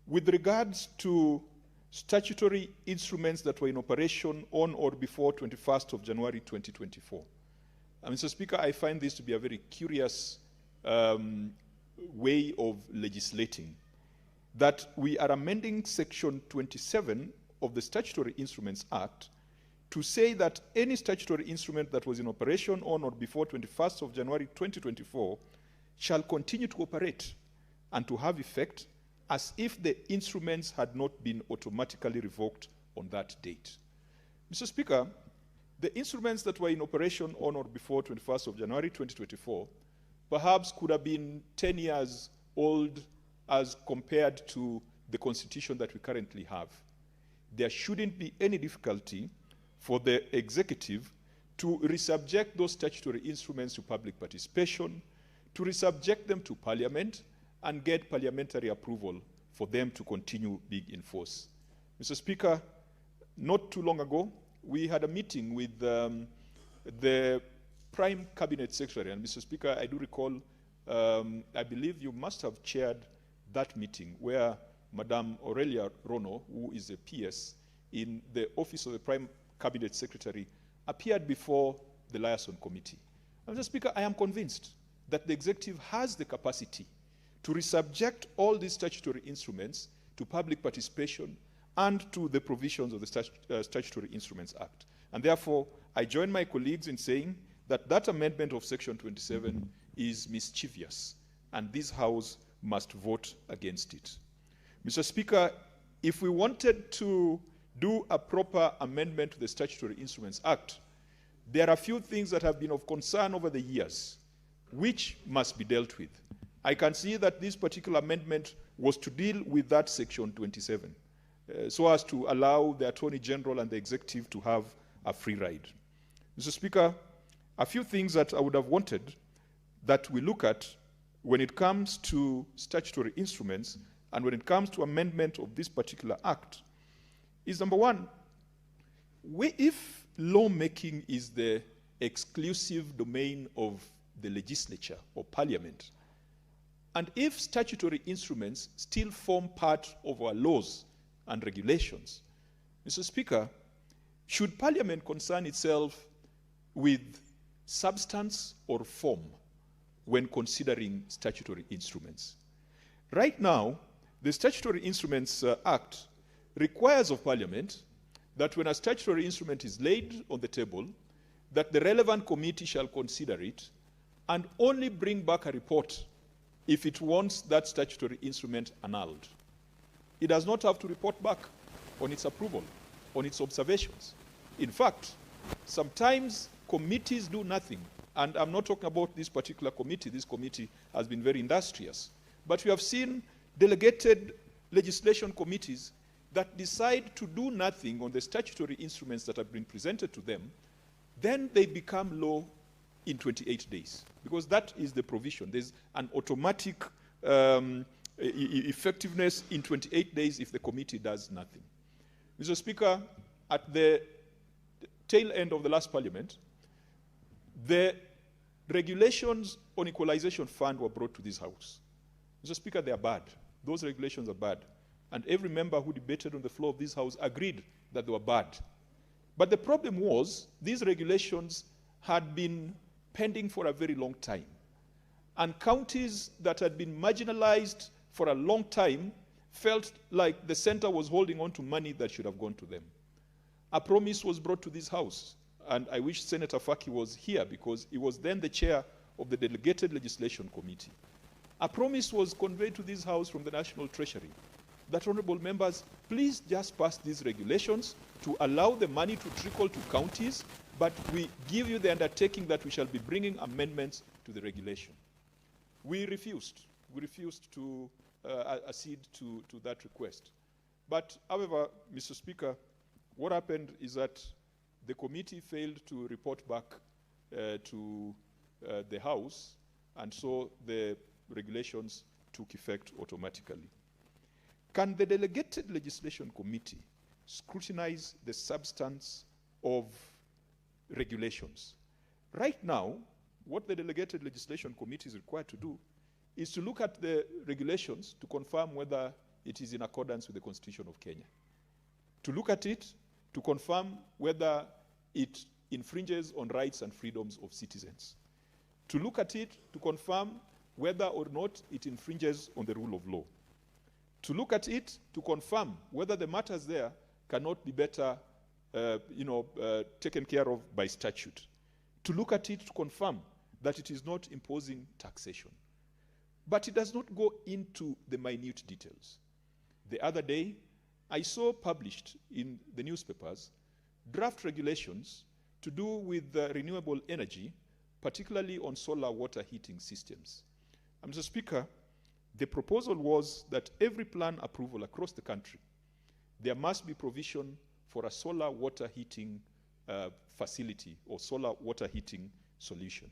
with regards to statutory instruments that were in operation on or before 21st of January 2024. Mr. Speaker, I find this to be a very curious way of legislating, that we are amending Section 27 of the Statutory Instruments Act to say that any statutory instrument that was in operation on or before 21st of January 2024 shall continue to operate and to have effect as if the instruments had not been automatically revoked on that date. Mr. Speaker, the instruments that were in operation on or before 21st of January 2024 perhaps could have been 10 years old as compared to the Constitution that we currently have. There shouldn't be any difficulty for the executive to resubject those statutory instruments to public participation, to resubject them to Parliament, and get parliamentary approval for them to continue being in force. Mr. Speaker, not too long ago, we had a meeting with the Prime Cabinet Secretary, and Mr. Speaker, I do recall, I believe you must have chaired that meeting where Madam Aurelia Rono, who is a PS in the office of the Prime Cabinet Secretary, appeared before the liaison committee. And Mr. Speaker, I am convinced that the executive has the capacity to resubject all these statutory instruments to public participation and to the provisions of the Statutory Instruments Act. And therefore, I join my colleagues in saying that that amendment of Section 27 is mischievous, and this House must vote against it. Mr. Speaker, if we wanted to do a proper amendment to the Statutory Instruments Act, there are a few things that have been of concern over the years, which must be dealt with. I can see that this particular amendment was to deal with that Section 27, so as to allow the Attorney General and the Executive to have a free ride. Mr. Speaker, a few things that I would have wanted that we look at when it comes to statutory instruments and when it comes to amendment of this particular act, is number one, if lawmaking is the exclusive domain of the legislature or parliament, and if statutory instruments still form part of our laws and regulations, Mr. Speaker, should Parliament concern itself with substance or form when considering statutory instruments? Right now, the Statutory Instruments Act requires of Parliament that when a statutory instrument is laid on the table, that the relevant committee shall consider it and only bring back a report if it wants that statutory instrument annulled. It does not have to report back on its approval, on its observations. In fact, sometimes committees do nothing, and I'm not talking about this particular committee. This committee has been very industrious. But we have seen delegated legislation committees that decide to do nothing on the statutory instruments that have been presented to them, then they become law in 28 days, because that is the provision. There's an automatic effectiveness in 28 days if the committee does nothing. Mr. Speaker, at the tail end of the last parliament, the regulations on equalization fund were brought to this house. Mr. Speaker, they are bad. Those regulations are bad. And every member who debated on the floor of this house agreed that they were bad. But the problem was, these regulations had been pending for a very long time. And counties that had been marginalized for a long time felt like the center was holding on to money that should have gone to them. A promise was brought to this house, and I wish Senator Faki was here because he was then the chair of the Delegated Legislation Committee. A promise was conveyed to this house from the National Treasury that, honorable members, please just pass these regulations to allow the money to trickle to counties, but we give you the undertaking that we shall be bringing amendments to the regulation. We refused. We refused to accede to that request. But, however, Mr. Speaker, what happened is that the committee failed to report back to the House, and so the regulations took effect automatically. Can the Delegated Legislation Committee scrutinize the substance of regulations? Right now, what the Delegated Legislation Committee is required to do is to look at the regulations to confirm whether it is in accordance with the Constitution of Kenya. To look at it to confirm whether it infringes on rights and freedoms of citizens. To look at it to confirm whether or not it infringes on the rule of law. To look at it to confirm whether the matters there cannot be better taken care of by statute. To look at it to confirm that it is not imposing taxation. But it does not go into the minute details. The other day, I saw published in the newspapers draft regulations to do with renewable energy, particularly on solar water heating systems. Mr. Speaker, the proposal was that every plan approval across the country, there must be provision for a solar water heating facility or solar water heating solution.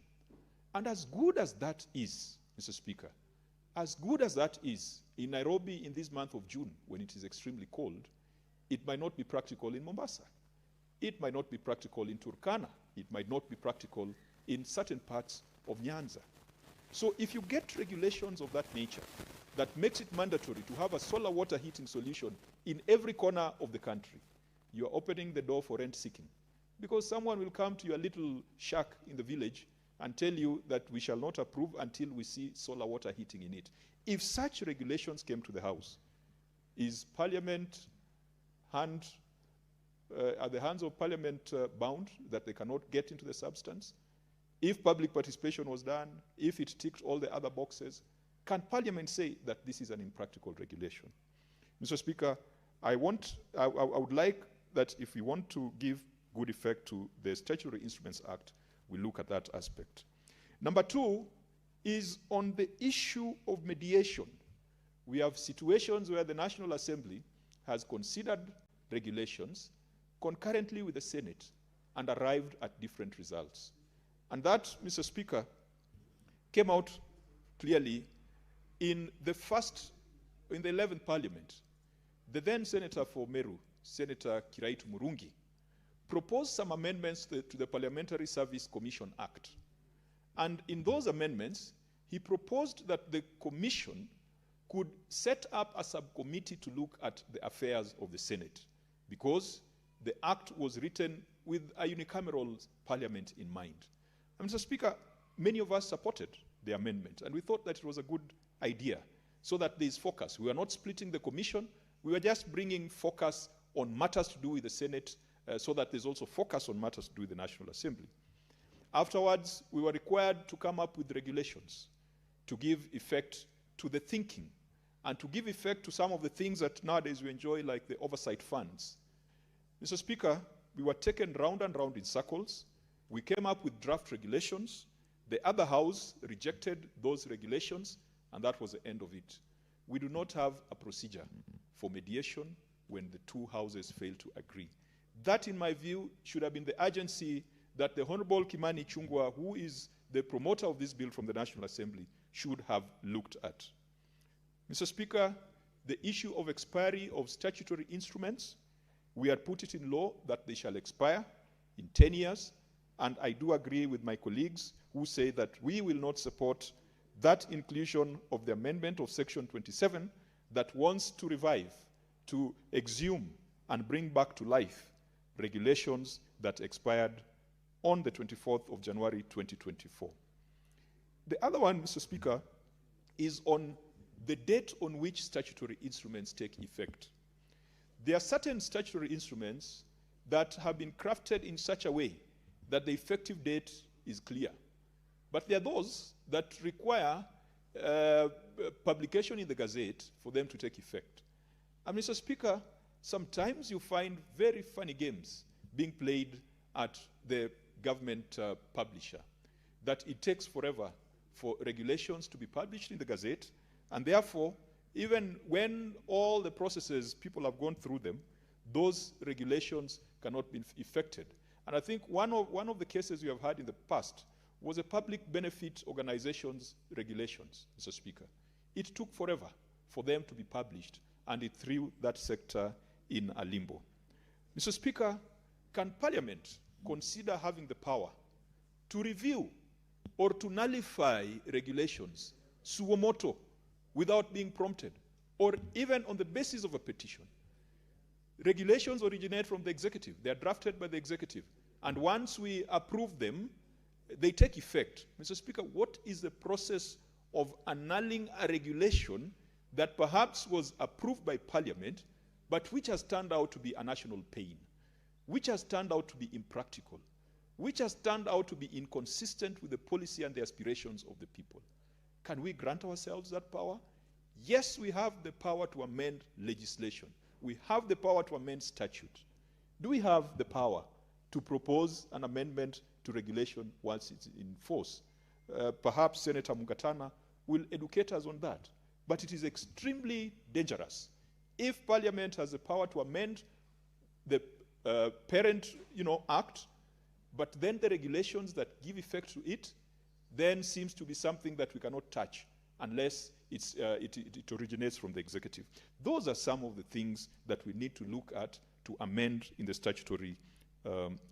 And as good as that is, Mr. Speaker, as good as that is, in Nairobi in this month of June, when it is extremely cold, it might not be practical in Mombasa. It might not be practical in Turkana. It might not be practical in certain parts of Nyanza. So if you get regulations of that nature that makes it mandatory to have a solar water heating solution in every corner of the country, you are opening the door for rent seeking. Because someone will come to your little shack in the village and tell you that we shall not approve until we see solar water heating in it. If such regulations came to the House, is Parliament are the hands of Parliament bound that they cannot get into the substance? If public participation was done, if it ticked all the other boxes, can Parliament say that this is an impractical regulation? Mr. Speaker, I would like that if we want to give good effect to the Statutory Instruments Act, we look at that aspect. Number two is on the issue of mediation. We have situations where the National Assembly has considered regulations concurrently with the Senate and arrived at different results. And that, Mr. Speaker, came out clearly in the first in the 11th Parliament, the then Senator for Meru, Senator Kiraitu Murungi, proposed some amendments to the Parliamentary Service Commission Act. And in those amendments, he proposed that the commission could set up a subcommittee to look at the affairs of the Senate, because the act was written with a unicameral parliament in mind. And Mr. Speaker, many of us supported the amendment, and we thought that it was a good idea, so that there is focus. We were not splitting the commission, we were just bringing focus on matters to do with the Senate, so that there's also focus on matters to do with the National Assembly. Afterwards, we were required to come up with regulations to give effect to the thinking and to give effect to some of the things that nowadays we enjoy, like the oversight funds. Mr. Speaker, we were taken round and round in circles. We came up with draft regulations. The other house rejected those regulations, and that was the end of it. We do not have a procedure for mediation when the two houses fail to agree. That, in my view, should have been the urgency that the Honorable Kimani Ichung'wah, who is the promoter of this bill from the National Assembly, should have looked at. Mr. Speaker, the issue of expiry of statutory instruments, we had put it in law that they shall expire in 10 years, and I do agree with my colleagues who say that we will not support that inclusion of the amendment of Section 27 that wants to revive, to exhume, and bring back to life regulations that expired on the 24th of January 2024. The other one, Mr. Speaker, is on the date on which statutory instruments take effect. There are certain statutory instruments that have been crafted in such a way that the effective date is clear. But there are those that require publication in the Gazette for them to take effect. And Mr. Speaker, sometimes you find very funny games being played at the government publisher, that it takes forever for regulations to be published in the Gazette, and therefore, even when all the processes, people have gone through them, those regulations cannot be effected. And I think one of the cases we have had in the past was a public benefit organizations regulations, Mr. Speaker. It took forever for them to be published, and it threw that sector in a limbo. Mr. Speaker, can Parliament consider having the power to review or to nullify regulations suo motu without being prompted, or even on the basis of a petition? Regulations originate from the executive. They are drafted by the executive. And once we approve them, they take effect. Mr. Speaker, what is the process of annulling a regulation that perhaps was approved by Parliament, but which has turned out to be a national pain, which has turned out to be impractical, which has turned out to be inconsistent with the policy and the aspirations of the people? Can we grant ourselves that power? Yes, we have the power to amend legislation. We have the power to amend statute. Do we have the power to propose an amendment to regulation once it's in force? Perhaps Senator Mugatana will educate us on that. But it is extremely dangerous if Parliament has the power to amend the parent act, but then the regulations that give effect to it then seems to be something that we cannot touch unless it originates from the executive. Those are some of the things that we need to look at to amend in the Statutory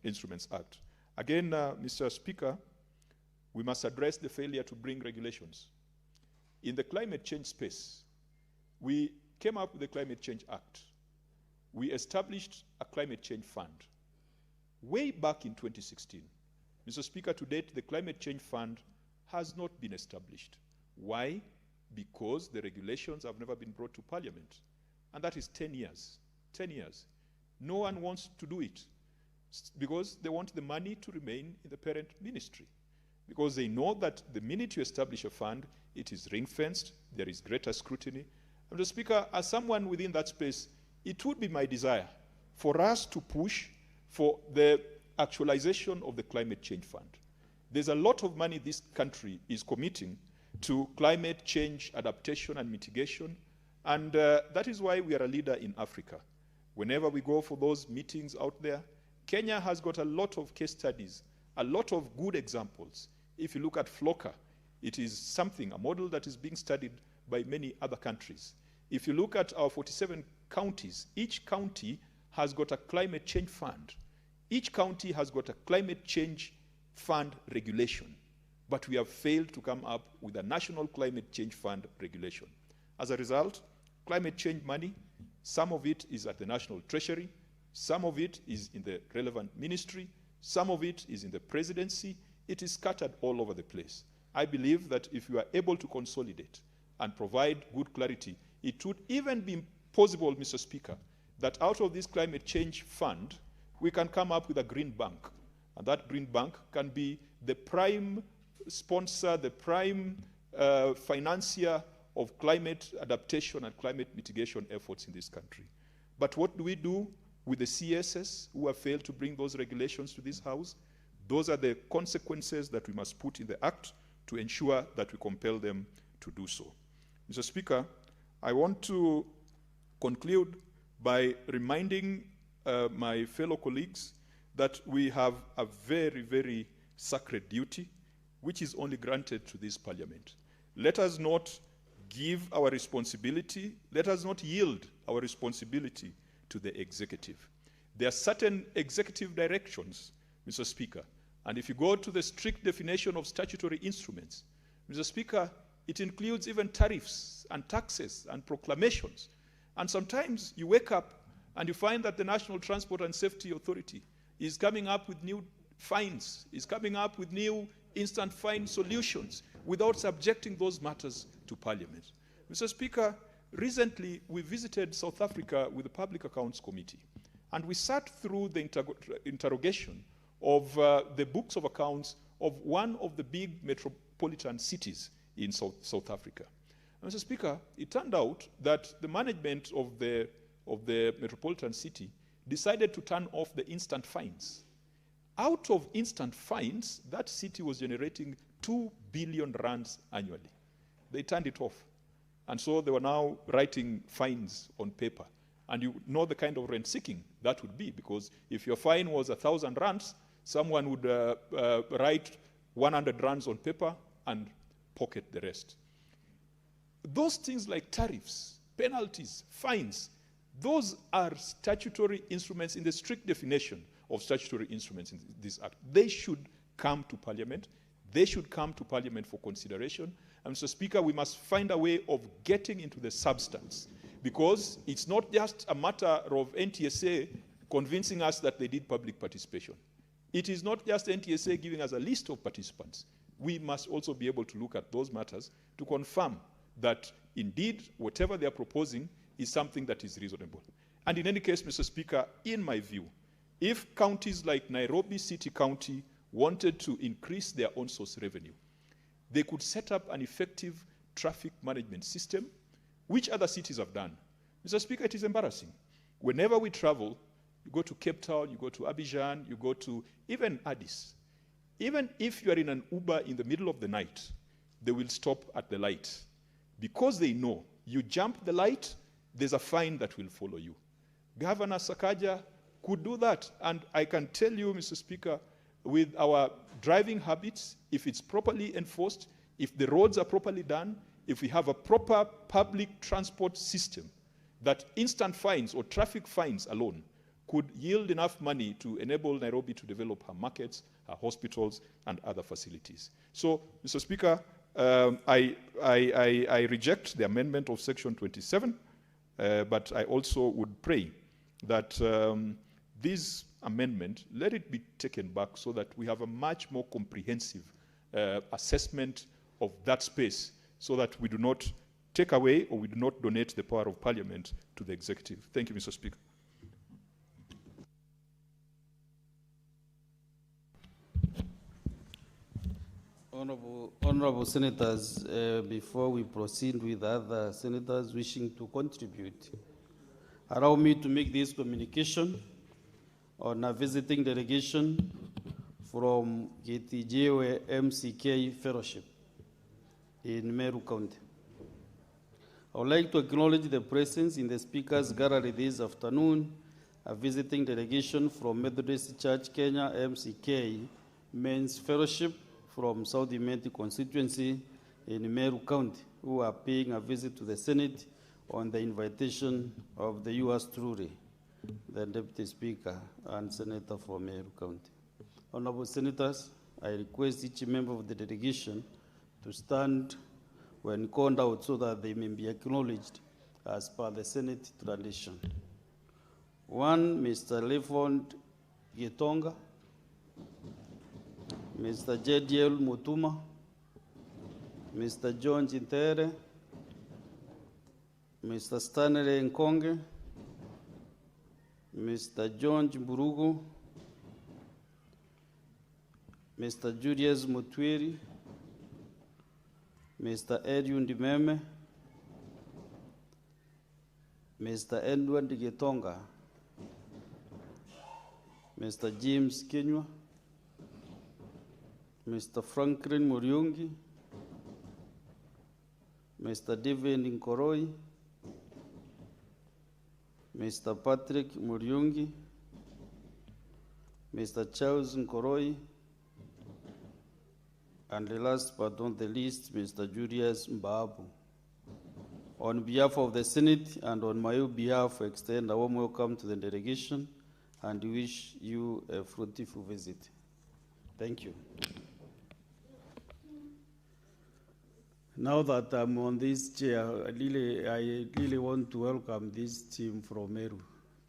Instruments Act. Again, Mr. Speaker, we must address the failure to bring regulations. In the climate change space, we came up with the Climate Change Act. We established a climate change fund way back in 2016. Mr. Speaker, to date, the Climate Change Fund has not been established. Why? Because the regulations have never been brought to Parliament. And that is 10 years. 10 years. No one wants to do it because they want the money to remain in the parent ministry. Because they know that the minute you establish a fund, it is ring-fenced, there is greater scrutiny. And Mr. Speaker, as someone within that space, it would be my desire for us to push for the actualization of the Climate Change Fund. There's a lot of money this country is committing to climate change adaptation and mitigation, and that is why we are a leader in Africa. Whenever we go for those meetings out there, Kenya has got a lot of case studies, a lot of good examples. If you look at FLOCA, it is something, a model that is being studied by many other countries. If you look at our 47 counties, each county has got a climate change fund. Each county has got a climate change fund regulation, but we have failed to come up with a national climate change fund regulation. As a result, climate change money, some of it is at the National Treasury, some of it is in the relevant ministry, some of it is in the presidency. It is scattered all over the place. I believe that if you are able to consolidate and provide good clarity, it would even be possible, Mr. Speaker, that out of this climate change fund, we can come up with a green bank. And that green bank can be the prime sponsor, the prime financier of climate adaptation and climate mitigation efforts in this country. But what do we do with the CSS who have failed to bring those regulations to this House? Those are the consequences that we must put in the Act to ensure that we compel them to do so. Mr. Speaker, I want to conclude by reminding my fellow colleagues that we have a very, very sacred duty, which is only granted to this Parliament. Let us not give our responsibility, let us not yield our responsibility to the executive. There are certain executive directions, Mr. Speaker, and if you go to the strict definition of statutory instruments, Mr. Speaker, it includes even tariffs and taxes and proclamations. And sometimes you wake up and you find that the National Transport and Safety Authority is coming up with new fines, is coming up with new instant fine solutions without subjecting those matters to Parliament. Mr. Speaker, recently we visited South Africa with the Public Accounts Committee, and we sat through the interrogation of the books of accounts of one of the big metropolitan cities in South Africa. And Mr. Speaker, it turned out that the management of the metropolitan city decided to turn off the instant fines. Out of instant fines, that city was generating 2 billion rands annually. They turned it off. And so they were now writing fines on paper. And you know the kind of rent seeking that would be, because if your fine was 1,000 rands, someone would write 100 rands on paper and pocket the rest. Those things like tariffs, penalties, fines, those are statutory instruments in the strict definition of statutory instruments in this Act. They should come to Parliament. They should come to Parliament for consideration. And Mr. Speaker, we must find a way of getting into the substance, because it's not just a matter of NTSA convincing us that they did public participation. It is not just NTSA giving us a list of participants. We must also be able to look at those matters to confirm that indeed whatever they are proposing is something that is reasonable. And in any case, Mr. Speaker, in my view, if counties like Nairobi City County wanted to increase their own source revenue, they could set up an effective traffic management system, which other cities have done. Mr. Speaker, it is embarrassing. Whenever we travel, you go to Cape Town, you go to Abidjan, you go to even Addis. Even if you are in an Uber in the middle of the night, they will stop at the light, because they know you jump the light, there's a fine that will follow you. Governor Sakaja could do that. And I can tell you, Mr. Speaker, with our driving habits, if it's properly enforced, if the roads are properly done, if we have a proper public transport system, that instant fines or traffic fines alone could yield enough money to enable Nairobi to develop her markets, her hospitals, and other facilities. So, Mr. Speaker, I reject the amendment of Section 27, but I also would pray that this amendment, let it be taken back so that we have a much more comprehensive assessment of that space, so that we do not take away or we do not donate the power of Parliament to the executive. Thank you, Mr. Speaker. Honorable Senators, before we proceed with other senators wishing to contribute, allow me to make this communication on a visiting delegation from Gachagua MCK Fellowship in Meru County. I would like to acknowledge the presence in the Speaker's gallery this afternoon, a visiting delegation from Methodist Church Kenya MCK Men's Fellowship from South Imenti constituency in Meru County, who are paying a visit to the Senate on the invitation of the U.S. truly, the Deputy Speaker and Senator from Meru County. Honorable Senators, I request each member of the delegation to stand when called out so that they may be acknowledged as per the Senate tradition. 1, Mr. Lefond Gitonga, Mr. JDL Mutuma, Mr. John Jintere, Mr. Stanley Nkonge, Mr. John Mburugu, Mr. Julius Mutwiri, Mr. Edwin Dimeme, Mr. Edward Gitonga, Mr. James Kenywa, Mr. Franklin Muriungi, Mr. David Nkoroi, Mr. Patrick Muriungi, Mr. Charles Nkoroi, and the last but not the least, Mr. Julius Mbabu. On behalf of the Senate and on my behalf, I extend a warm welcome to the delegation and wish you a fruitful visit. Thank you. Now that I'm on this chair, I really want to welcome this team from Meru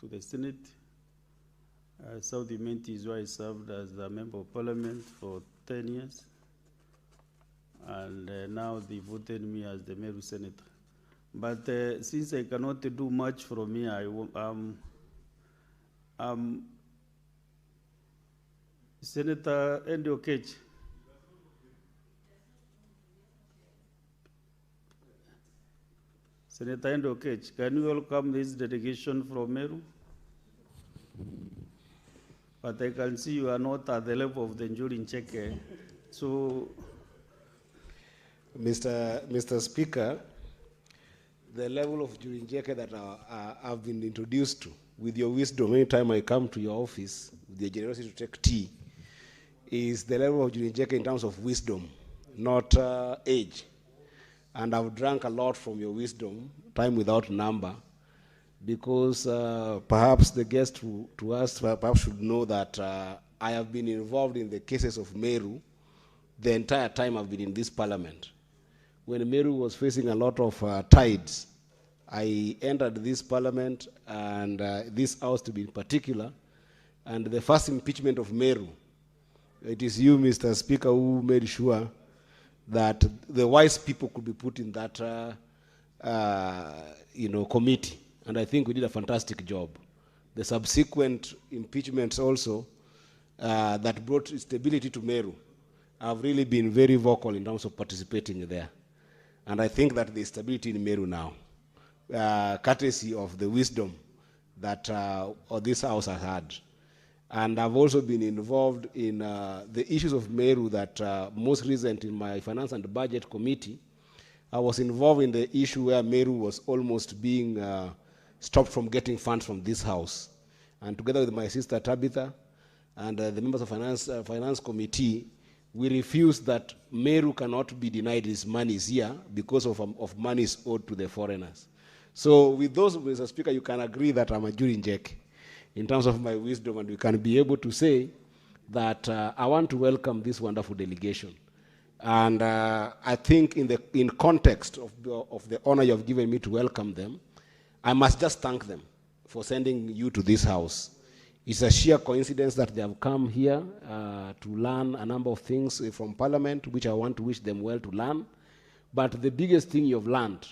to the Senate. South Imenti is where I served as a member of parliament for 10 years. And now they voted me as the Meru senator. But since I cannot do much from here, Senator Endo Okech. Senator Endo Okech, can you welcome this delegation from Meru? But I can see you are not at the level of the Njuri Ncheke. So, Mr. Speaker, the level of Njuri that I've been introduced to, with your wisdom, anytime I come to your office, with your generosity to take tea, is the level of Njuri in terms of wisdom, not age. And I've drank a lot from your wisdom, time without number, because perhaps the guest to us perhaps should know that I have been involved in the cases of Meru the entire time I've been in this parliament. When Meru was facing a lot of tides, I entered this parliament and this house to be in particular, and the first impeachment of Meru, it is you, Mr. Speaker, who made sure that the wise people could be put in that committee. And I think we did a fantastic job. The subsequent impeachments also that brought stability to Meru have really been very vocal in terms of participating there. And I think that there's stability in Meru now, courtesy of the wisdom that this house has had. And I've also been involved in the issues of Meru that most recent in my Finance and Budget Committee, I was involved in the issue where Meru was almost being stopped from getting funds from this house. And together with my sister Tabitha and the members of Finance Committee, we refused that Meru cannot be denied his monies here because of monies owed to the foreigners. So with those, Mr. Speaker, you can agree that I'm a Njuri Njeke in terms of my wisdom, and we can be able to say that I want to welcome this wonderful delegation. And I think in context of the honor you have given me to welcome them, I must just thank them for sending you to this house. It's a sheer coincidence that they have come here to learn a number of things from Parliament, which I want to wish them well to learn. But the biggest thing you've learned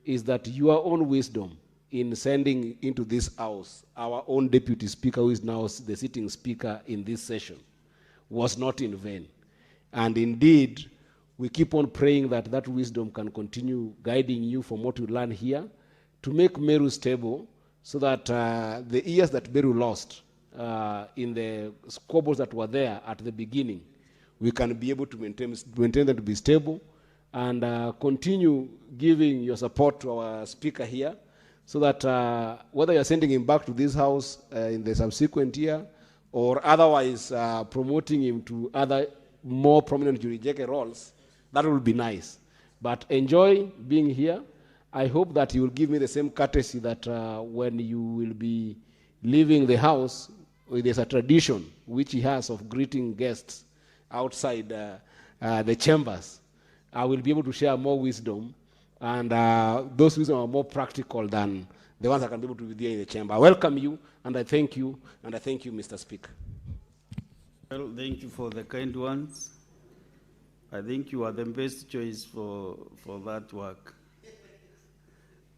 is that your own wisdom in sending into this house our own Deputy Speaker, who is now the sitting Speaker in this session, was not in vain. And indeed, we keep on praying that that wisdom can continue guiding you from what you learn here to make Meru stable, so that the years that Meru lost in the squabbles that were there at the beginning, we can be able to maintain them to be stable and continue giving your support to our Speaker here, so that whether you're sending him back to this house in the subsequent year or otherwise promoting him to other more prominent Njuri Njeke roles, that will be nice. But enjoy being here, I hope that you will give me the same courtesy that when you will be leaving the house, there's a tradition which he has of greeting guests outside the chambers. I will be able to share more wisdom, and those wisdom are more practical than the ones I can be able to be there in the chamber. I welcome you, and I thank you, Mr. Speaker. Well, thank you for the kind ones. I think you are the best choice for that work.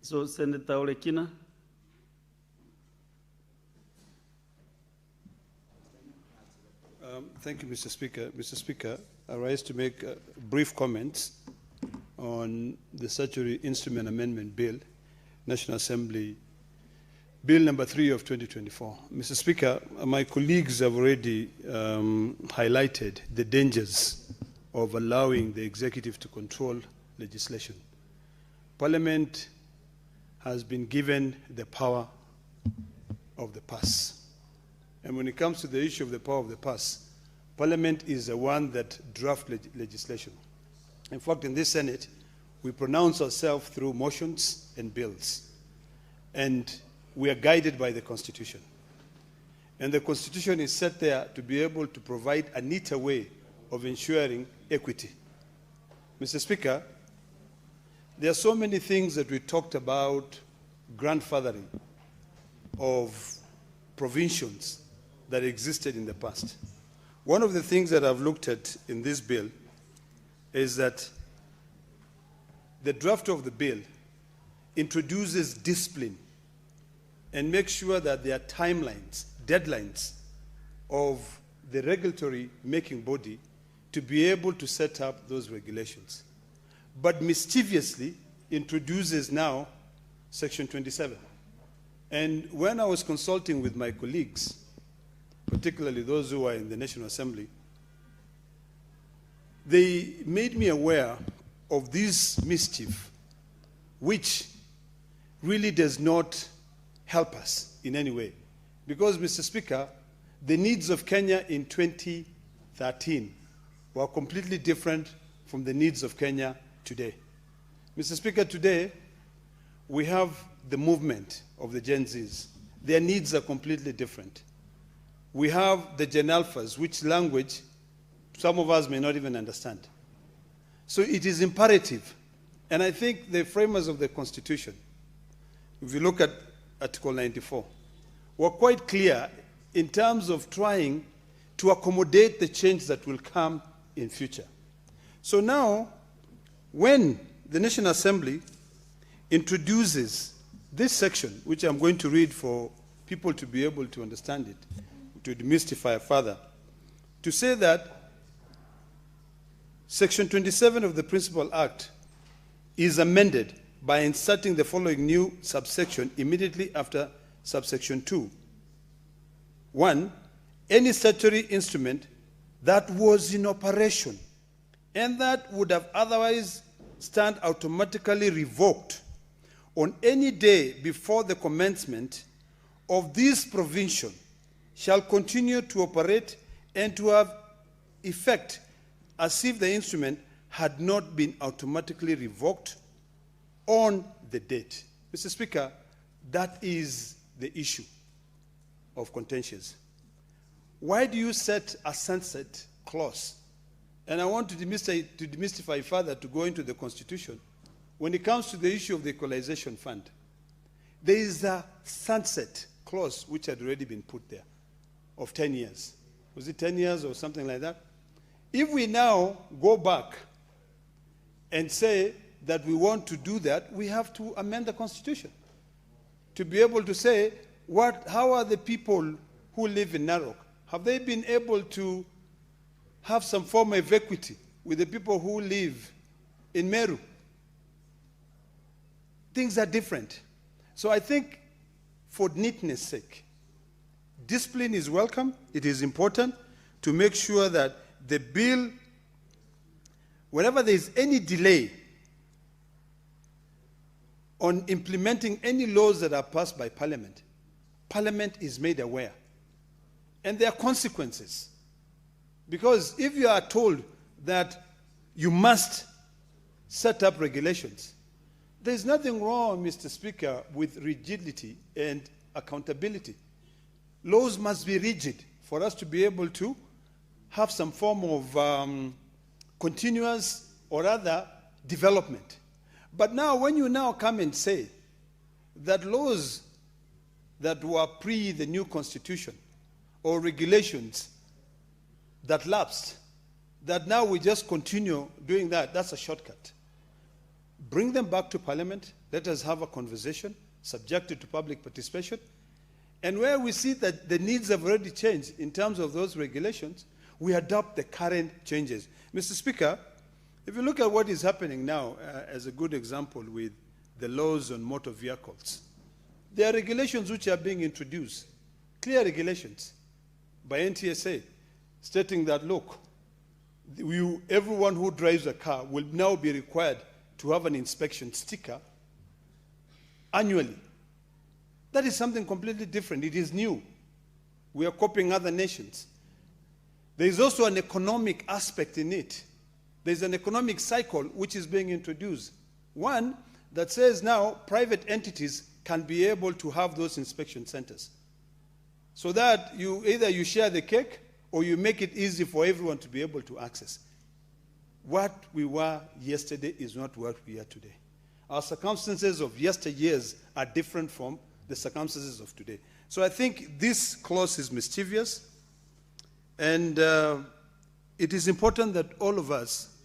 So, Senator Olekina. Thank you, Mr. Speaker. Mr. Speaker, I rise to make brief comments on the Statutory Instrument Amendment Bill, National Assembly, Bill number 3 of 2024. Mr. Speaker, my colleagues have already highlighted the dangers of allowing the executive to control legislation. Parliament has been given the power of the purse. And when it comes to the issue of the power of the purse, Parliament is the one that drafts legislation. In fact, in this Senate, we pronounce ourselves through motions and bills. And we are guided by the Constitution. And the Constitution is set there to be able to provide a neater way of ensuring equity. Mr. Speaker, there are so many things that we talked about grandfathering of provisions that existed in the past. One of the things that I've looked at in this bill is that the draft of the bill introduces discipline and makes sure that there are timelines, deadlines of the regulatory making body to be able to set up those regulations. But mischievously introduces now Section 27. And when I was consulting with my colleagues, particularly those who are in the National Assembly, they made me aware of this mischief, which really does not help us in any way. Because, Mr. Speaker, the needs of Kenya in 2013 were completely different from the needs of Kenya today. Mr. Speaker, today we have the movement of the Gen Zs. Their needs are completely different. We have the Gen Alphas, which language some of us may not even understand. So it is imperative, and I think the framers of the Constitution, if you look at Article 94, were quite clear in terms of trying to accommodate the change that will come in future. So now, when the National Assembly introduces this section, which I'm going to read for people to be able to understand it, to demystify further, to say that Section 27 of the Principal Act is amended by inserting the following new subsection immediately after subsection 2. 1, any statutory instrument that was in operation and that would have otherwise stand automatically revoked on any day before the commencement of this provision shall continue to operate and to have effect as if the instrument had not been automatically revoked on the date. Mr. Speaker, that is the issue of contentious. Why do you set a sunset clause? And I want to demystify further, to go into the Constitution. When it comes to the issue of the equalization fund, there is a sunset clause which had already been put there of 10 years. Was it 10 years or something like that? If we now go back and say that we want to do that, we have to amend the Constitution to be able to say, how are the people who live in Narok? Have they been able to have some form of equity with the people who live in Meru? Things are different. So I think, for neatness' sake, discipline is welcome. It is important to make sure that the bill, whenever there is any delay on implementing any laws that are passed by Parliament, Parliament is made aware. And there are consequences. Because if you are told that you must set up regulations, There's nothing wrong, Mr. Speaker, with rigidity and accountability. Laws must be rigid for us to be able to have some form of continuous or other development. But now, when you now come and say that laws that were pre the new constitution or regulations that lapsed, that now we just continue doing that, that's a shortcut. Bring them back to Parliament, let us have a conversation, subjected to public participation, and where we see that the needs have already changed in terms of those regulations, we adopt the current changes. Mr. Speaker, if you look at what is happening now, as a good example with the laws on motor vehicles, there are regulations which are being introduced, clear regulations by NTSA, stating that, look, everyone who drives a car will now be required to have an inspection sticker annually. That is something completely different. It is new. We are copying other nations. There is also an economic aspect in it. There's an economic cycle which is being introduced. One that says now private entities can be able to have those inspection centers, so that either you share the cake or you make it easy for everyone to be able to access. What we were yesterday is not what we are today. Our circumstances of yesteryears are different from the circumstances of today. So I think this clause is mischievous, and it is important that all of us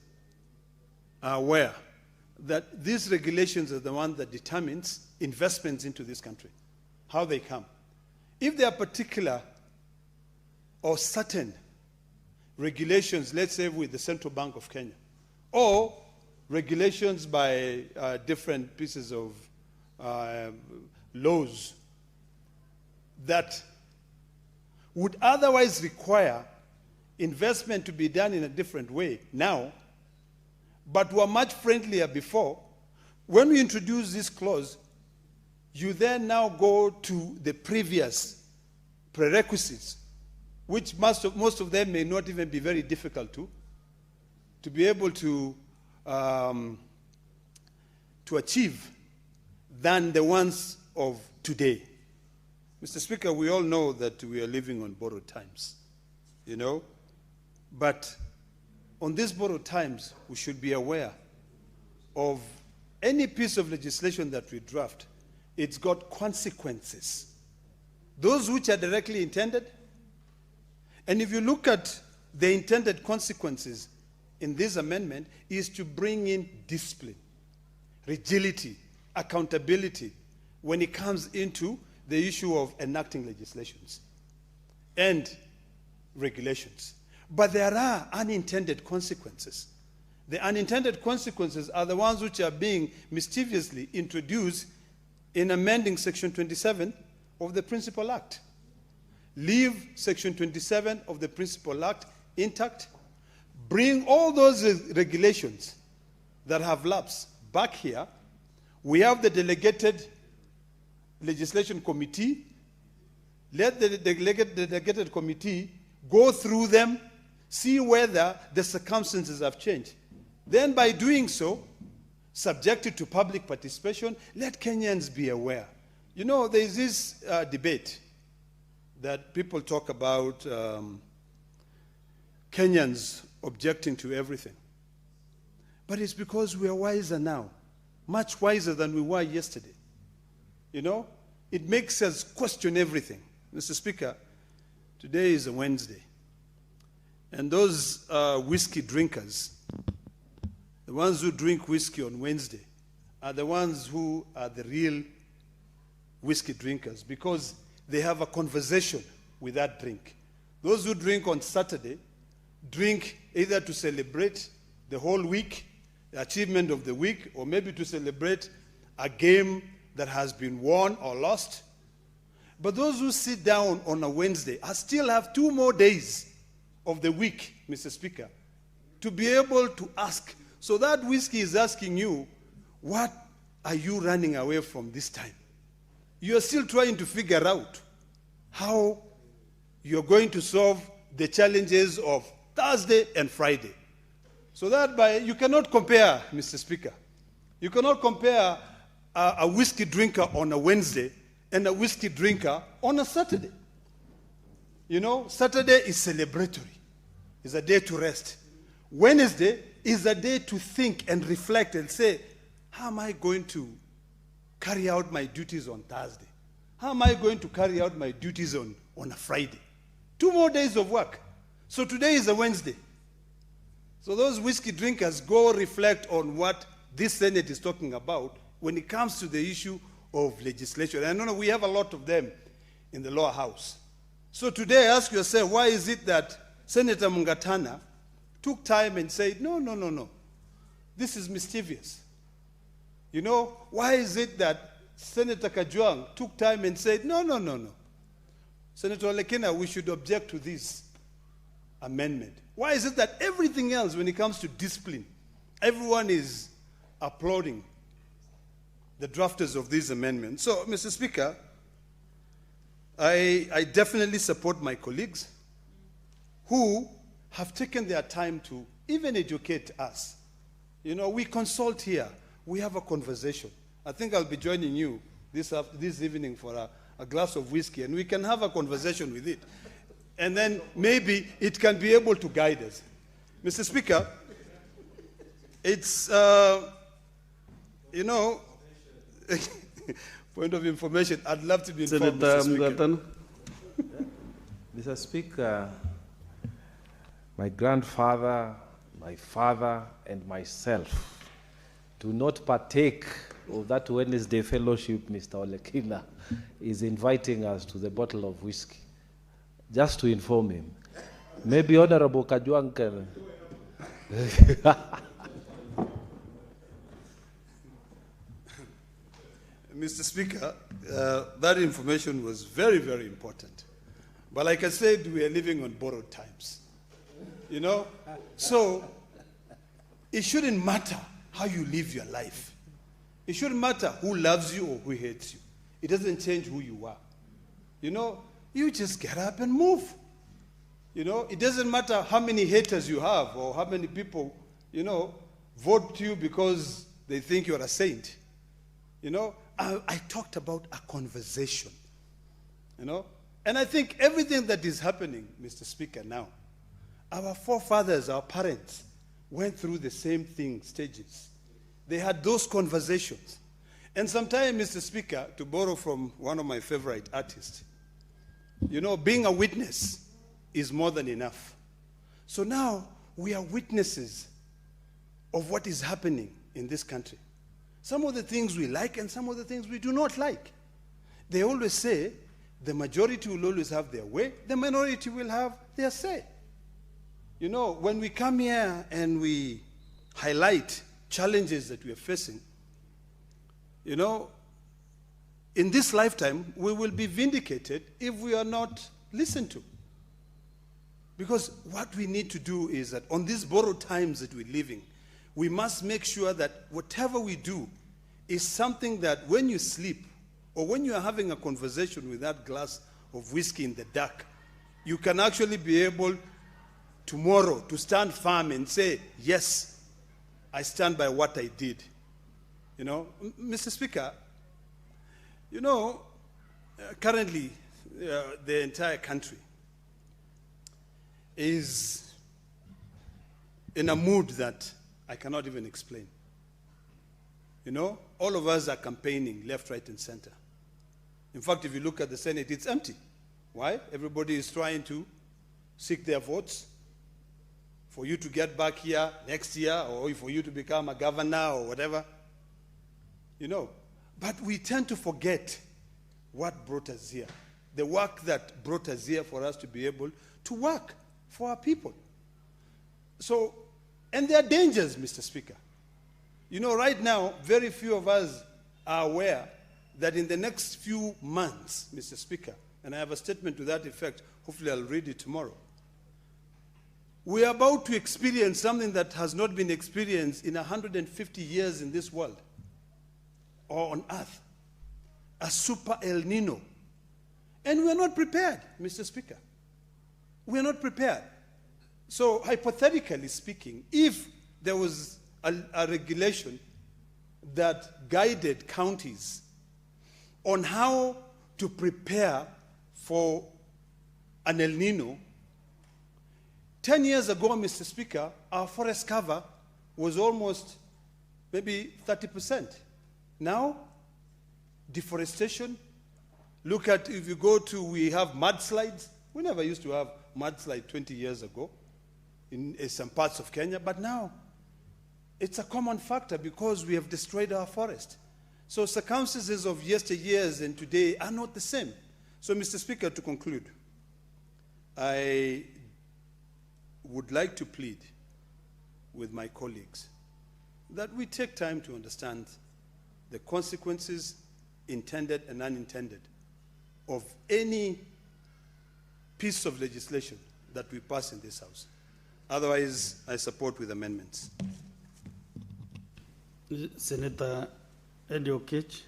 are aware that these regulations are the one that determines investments into this country, how they come. If there are particular or certain regulations, let's say with the Central Bank of Kenya, or regulations by different pieces of laws that would otherwise require investment to be done in a different way now, but were much friendlier before, when we introduce this clause, you then now go to the previous prerequisites, which most of them may not even be very difficult to be able to achieve than the ones of today. Mr. Speaker, we all know that we are living on borrowed times, you know, but on these borrowed times, we should be aware of any piece of legislation that we draft. It's got consequences, those which are directly intended. And if you look at the intended consequences in this amendment, is to bring in discipline, rigidity, accountability when it comes into the issue of enacting legislations and regulations. But there are unintended consequences. The unintended consequences are the ones which are being mischievously introduced in amending Section 27 of the Principal Act. Leave Section 27 of the Principal Act intact. Bring all those regulations that have lapsed back here. We have the Delegated Legislation Committee. Let the Delegated Committee go through them, see whether the circumstances have changed. Then by doing so, subject it to public participation, let Kenyans be aware. You know, there is this debate that people talk about Kenyans objecting to everything. But it's because we are wiser now, much wiser than we were yesterday. You know, it makes us question everything. Mr. Speaker, today is a Wednesday. And those whiskey drinkers, the ones who drink whiskey on Wednesday, are the ones who are the real whiskey drinkers, because they have a conversation with that drink. Those who drink on Saturday drink either to celebrate the whole week, the achievement of the week, or maybe to celebrate a game that has been won or lost. But those who sit down on a Wednesday still have 2 more days of the week, Mr. Speaker, to be able to ask. So that whiskey is asking you, what are you running away from this time? You are still trying to figure out how you're going to solve the challenges of Thursday and Friday. So that you cannot compare, Mr. Speaker, You cannot compare a whiskey drinker on a Wednesday and a whiskey drinker on a Saturday. You know, Saturday is celebratory. It's a day to rest. Wednesday is a day to think and reflect and say, how am I going to carry out my duties on Thursday? How am I going to carry out my duties on a Friday? 2 more days of work. So today is a Wednesday. So those whiskey drinkers go reflect on what this Senate is talking about when it comes to the issue of legislation. And I know we have a lot of them in the lower house. So today ask yourself, why is it that Senator Mungatana took time and said, no, this is mischievous? You know, why is it that Senator Kajwang took time and said, no. Senator Olekina, we should object to this amendment. Why is it that everything else, when it comes to discipline, everyone is applauding the drafters of these amendments? So, Mr. Speaker, I definitely support my colleagues who have taken their time to even educate us. You know, we consult here. We have a conversation. I think I'll be joining you this evening for a glass of whiskey, and we can have a conversation with it. And then maybe it can be able to guide us. Mr. Speaker, it's, you know, point of information, I'd love to be informed, Mr. Speaker. Mr. Speaker, my grandfather, my father, and myself do not partake of that Wednesday fellowship. Mr. Olekina is inviting us to the bottle of whiskey. Just to inform him. Maybe Honorable Kajwang can. Mr. Speaker, that information was very, very important. But like I said, we are living on borrowed times. You know? So, it shouldn't matter how you live your life. It shouldn't matter who loves you or who hates you. It doesn't change who you are. You know? You just get up and move. You know, it doesn't matter how many haters you have or how many people, you know, vote you because they think you're a saint. You know, I talked about a conversation, you know, and I think everything that is happening, Mr. Speaker, now, our forefathers, our parents, went through the same thing, stages. They had those conversations. And sometimes, Mr. Speaker, to borrow from one of my favorite artists, you know, being a witness is more than enough. So now we are witnesses of what is happening in this country. Some of the things we like and some of the things we do not like. They always say the majority will always have their way, the minority will have their say. You know, when we come here and we highlight challenges that we are facing, you know, in this lifetime, we will be vindicated if we are not listened to. Because what we need to do is that on these borrowed times that we're living, we must make sure that whatever we do is something that when you sleep or when you are having a conversation with that glass of whiskey in the dark, you can actually be able tomorrow to stand firm and say, yes, I stand by what I did. You know, Mr. Speaker, you know, currently the entire country is in a mood that I cannot even explain. You know, all of us are campaigning left, right, and center. In fact, if you look at the Senate, it's empty. Why? Everybody is trying to seek their votes for you to get back here next year or for you to become a governor or whatever. You know, but we tend to forget what brought us here. The work that brought us here for us to be able to work for our people. So, and there are dangers, Mr. Speaker. You know, right now, very few of us are aware that in the next few months, Mr. Speaker, and I have a statement to that effect, hopefully I'll read it tomorrow, we are about to experience something that has not been experienced in 150 years in this world or on earth, a super El Nino. And we are not prepared, Mr. Speaker. We are not prepared. So hypothetically speaking, if there was a regulation that guided counties on how to prepare for an El Nino. 10 years ago, Mr. Speaker, our forest cover was almost maybe 30%. Now, deforestation, look at, if you go to, we have mudslides. We never used to have mudslide 20 years ago in some parts of Kenya, but now it's a common factor because we have destroyed our forest. So circumstances of yesteryears and today are not the same. So, Mr. Speaker, to conclude, I would like to plead with my colleagues that we take time to understand the consequences, intended and unintended, of any piece of legislation that we pass in this House. Otherwise, I support with amendments. Senator Eddie Okech.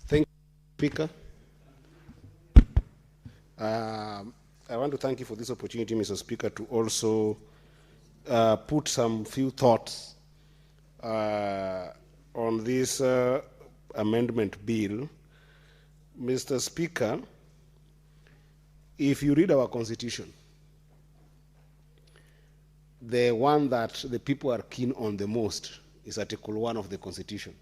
Thank you, Speaker. I want to thank you for this opportunity, Mr. Speaker, to also put some few thoughts on this amendment bill. Mr. Speaker, if you read our Constitution, the one that the people are keen on the most is Article 1 of the Constitution,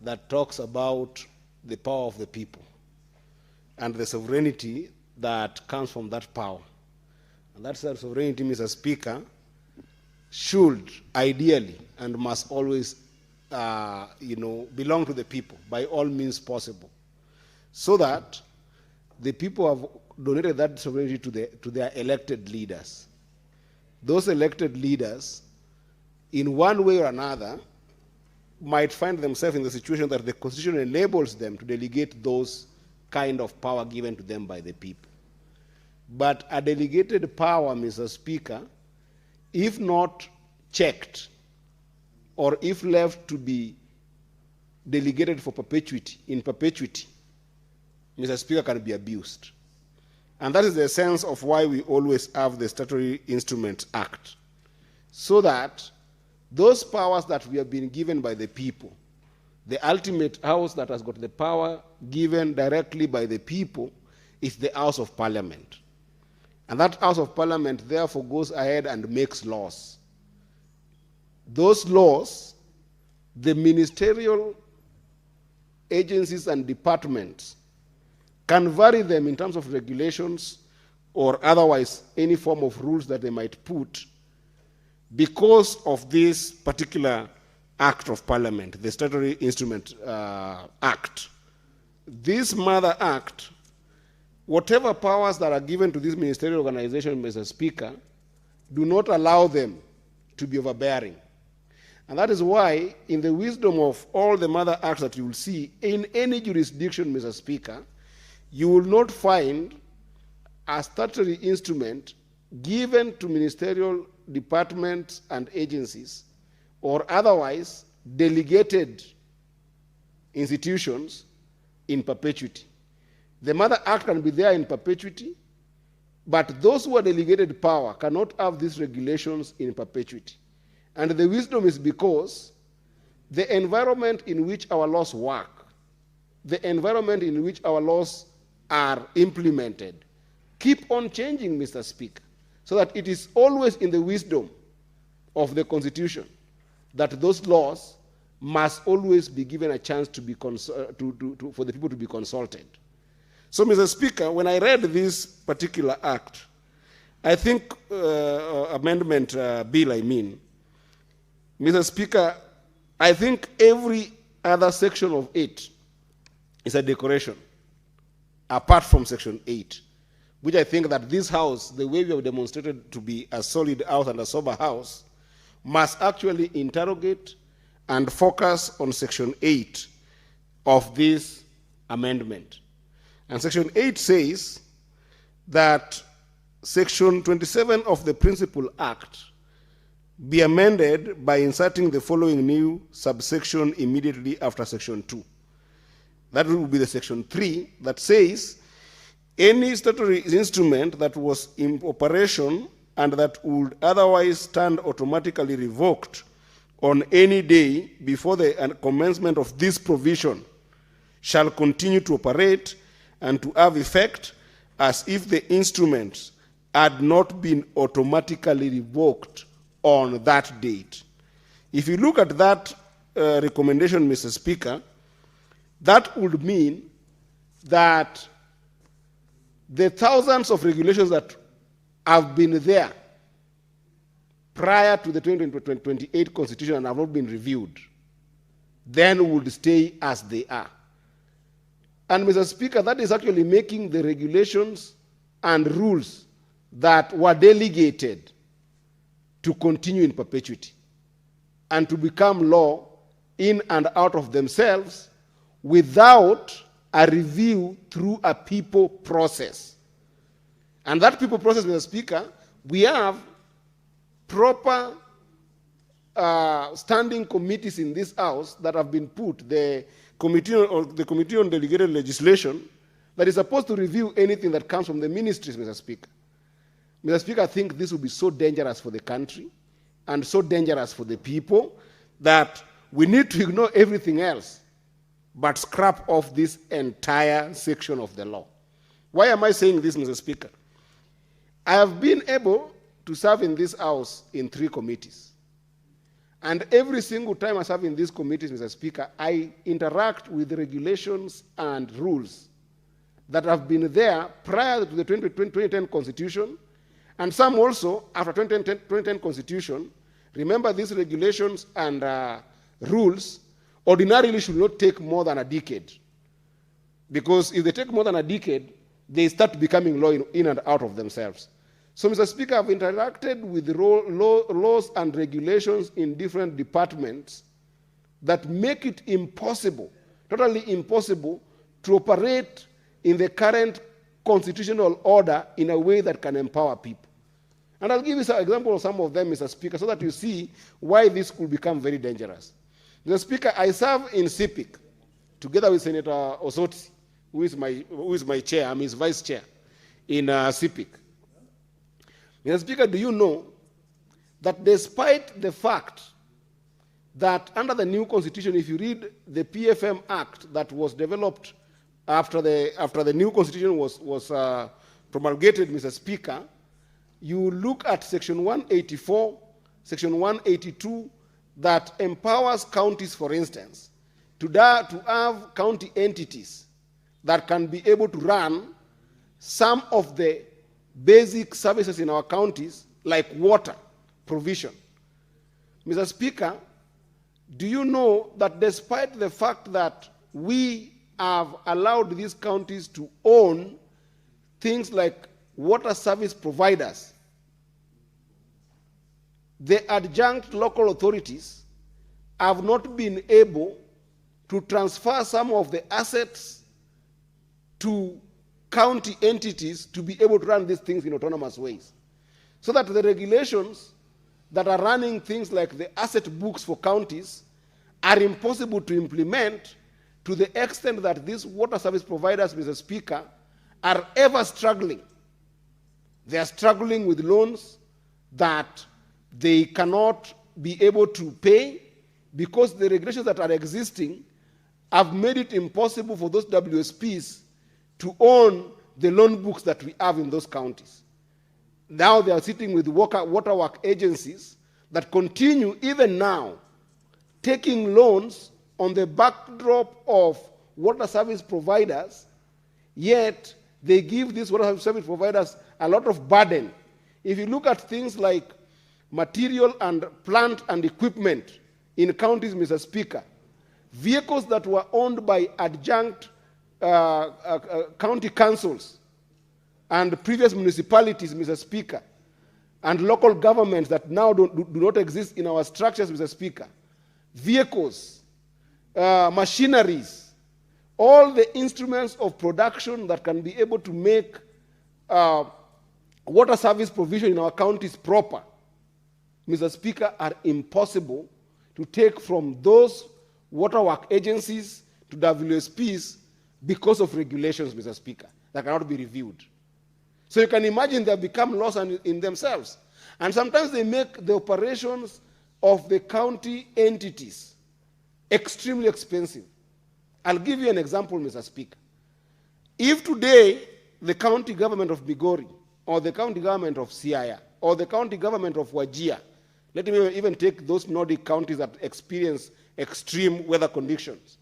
that talks about the power of the people and the sovereignty that comes from that power. And that sovereignty, Mr. Speaker, should ideally and must always belong to the people by all means possible, so that the people have donated that sovereignty to their elected leaders. Those elected leaders, in one way or another, might find themselves in the situation that the Constitution enables them to delegate those kind of power given to them by the people. But a delegated power, Mr. Speaker, if not checked, or if left to be delegated for perpetuity, in perpetuity, Mr. Speaker, can be abused. And that is the sense of why we always have the Statutory Instruments Act, so that those powers that we have been given by the people, the ultimate house that has got the power given directly by the people, is the House of Parliament. And that House of Parliament therefore goes ahead and makes laws. Those laws, the ministerial agencies and departments can vary them in terms of regulations or otherwise any form of rules that they might put because of this particular Act of Parliament, the Statutory Instrument Act. This Mother Act, whatever powers that are given to this ministerial organization, Mr. Speaker, do not allow them to be overbearing. And that is why, in the wisdom of all the Mother Acts that you will see in any jurisdiction, Mr. Speaker, you will not find a statutory instrument given to ministerial departments and agencies or otherwise delegated institutions in perpetuity. The Mother Act can be there in perpetuity, but those who are delegated power cannot have these regulations in perpetuity. And the wisdom is because the environment in which our laws work, the environment in which our laws are implemented, keep on changing, Mr. Speaker, so that it is always in the wisdom of the Constitution that those laws must always be given a chance to be for the people to be consulted. So, Mr. Speaker, when I read this particular act, I think, amendment bill, I mean, Mr. Speaker, I think every other section of it is a decoration, apart from section 8, which I think that this House, the way we have demonstrated to be a solid house and a sober house, must actually interrogate and focus on section 8 of this amendment. And section 8 says that section 27 of the Principal Act be amended by inserting the following new subsection immediately after section 2. That will be the section 3 that says, any statutory instrument that was in operation and that would otherwise stand automatically revoked on any day before the commencement of this provision shall continue to operate and to have effect as if the instruments had not been automatically revoked on that date. If you look at that recommendation, Mr. Speaker, that would mean that the thousands of regulations that have been there prior to the 2028 Constitution and have not been reviewed, then would stay as they are. And Mr. Speaker, that is actually making the regulations and rules that were delegated to continue in perpetuity and to become law in and out of themselves without a review through a people process. And that people process, Mr. Speaker, we have proper standing committees in this House that have been put, the Committee on Delegated Legislation, that is supposed to review anything that comes from the ministries, Mr. Speaker. Mr. Speaker, I think this will be so dangerous for the country and so dangerous for the people that we need to ignore everything else but scrap off this entire section of the law. Why am I saying this, Mr. Speaker? I have been able to serve in this House in 3 committees. And every single time I serve in these committees, Mr. Speaker, I interact with the regulations and rules that have been there prior to the 2010 Constitution, and some also after 2010 Constitution. Remember, these regulations and rules ordinarily should not take more than a decade. Because if they take more than a decade, they start becoming law in and out of themselves. So, Mr. Speaker, I've interacted with the laws and regulations in different departments that make it impossible, totally impossible, to operate in the current constitutional order in a way that can empower people. And I'll give you an example of some of them, Mr. Speaker, so that you see why this could become very dangerous. Mr. Speaker, I serve in CIPIC together with Senator Osoti, who is my chair. I'm his vice chair in CIPIC. Mr. Speaker, do you know that despite the fact that under the new constitution, if you read the PFM Act that was developed after the new constitution was promulgated, Mr. Speaker, you look at section 184, section 182, that empowers counties, for instance, to have county entities that can be able to run some of the basic services in our counties, like water provision. Mr. Speaker, do you know that despite the fact that we have allowed these counties to own things like water service providers, the adjunct local authorities have not been able to transfer some of the assets to county entities to be able to run these things in autonomous ways. So that the regulations that are running things like the asset books for counties are impossible to implement, to the extent that these water service providers, Mr. Speaker, are ever struggling. They are struggling with loans that they cannot be able to pay because the regulations that are existing have made it impossible for those WSPs to own the loan books that we have in those counties. Now they are sitting with water work agencies that continue, even now, taking loans on the backdrop of water service providers, yet they give these water service providers a lot of burden. If you look at things like material and plant and equipment in counties, Mr. Speaker, vehicles that were owned by adjunct county councils and previous municipalities, Mr. Speaker, and local governments that now do not exist in our structures, Mr. Speaker, vehicles, machineries, all the instruments of production that can be able to make water service provision in our counties proper. Mr. Speaker, are impossible to take from those waterwork agencies to WSPs because of regulations, Mr. Speaker, that cannot be reviewed. So you can imagine they have become lost in themselves. And sometimes they make the operations of the county entities extremely expensive. I'll give you an example, Mr. Speaker. If today the county government of Migori, or the county government of Siaya, or the county government of Wajir, let me even take those Nordic counties that experience extreme weather conditions,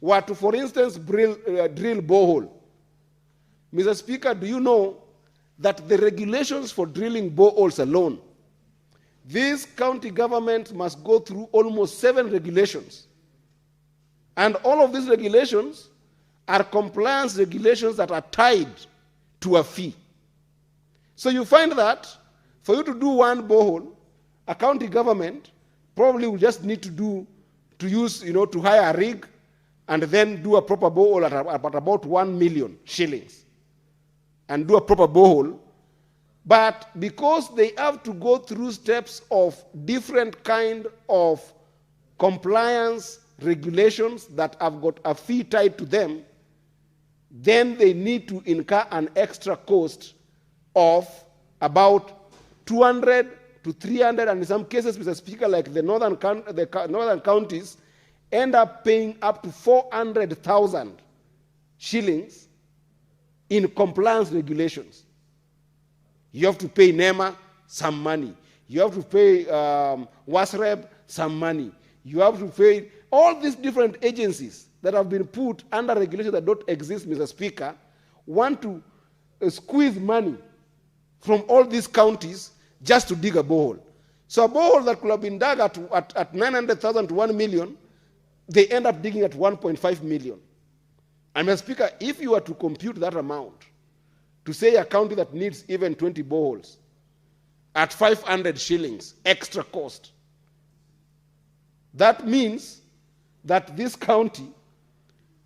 were to, for instance, drill borehole. Mr. Speaker, do you know that the regulations for drilling boreholes alone, this county government must go through almost 7 regulations. And all of these regulations are compliance regulations that are tied to a fee. So you find that for you to do one borehole, a county government probably will just need to hire a rig and then do a proper borehole at about 1 million shillings and do a proper borehole. But because they have to go through steps of different kind of compliance regulations that have got a fee tied to them, then they need to incur an extra cost of about 200 to 300, and in some cases, Mr. Speaker, like the northern counties, end up paying up to 400,000 shillings in compliance regulations. You have to pay NEMA some money. You have to pay WASREB some money. You have to pay all these different agencies that have been put under regulations that don't exist, Mr. Speaker, want to squeeze money from all these counties just to dig a borehole. So a borehole that could have been dug at 900,000 to 1 million, they end up digging at 1.5 million. And Mr. Speaker, if you were to compute that amount, to say a county that needs even 20 boreholes at 500 shillings extra cost, that means that this county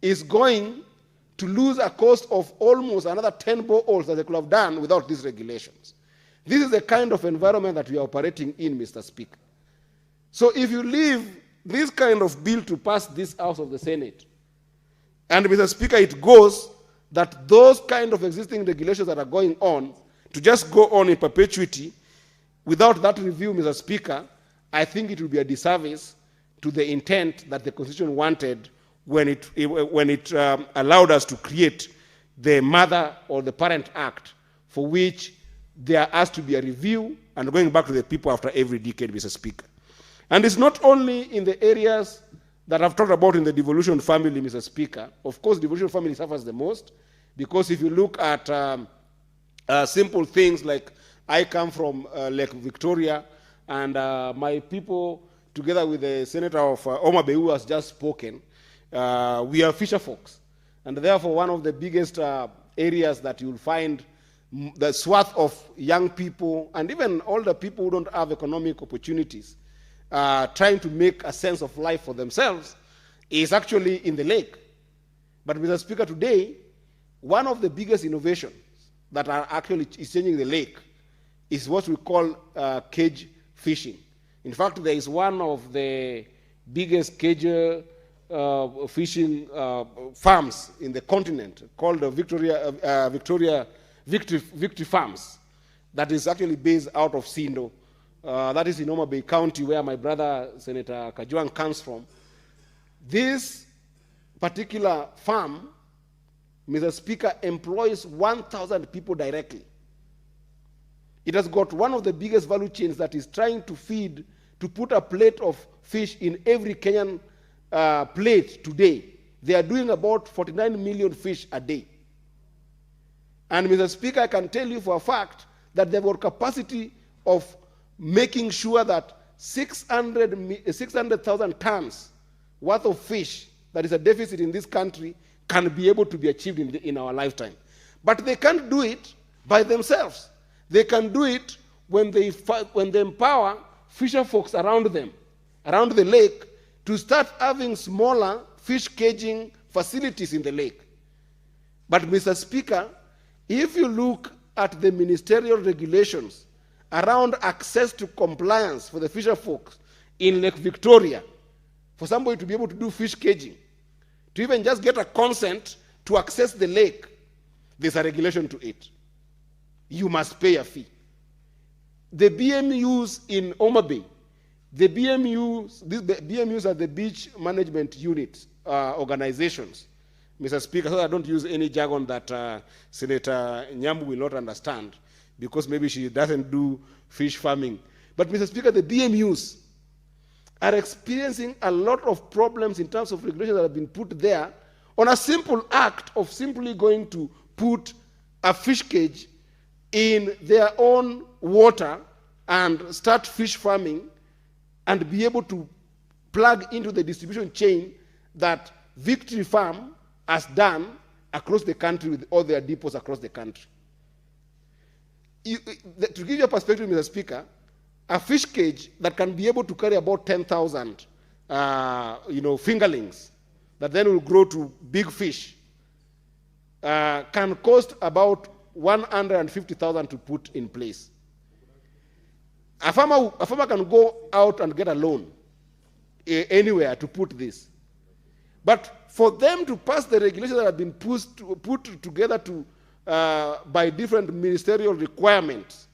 is going to lose a cost of almost another 10 boreholes that they could have done without these regulations. This is the kind of environment that we are operating in, Mr. Speaker. So if you leave this kind of bill to pass this House of the Senate, and Mr. Speaker, it goes that those kind of existing regulations that are going on to just go on in perpetuity without that review, Mr. Speaker, I think it will be a disservice to the intent that the Constitution wanted when it allowed us to create the Mother or the Parent Act, for which there has to be a review and going back to the people after every decade, Mr. Speaker. And it's not only in the areas that I've talked about in the devolution family, Mr. Speaker. Of course, devolution family suffers the most, because if you look at simple things like I come from Lake Victoria, and my people, together with the senator of Homa Bay, who has just spoken, we are fisher folks. And therefore, one of the biggest areas that you'll find the swath of young people and even older people who don't have economic opportunities trying to make a sense of life for themselves is actually in the lake. But Mr. Speaker, today, one of the biggest innovations that are actually changing the lake is what we call cage fishing. In fact, there is one of the biggest cage fishing farms in the continent called Victory Farms, that is actually based out of Sindo. That is in Homa Bay County, where my brother, Senator Kajwang, comes from. This particular farm, Mr. Speaker, employs 1,000 people directly. It has got one of the biggest value chains that is trying to feed, to put a plate of fish in every Kenyan plate today. They are doing about 49 million fish a day. And Mr. Speaker, I can tell you for a fact that they've got capacity of making sure that 600,000 tons worth of fish, that is a deficit in this country, can be able to be achieved in our lifetime. But they can't do it by themselves. They can do it when they empower fisher folks around them, around the lake, to start having smaller fish caging facilities in the lake. But Mr. Speaker, if you look at the ministerial regulations around access to compliance for the fisher folks in Lake Victoria, for somebody to be able to do fish caging, to even just get a consent to access the lake, there's a regulation to it. You must pay a fee. The BMUs in Homa Bay, these BMUs are the beach management units, organizations, Mr. Speaker, so I don't use any jargon that Senator Nyambu will not understand, because maybe she doesn't do fish farming. But Mr. Speaker, the BMUs are experiencing a lot of problems in terms of regulations that have been put there on a simple act of simply going to put a fish cage in their own water and start fish farming and be able to plug into the distribution chain that Victory Farm has done across the country with all their depots across the country. To give you a perspective, Mr. Speaker, a fish cage that can be able to carry about 10,000 fingerlings that then will grow to big fish can cost about 150,000 to put in place. A farmer can go out and get a loan anywhere to put this. But for them to pass the regulations that have been put together by different ministerial requirements,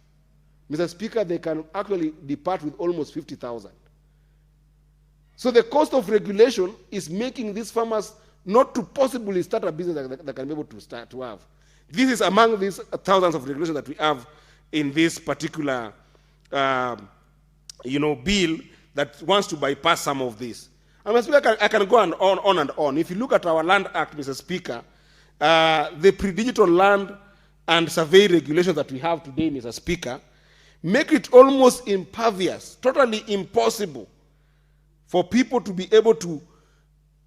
Mr. Speaker, they can actually depart with almost 50,000. So the cost of regulation is making these farmers not to possibly start a business that can be able to have. This is among these thousands of regulations that we have in this particular bill that wants to bypass some of this. And Mr. Speaker, I can go on and on. If you look at our Land Act, Mr. Speaker, the pre-digital land and survey regulations that we have today, Mr. Speaker, make it almost impervious, totally impossible for people to be able to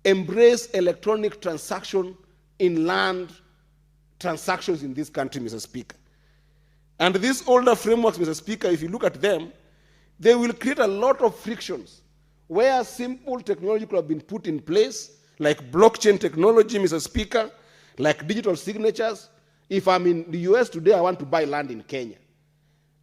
embrace electronic transaction in land transactions in this country, Mr. Speaker. And these older frameworks, Mr. Speaker, if you look at them, they will create a lot of frictions where simple technology could have been put in place, like blockchain technology, Mr. Speaker, like digital signatures. If I'm in the US today, I want to buy land in Kenya.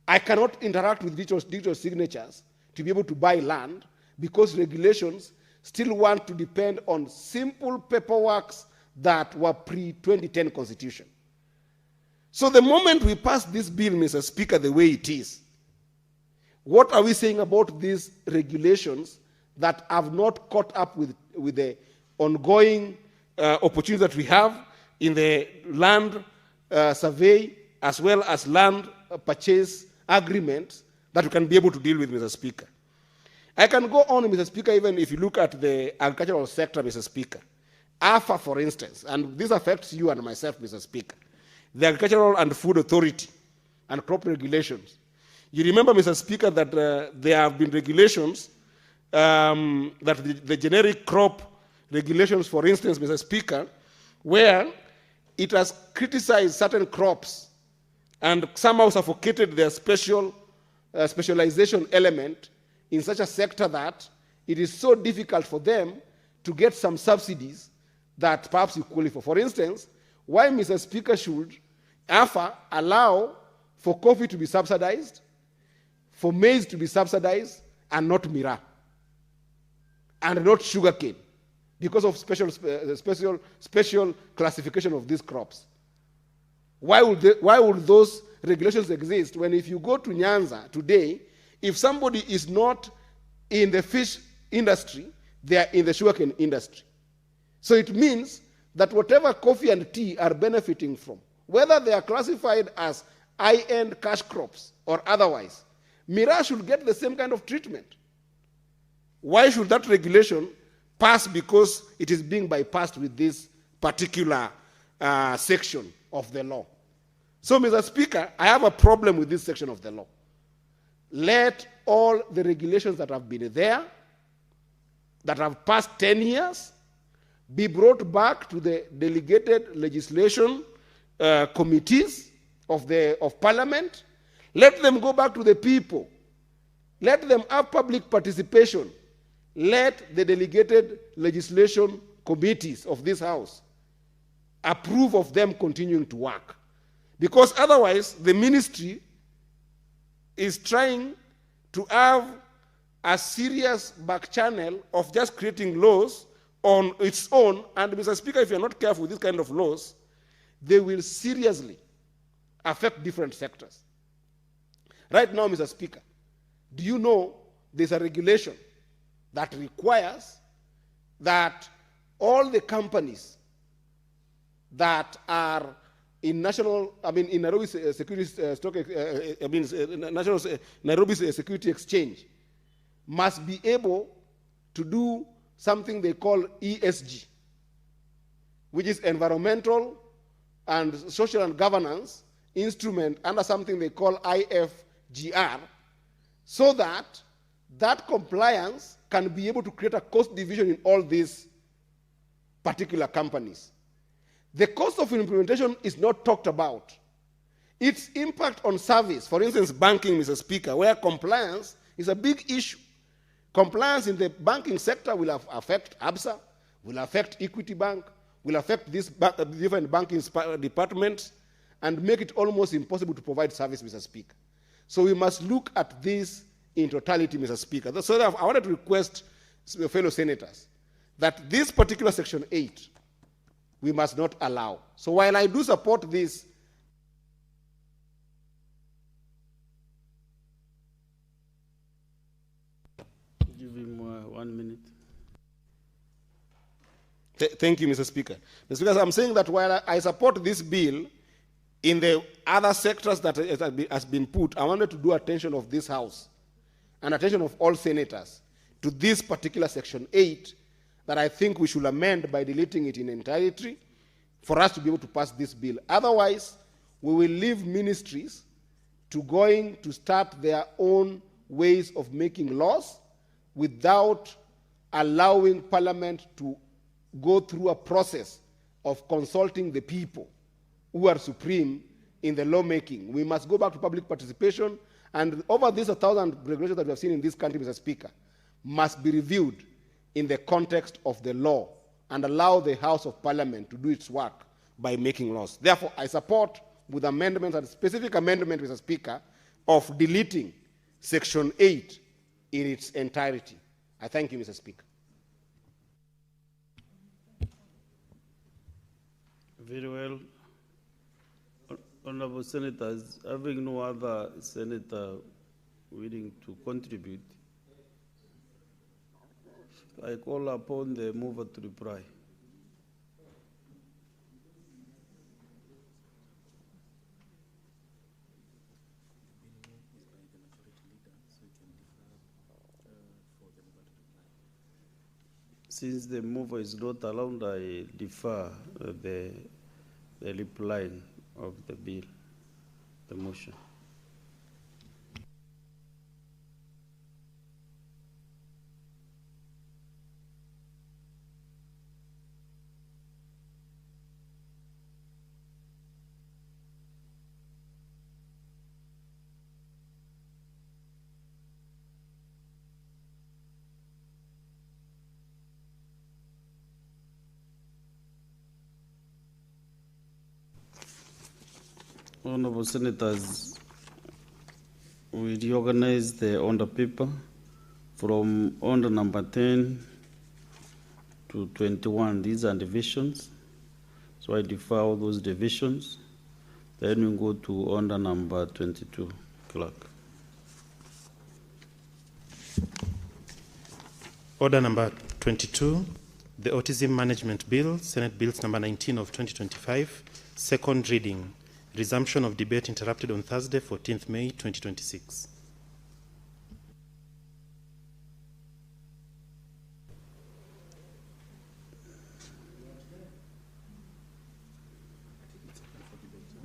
I cannot interact with digital signatures to be able to buy land because regulations still want to depend on simple paperwork that were pre-2010 Constitution. So the moment we pass this bill, Mr. Speaker, the way it is, what are we saying about these regulations that have not caught up with the ongoing opportunities that we have in the land survey as well as land purchase agreements that we can be able to deal with, Mr. Speaker? I can go on, Mr. Speaker, even if you look at the agricultural sector, Mr. Speaker. AFA, for instance, and this affects you and myself, Mr. Speaker, the Agricultural and Food Authority and crop regulations. You remember, Mr. Speaker, that there have been regulations that the generic crop regulations, for instance, Mr. Speaker, where it has criticized certain crops and somehow suffocated their specialization element in such a sector that it is so difficult for them to get some subsidies that perhaps you qualify for. For instance, why, Mr. Speaker, should AFA allow for coffee to be subsidized, for maize to be subsidized, and not miraa, and not sugarcane, because of special classification of these crops? Why would those regulations exist when, if you go to Nyanza today, if somebody is not in the fish industry, they are in the sugarcane industry? So it means that whatever coffee and tea are benefiting from, whether they are classified as high-end cash crops or otherwise, miraa should get the same kind of treatment. Why should that regulation pass because it is being bypassed with this particular section of the law? So, Mr. Speaker, I have a problem with this section of the law. Let all the regulations that have been there, that have passed 10 years, be brought back to the delegated legislation committees of Parliament. Let them go back to the people. Let them have public participation. Let the delegated legislation committees of this House approve of them continuing to work. Because otherwise, the ministry is trying to have a serious back channel of just creating laws on its own. And Mr. Speaker, if you're not careful with this kind of laws, they will seriously affect different sectors. Right now, Mr. Speaker, do you know there's a regulation that requires that all the companies that are in national, in Nairobi Security Nairobi Security Exchange must be able to do something they call ESG, which is environmental and social and governance instrument under something they call IFGR, so that that compliance can be able to create a cost division in all these particular companies. The cost of implementation is not talked about. Its impact on service, for instance, banking, Mr. Speaker, where compliance is a big issue. Compliance in the banking sector will affect ABSA, will affect Equity Bank, will affect these different banking departments, and make it almost impossible to provide service, Mr. Speaker. So we must look at this in totality, Mr. Speaker. So I wanted to request fellow senators that this particular Section 8, we must not allow. So while I do support this, give him 1 minute. Thank you, Mr. Speaker. Mr. Speaker, I'm saying that while I support this bill, in the other sectors that has been put, I wanted to do attention of this House and attention of all senators to this particular Section 8 that I think we should amend by deleting it in entirety for us to be able to pass this bill. Otherwise, we will leave ministries to going to start their own ways of making laws without allowing Parliament to go through a process of consulting the people who are supreme in the lawmaking. We must go back to public participation, and over these 1,000 regulations that we have seen in this country, Mr. Speaker, must be reviewed in the context of the law and allow the House of Parliament to do its work by making laws. Therefore, I support with amendments and specific amendment, Mr. Speaker, of deleting Section 8 in its entirety. I thank you, Mr. Speaker. Very well. Honorable Senators, having no other senator willing to contribute, I call upon the mover to reply. Since the mover is not allowed, I defer the reply of the bill, the motion. Honorable Senators, we reorganize the order paper from order number 10 to 21. These are divisions, so I defer all those divisions. Then we go to order number 22, Clerk. Order number 22, the Autism Management Bill, Senate Bills number 19 of 2025, second reading. Resumption of debate interrupted on Thursday, 14th May 2026.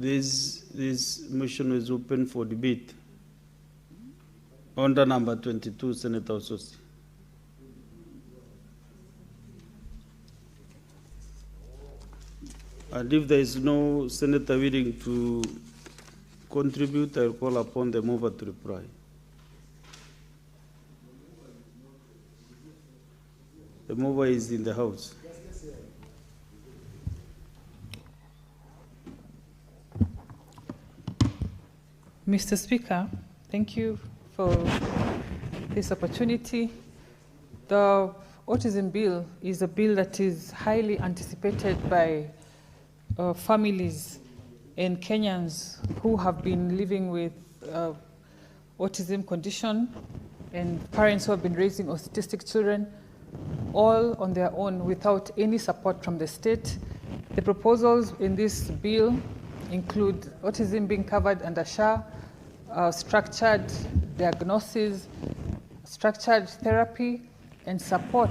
This motion is open for debate. Order number 22, Senator Ososi. And if there is no senator willing to contribute, I will call upon the mover to reply. The mover is in the House. Mr. Speaker, Thank you for this opportunity. The autism bill is a bill that is highly anticipated by families and Kenyans who have been living with autism condition and parents who have been raising autistic children all on their own without any support from the state. The proposals in this bill include autism being covered under SHA, structured diagnosis, structured therapy, and support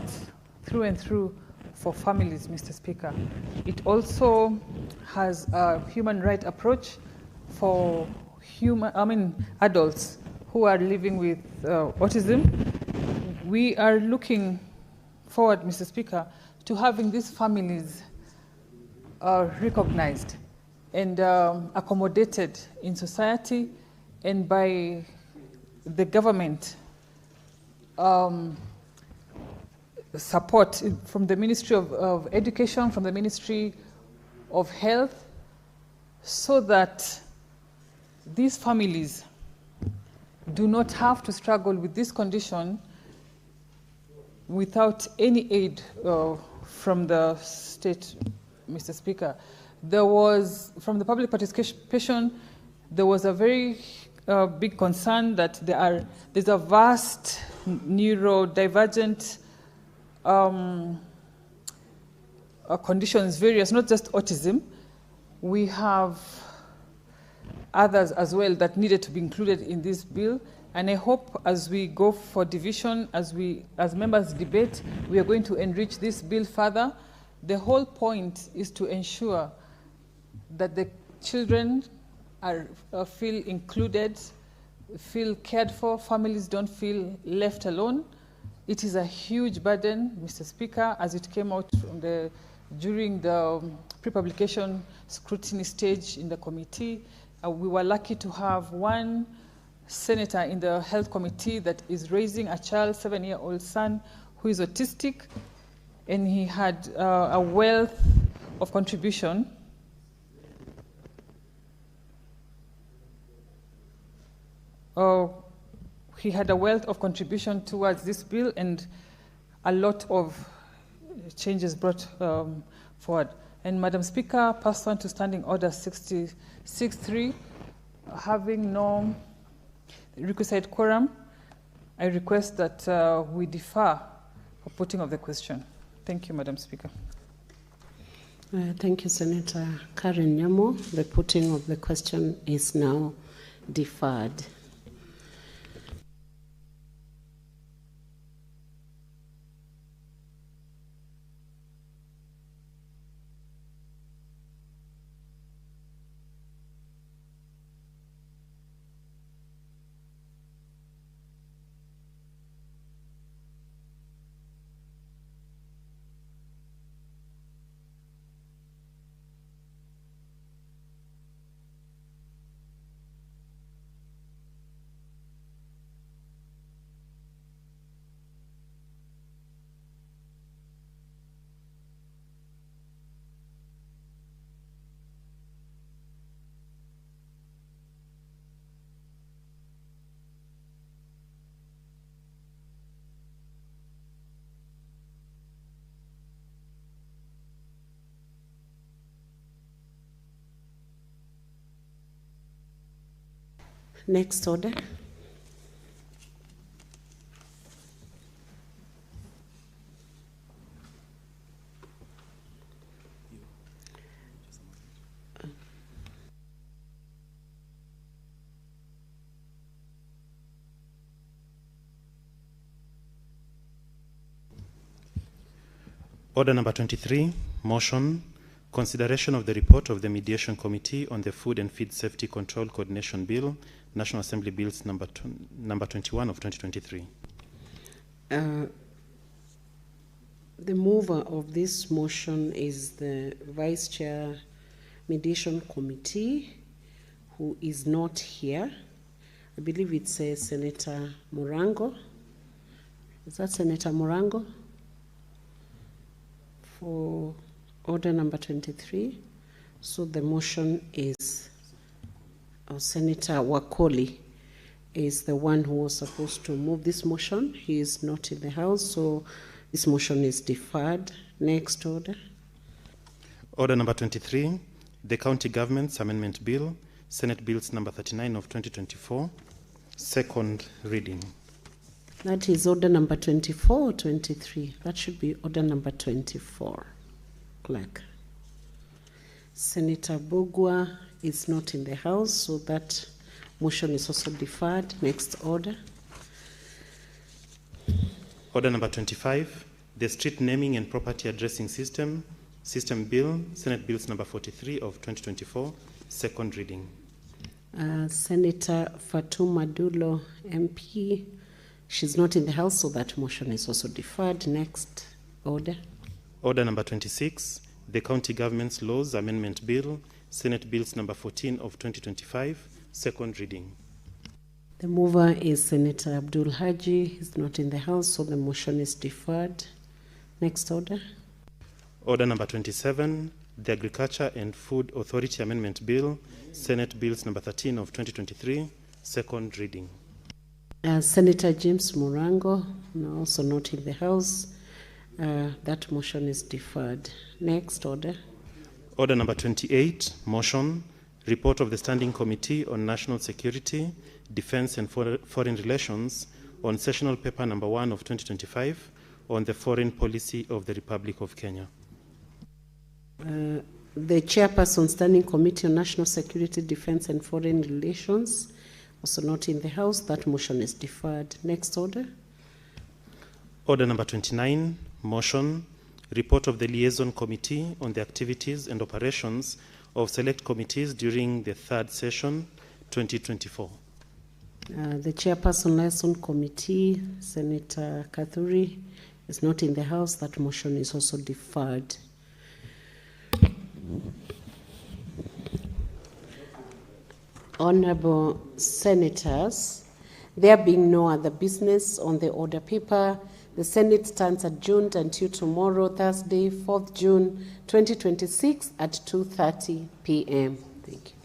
through and through for families, Mr. Speaker. It also has a human right approach for adults who are living with autism. We are looking forward, Mr. Speaker, to having these families recognized and accommodated in society and by the government support from the Ministry of Education, from the Ministry of Health, so that these families do not have to struggle with this condition without any aid from the state, Mr. Speaker. There was, from the public participation, there was a very big concern that there's a vast neurodivergent conditions, various, not just autism. We have others as well that needed to be included in this bill. And I hope as we go for division, as members debate, we are going to enrich this bill further. The whole point is to ensure that the children feel included, feel cared for, families don't feel left alone. It is a huge burden, Mr. Speaker, as it came out from during the pre-publication scrutiny stage in the committee. We were lucky to have one senator in the health committee that is raising a child, 7-year-old son, who is autistic, and he had a wealth of contribution. He had a wealth of contribution towards this bill and a lot of changes brought forward. And Madam Speaker, pursuant to Standing Order 66.3, having no requisite quorum, I request that we defer for putting of the question. Thank you, Madam Speaker. Thank you, Senator Karen Nyamo. The putting of the question is now deferred. Next order. Order number 23, motion, consideration of the report of the Mediation Committee on the Food and Feed Safety Control Coordination Bill, National Assembly Bills number 21 of 2023. The mover of this motion is the Vice Chair Mediation Committee, who is not here. I believe it's Senator Murango. Is that Senator Murango? For order number 23. So the motion is Senator Wakoli. is the one who was supposed to move this motion. He is not in the House, so this motion is deferred. Next order. Order number 23, the County Government's Amendment Bill, Senate Bills number 39 of 2024, second reading. That is order number 24 or 23? That should be order number 24. Clerk. Senator Bogwa is not in the House, so that motion is also deferred. Next order. Order number 25, the Street Naming and Property Addressing System Bill, Senate Bills number 43 of 2024, second reading. Senator Fatuma Dulo, MP, she's not in the House, so that motion is also deferred. Next order. Order number 26, the County Government's Laws Amendment Bill, Senate Bills number 14 of 2025, second reading. The mover is Senator Abdul Haji. He's not in the House, so the motion is deferred. Next order. Order number 27, the Agriculture and Food Authority Amendment Bill, Senate Bills number 13 of 2023, second reading. Senator James Murango, also not in the House. That motion is deferred. Next order. Order number 28, motion, report of the Standing Committee on National Security, Defense and Foreign Relations on sessional paper number 1 of 2025 on the foreign policy of the Republic of Kenya. The chairperson, Standing Committee on National Security, Defense and Foreign Relations, also not in the House. That motion is deferred. Next order. Order number 29, motion, report of the Liaison Committee on the activities and operations of select committees during the third session, 2024. The chairperson, Liaison Committee, Senator Kathuri, is not in the House. That motion is also deferred. Honorable Senators, there being no other business on the order paper, the Senate stands adjourned until tomorrow, Thursday, 4th June 2026 at 2:30 p.m. Thank you.